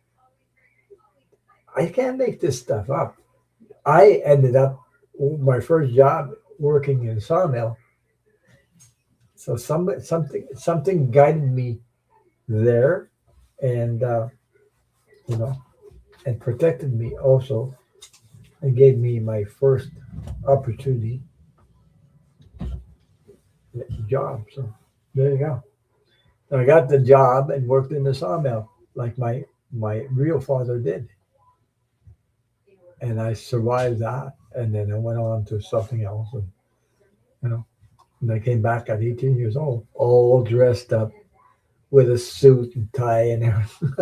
Speaker 1: I can't make this stuff up. I ended up my first job working in a sawmill. So something guided me there, and you know, and protected me also, and gave me my first opportunity job. So there you go. So I got the job and worked in the sawmill like my real father did, and I survived that. And then I went on to something else, and you know, and I came back at 18 years old, all dressed up with a suit and tie and everything.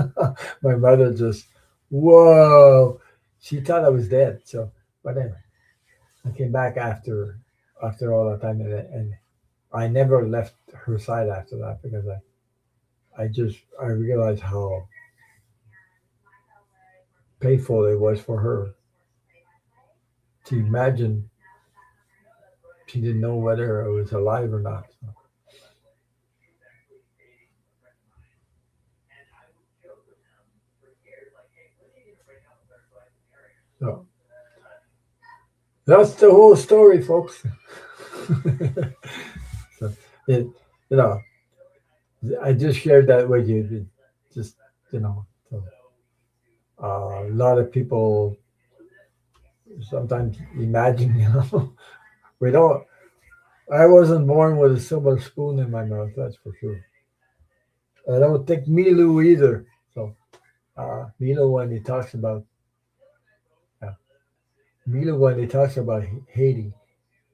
Speaker 1: My mother just, whoa, she thought I was dead. So, but anyway, I came back after all that time, and I never left her side after that because I realized how painful it was for her to imagine she didn't know whether I was alive or not. So that's the whole story, folks. So it, you know, I just shared that with you. Just so, a lot of people sometimes imagine, we don't. I wasn't born with a silver spoon in my mouth. That's for sure. I don't think Milu either. So Milu when he talks about uh, Milu when he talks about Haiti.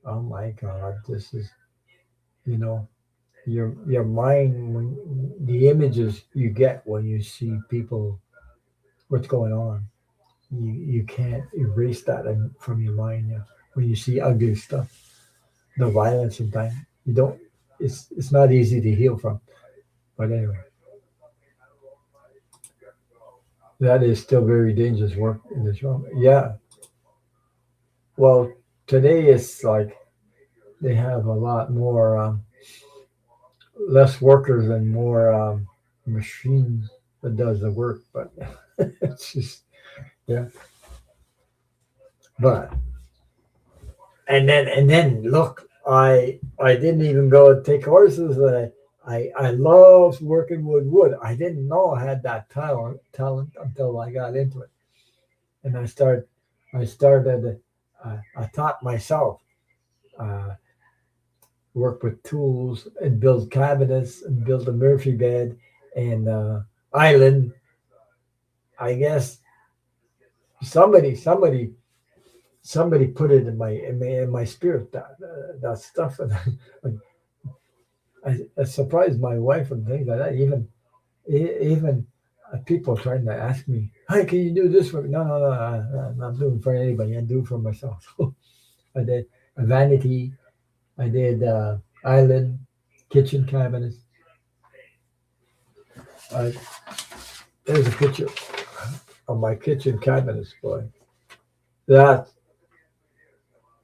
Speaker 1: Oh my God, this is you know your mind when the images you get when you see people what's going on. You can't erase that from your mind. Yeah. When you see ugly stuff, the violence sometimes you don't. It's not easy to heal from. But anyway, that is still very dangerous work in this room. Yeah. Well, today it's like they have a lot more less workers and more machines that does the work. But It's just yeah. But and then look, I didn't even go take courses. I loved working with wood. I didn't know I had that talent until I got into it, and I started. I taught myself. Uh, Work with tools and build cabinets and build a Murphy bed and island. I guess somebody somebody put it in my spirit that stuff, and I surprised my wife and things like that. Even people trying to ask me, "Hey, can you do this for me?" No, no, no. I'm not doing it for anybody. I do it for myself. I did a vanity. I did island, kitchen cabinets. I, there's a picture of my kitchen cabinets, boy. That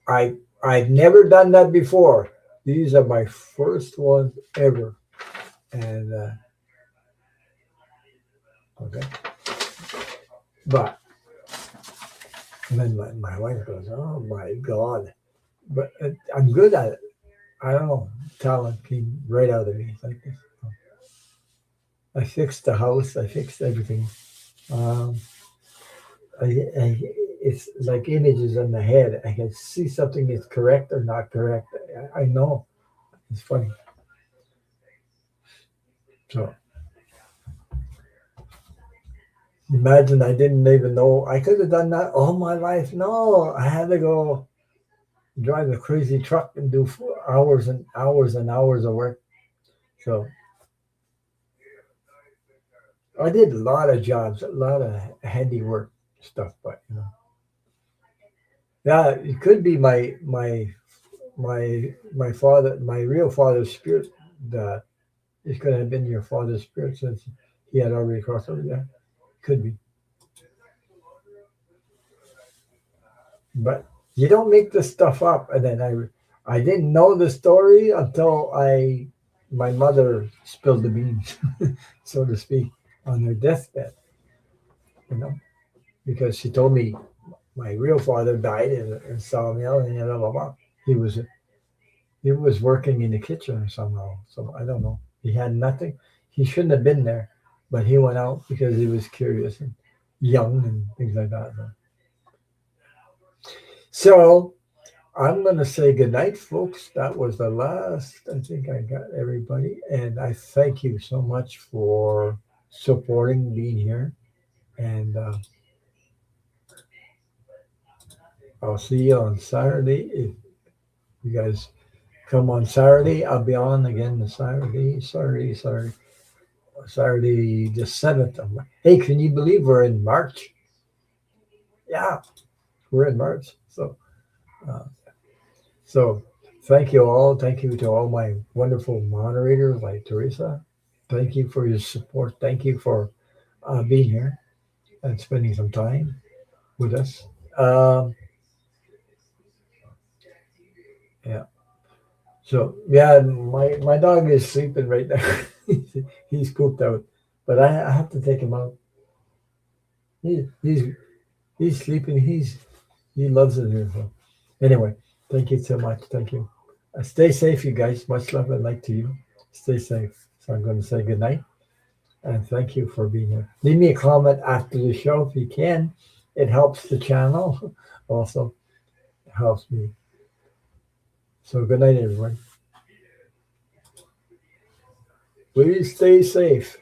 Speaker 1: I've never done that before. These are my first ones ever, and okay. But and then my wife goes, "Oh my god!" But I'm good at it. I don't know. Talent came right out of me. It's like this. I fixed the house. I fixed everything. Um, I it's like images in the head. I can see something is correct or not correct. I know. It's funny. So imagine I didn't even know I could have done that all my life. No, I had to go drive a crazy truck and do hours and hours and hours of work. So I did a lot of jobs, a lot of handiwork stuff, but yeah, it could be my father, my real father's spirit. That it could have been your father's spirit since he had already crossed over. Yeah, could be, but you don't make this stuff up. And then I didn't know the story until my mother spilled the beans, so to speak, on her deathbed. You know, because she told me my real father died in sawmill and blah blah blah. He was he was working in the kitchen somehow. So I don't know. He had nothing. He shouldn't have been there, but he went out because he was curious and young and things like that. So I'm going to say goodnight, folks. That was the last. I think I got everybody. And I thank you so much for supporting being here. And I'll see you on Saturday. If you guys come on Saturday, I'll be on again the Saturday the 7th. Hey, can you believe we're in March? Yeah, we're in March. Uh, so thank you all. Thank you to all my wonderful moderators like Teresa. Thank you for your support. Thank you for being here and spending some time with us. Um, yeah. So yeah, my dog is sleeping right now. He's pooped out, but I have to take him out. He, he's he's sleeping. He loves it here. So anyway, thank you so much. Thank you. Stay safe, you guys. Much love and light to you. Stay safe. So I'm going to say good night and thank you for being here. Leave me a comment after the show if you can. It helps the channel. Also, it helps me. So good night, everyone. Please stay safe.